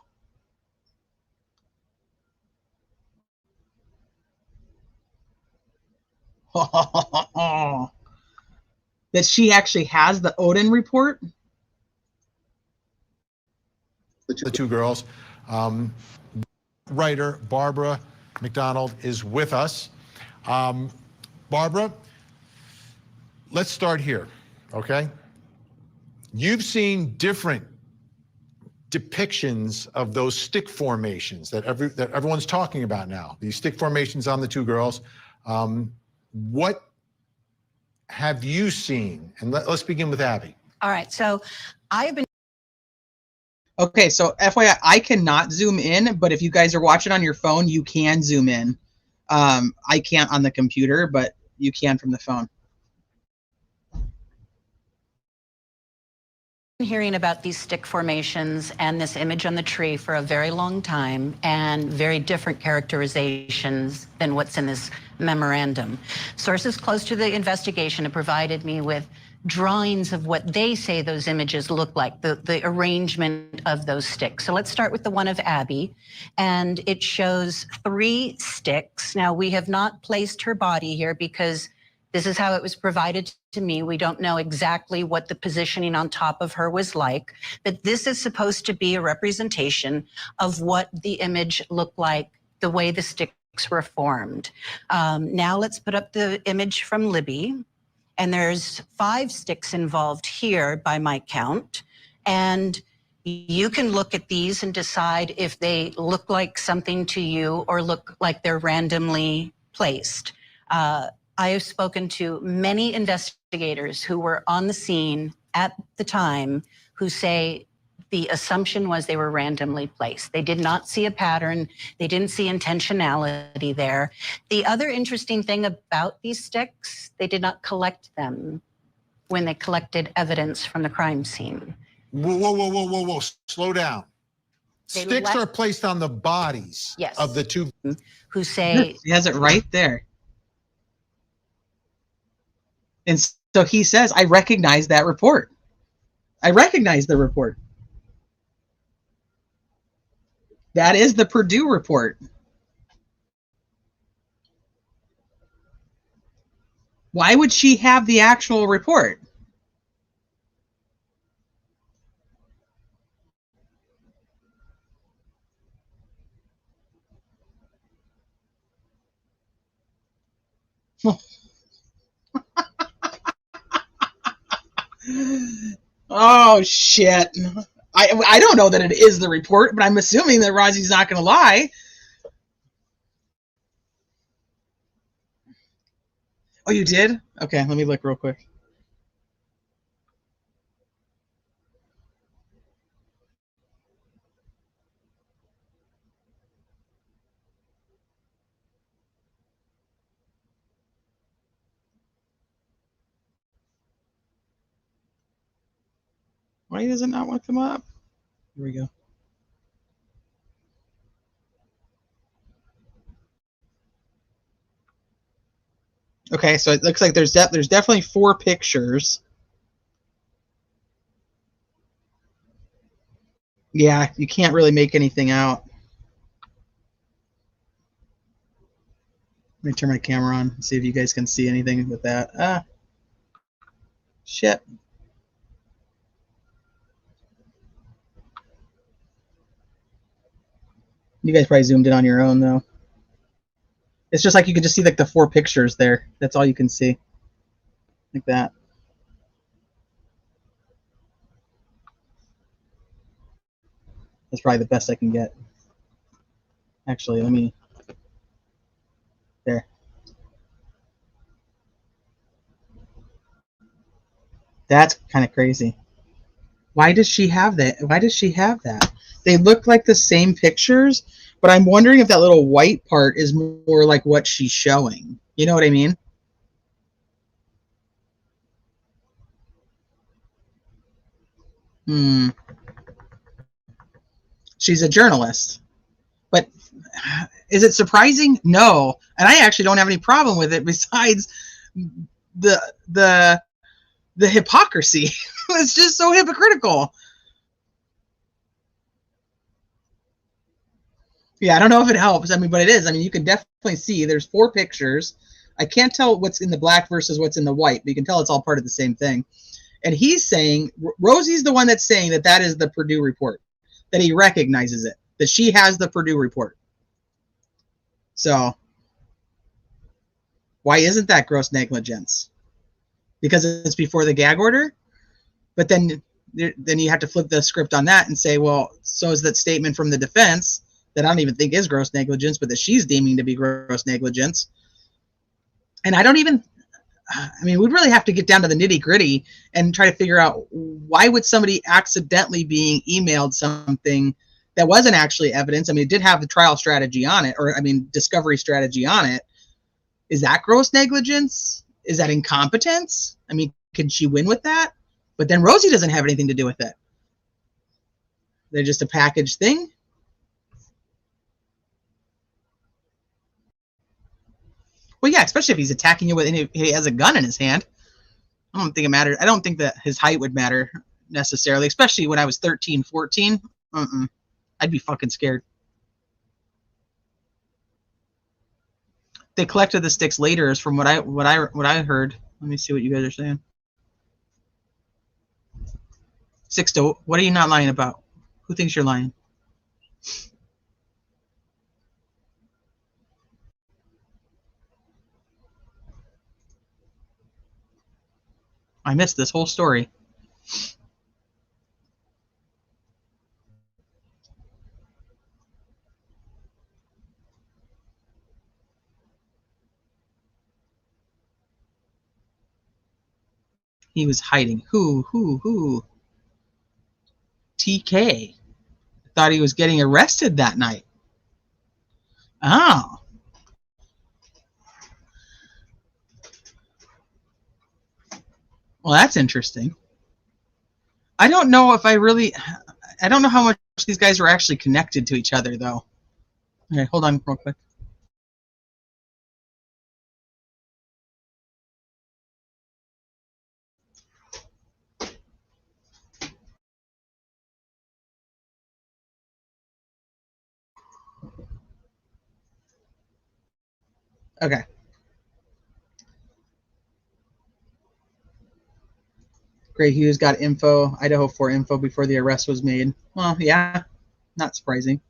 That she actually has the Odin report. The two girls. Writer Barbara McDonald is with us. Barbara, let's start here, okay? You've seen different depictions of those stick formations that everyone's talking about now, these stick formations on the two girls. What have you seen? And let's begin with Abby. All right, so I have been... Okay, so FYI, I cannot zoom in, but if you guys are watching on your phone, you can zoom in. I can't on the computer, but you can from the phone. Hearing about these stick formations and this image on the tree for a very long time, and very different characterizations than what's in this memorandum. Sources close to the investigation have provided me with drawings of what they say those images look like, the arrangement of those sticks. So let's start with the one of Abby, and it shows 3 sticks. Now, we have not placed her body here because this is how it was provided to me. We don't know exactly what the positioning on top of her was like, but this is supposed to be a representation of what the image looked like, the way the sticks were formed. Now let's put up the image from Libby. And there's 5 sticks involved here by my count. And you can look at these and decide if they look like something to you or look like they're randomly placed. I have spoken to many investigators who were on the scene at the time who say The assumption was they were randomly placed. They did not see a pattern. They didn't see intentionality there. The other interesting thing about these sticks, they did not collect them when they collected evidence from the crime scene. Whoa, whoa, whoa, whoa, whoa, whoa, slow down. They Sticks are placed on the bodies Yes. of the two. Who say, He has it right there. And so he says, I recognize that report. I recognize the report. That is the Purdue report. Why would she have the actual report? Oh, shit. I don't know that it is the report, but I'm assuming that Rosie's not going to lie. Oh, you did? Okay, let me look real quick. Why does it not want to come up? Here we go. Okay, so it looks like there's definitely 4 pictures. Yeah, you can't really make anything out. Let me turn my camera on and see if you guys can see anything with that. Ah, shit. You guys probably zoomed in on your own, though. It's just like you can just see like the 4 pictures there. That's all you can see. Like that. That's probably the best I can get. Actually, let me... There. That's kind of crazy. Why does she have that? Why does she have that? They look like the same pictures, but I'm wondering if that little white part is more like what she's showing. You know what I mean? She's a journalist. But is it surprising? No. And I actually don't have any problem with it besides the hypocrisy. It's just so hypocritical. Yeah, I don't know if it helps. I mean, but it is. I mean, you can definitely see there's 4 pictures. I can't tell what's in the black versus what's in the white, but you can tell it's all part of the same thing. And he's saying, Rosie's the one that's saying that that is the Purdue report, that he recognizes it, that she has the Purdue report. So why isn't that gross negligence? Because it's before the gag order? But then you have to flip the script on that and say, well, so is that statement from the defense that I don't even think is gross negligence, but that she's deeming to be gross negligence. And I don't even, I mean, we'd really have to get down to the nitty gritty and try to figure out why would somebody accidentally being emailed something that wasn't actually evidence. I mean, it did have the trial strategy on it, or I mean, discovery strategy on it. Is that gross negligence? Is that incompetence? I mean, can she win with that? But then Rosie doesn't have anything to do with it. They're just a packaged thing. Well, yeah, especially if he's attacking you with, and he has a gun in his hand. I don't think it matters. I don't think that his height would matter necessarily, especially when I was 13, 14. I'd be fucking scared. They collected the sticks later, is from what I heard. Let me see what you guys are saying. 6-0. What are you not lying about? Who thinks you're lying? I missed this whole story. He was hiding. Who? TK. Thought he was getting arrested that night. Oh. Well, that's interesting. I don't know if I don't know how much these guys were actually connected to each other, though. Okay, hold on real quick. Okay. Gray Hughes got info, Idaho 4 info before the arrest was made. Well, yeah, not surprising.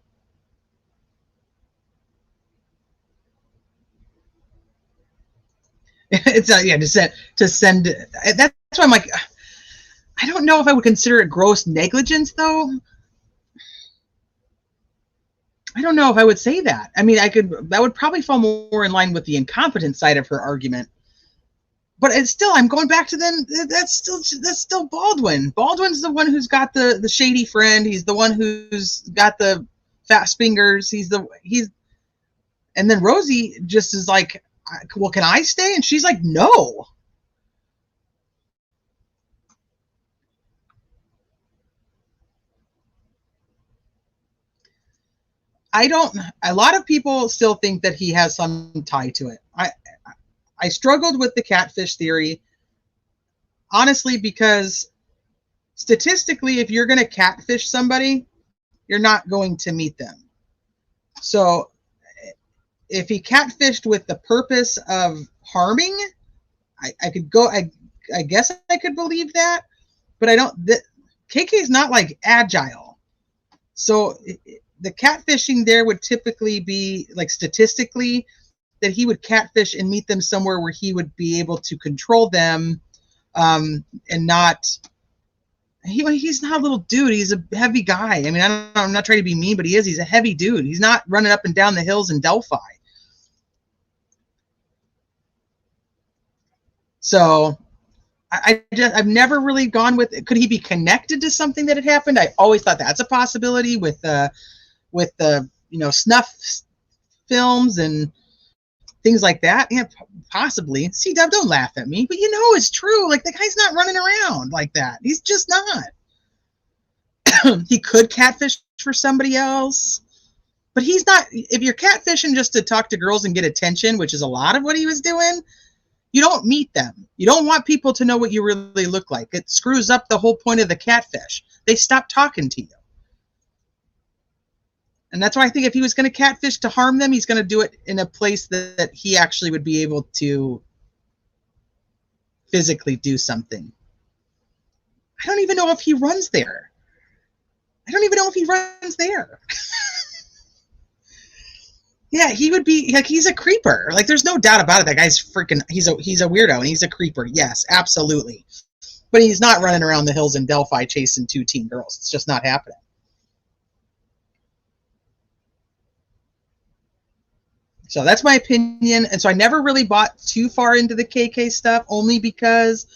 It's yeah, to send. That's why I'm like, I don't know if I would consider it gross negligence, though. I don't know if I would say that. I mean, that would probably fall more in line with the incompetent side of her argument. But it's still, I'm going back to then. That's still Baldwin. Baldwin's the one who's got the shady friend. He's the one who's got the fast fingers. And then Rosie just is like, well, can I stay? And she's like, no. A lot of people still think that he has some tie to it. I struggled with the catfish theory, honestly, because statistically, if you're going to catfish somebody, you're not going to meet them. So if he catfished with the purpose of harming, I guess I could believe that, but I don't. KK is not like agile, so the catfishing there would typically be like statistically that he would catfish and meet them somewhere where he would be able to control them, and not. He's not a little dude. He's a heavy guy. I mean, I'm not trying to be mean, but he is. He's a heavy dude. He's not running up and down the hills in Delphi. So I've never really gone with it. Could he be connected to something that had happened? I always thought that's a possibility with the snuff films and things like that. Yeah, possibly. See, Dub, don't laugh at me, but it's true. Like, the guy's not running around like that. He's just not. He could catfish for somebody else, but he's not. If you're catfishing just to talk to girls and get attention, which is a lot of what he was doing, you don't meet them. You don't want people to know what you really look like. It screws up the whole point of the catfish. They stop talking to you. And that's why I think if he was going to catfish to harm them, he's going to do it in a place that he actually would be able to physically do something. I don't even know if he runs there. Yeah, he would be like, he's a creeper. Like, there's no doubt about it. That guy's freaking, he's a weirdo and he's a creeper. Yes, absolutely. But he's not running around the hills in Delphi chasing 2 teen girls. It's just not happening. So that's my opinion. And so I never really bought too far into the KK stuff, only because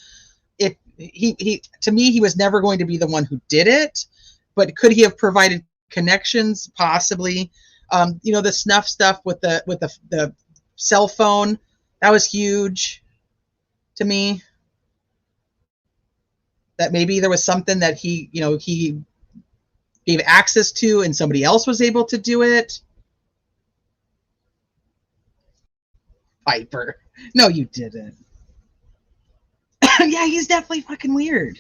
he to me, he was never going to be the one who did it. But could he have provided connections? Possibly. The snuff stuff with the cell phone, that was huge to me. That maybe there was something that he gave access to and somebody else was able to do it. Piper. No, you didn't. Yeah, he's definitely fucking weird.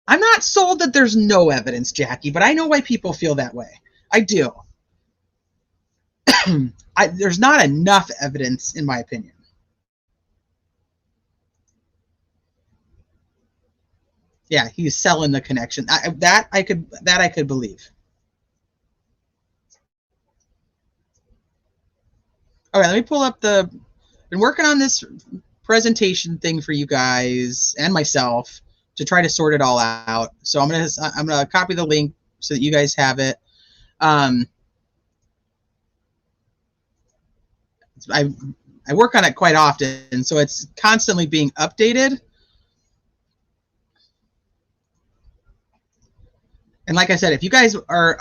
I'm not sold that there's no evidence, Jackie, but I know why people feel that way. I do. There's not enough evidence, in my opinion. Yeah, he's selling the connection. That I could believe. All right, let me pull up been working on this presentation thing for you guys and myself to try to sort it all out. So I'm gonna copy the link so that you guys have it. I work on it quite often, so it's constantly being updated. And like I said, if you guys are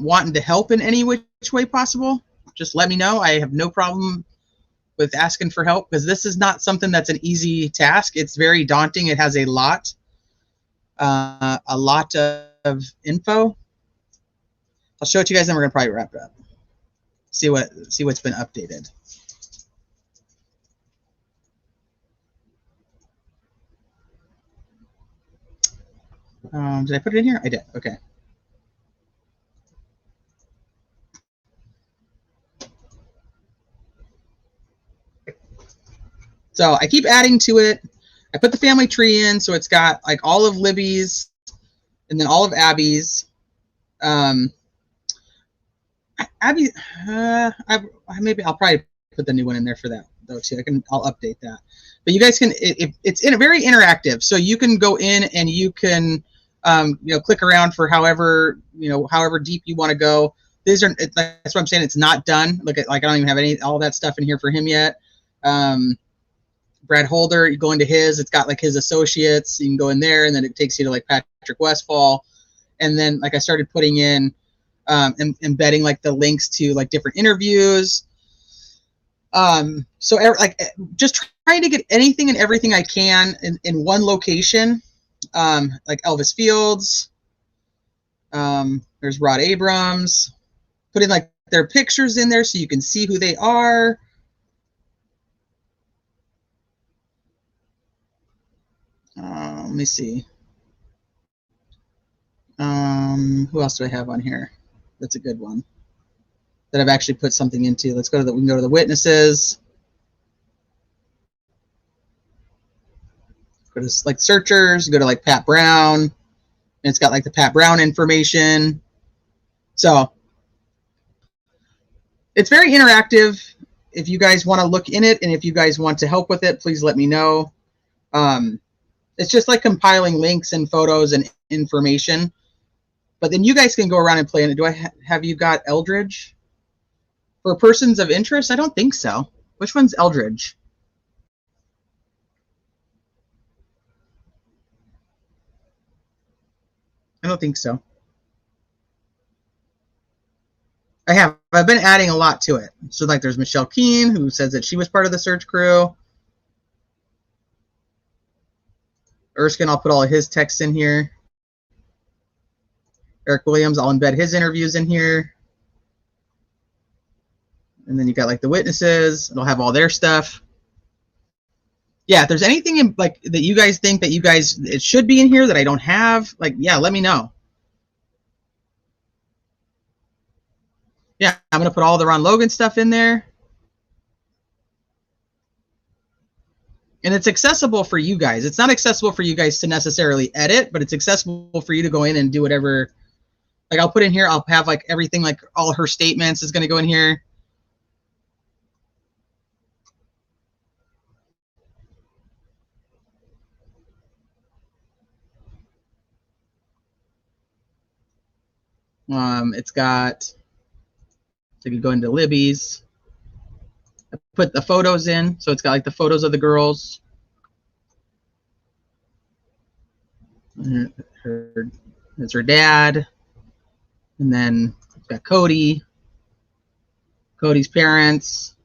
wanting to help in any which way possible, just let me know. I have no problem with asking for help, because this is not something that's an easy task. It's very daunting. It has a lot of info. I'll show it to you guys, and we're gonna probably wrap it up. See what's been updated. Did I put it in here? I did. Okay. So I keep adding to it. I put the family tree in, so it's got like all of Libby's and then all of Abby's. Abby, maybe I'll probably put the new one in there for that though too. I'll update that. But you guys can. It's very interactive, so you can go in and you can click around for however deep you want to go. That's what I'm saying. It's not done. Like I don't even have all that stuff in here for him yet. Brad Holder, you go into his. It's got like his associates. You can go in there, and then it takes you to like Patrick Westfall, and then like I started putting in. Embedding like the links to like different interviews. So like just trying to get anything and everything I can in one location. Like Elvis Fields. There's Rod Abrams. Putting like their pictures in there so you can see who they are. Let me see. Who else do I have on here? That's a good one that I've actually put something into. We can go to the witnesses. Go to like searchers, go to like Pat Brown, and it's got like the Pat Brown information. So it's very interactive. If you guys want to look in it and if you guys want to help with it, please let me know. It's just like compiling links and photos and information. But then you guys can go around and play in it. Do I have you got Eldridge? For persons of interest? I don't think so. Which one's Eldridge? I don't think so. I've been adding a lot to it. So like there's Michelle Keene, who says that she was part of the search crew. Erskine, I'll put all of his texts in here. Eric Williams, I'll embed his interviews in here. And then you got like the witnesses. It'll have all their stuff. Yeah, if there's anything in, like that you guys think that it should be in here that I don't have, like, yeah, let me know. Yeah, I'm going to put all the Ron Logan stuff in there. And it's accessible for you guys. It's not accessible for you guys to necessarily edit, but it's accessible for you to go in and do whatever. Like I'll put in here, I'll have like everything, like all her statements is going to go in here. It's got, so you can go into Libby's. I put the photos in, so it's got like the photos of the girls. It's her dad. And then it's got Cody's parents.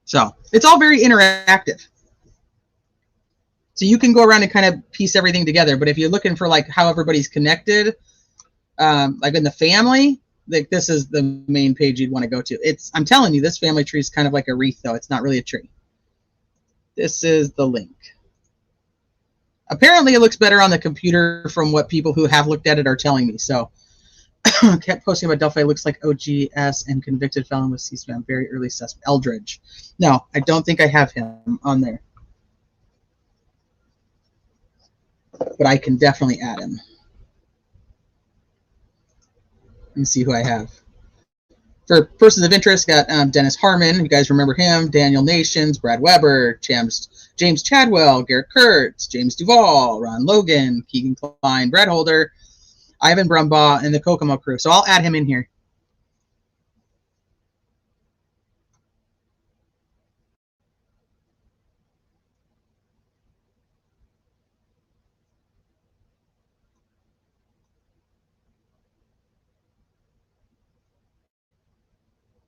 So it's all very interactive. So you can go around and kind of piece everything together. But if you're looking for like how everybody's connected, like in the family, like this is the main page you'd want to go to. I'm telling you, this family tree is kind of like a wreath, though. It's not really a tree. This is the link. Apparently, it looks better on the computer from what people who have looked at it are telling me. So kept posting about Delphi. Looks like OGS and convicted felon with C-SPAN. Very early suspect. Eldridge. No, I don't think I have him on there. But I can definitely add him. Let me see who I have. For persons of interest, got Dennis Harmon. You guys remember him. Daniel Nations, Brad Weber, James Chadwell, Garrett Kurtz, James Duvall, Ron Logan, Keegan Klein, Brad Holder, Ivan Brumbaugh, and the Kokomo crew. So I'll add him in here.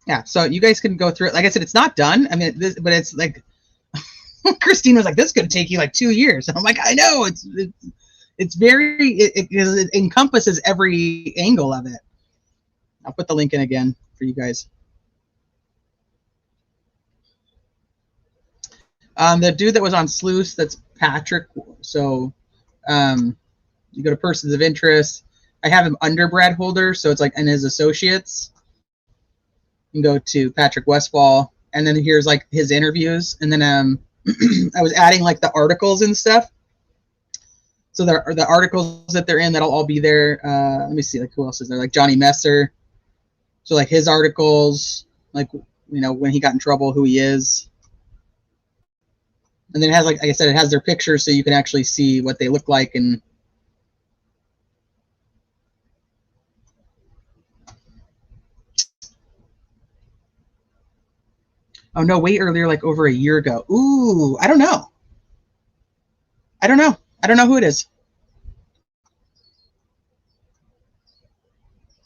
Yeah, so you guys can go through it. Like I said, it's not done. I mean, but it's like Christine was like, "This is going to take you like 2 years." And I'm like, "I know." It's very it encompasses every angle of it. I'll put the link in again for you guys. The dude that was on Sleuth, that's Patrick. So you go to persons of interest. I have him under Brad Holder, so it's like in his associates. You can go to Patrick Westfall, and then here's like his interviews, and then I was adding like the articles and stuff. So the articles that they're in, that'll all be there. Let me see, like who else is there? Like Johnny Messer. So like his articles, like when he got in trouble, who he is. And then it has like I said, it has their pictures, so you can actually see what they look like. And oh no, way earlier, like over a year ago. Ooh, I don't know. I don't know who it is.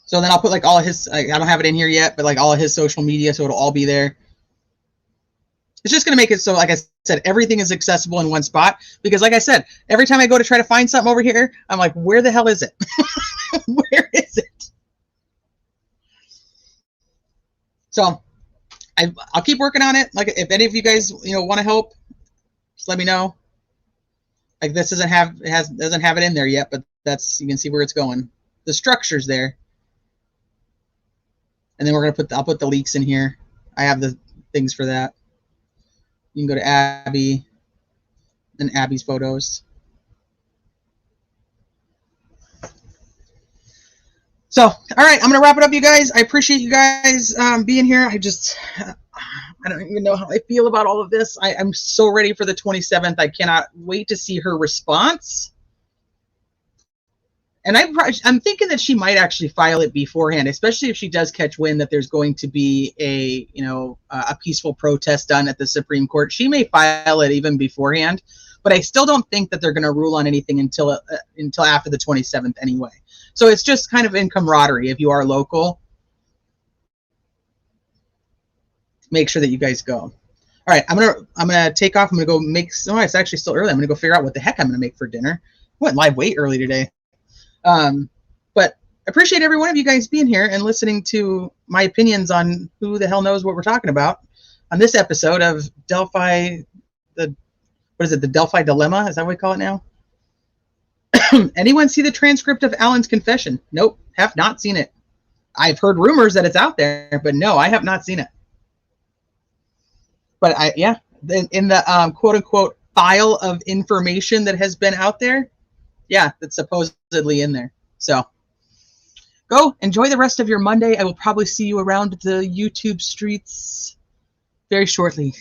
So then I'll put like all of his, I don't have it in here yet, but like all of his social media, so it'll all be there. It's just going to make it so, like I said, everything is accessible in one spot. Because like I said, every time I go to try to find something over here, I'm like, where the hell is it? Where is it? So I'll keep working on it. Like if any of you guys, want to help, just let me know. Like this doesn't have it in there yet, but you can see where it's going. The structure's there. And then I'll put the leaks in here. I have the things for that. You can go to Abby and Abby's photos. So, all right, I'm going to wrap it up, you guys. I appreciate you guys being here. I don't even know how I feel about all of this. I'm so ready for the 27th. I cannot wait to see her response. And I'm thinking that she might actually file it beforehand, especially if she does catch wind that there's going to be a peaceful protest done at the Supreme Court. She may file it even beforehand, but I still don't think that they're going to rule on anything until after the 27th anyway. So it's just kind of in camaraderie. If you are local, make sure that you guys go. All right, I'm gonna take off. I'm gonna go make. Oh, it's actually still early. I'm gonna go figure out what the heck I'm gonna make for dinner. I went live way early today. But I appreciate every one of you guys being here and listening to my opinions on who the hell knows what we're talking about on this episode of Delphi. The Delphi dilemma? Is that what we call it now? Anyone see the transcript of Alan's confession? Nope, have not seen it. I've heard rumors that it's out there, but no, I have not seen it. But in the quote unquote file of information that has been out there, yeah, that's supposedly in there. So go enjoy the rest of your Monday. I will probably see you around the YouTube streets very shortly.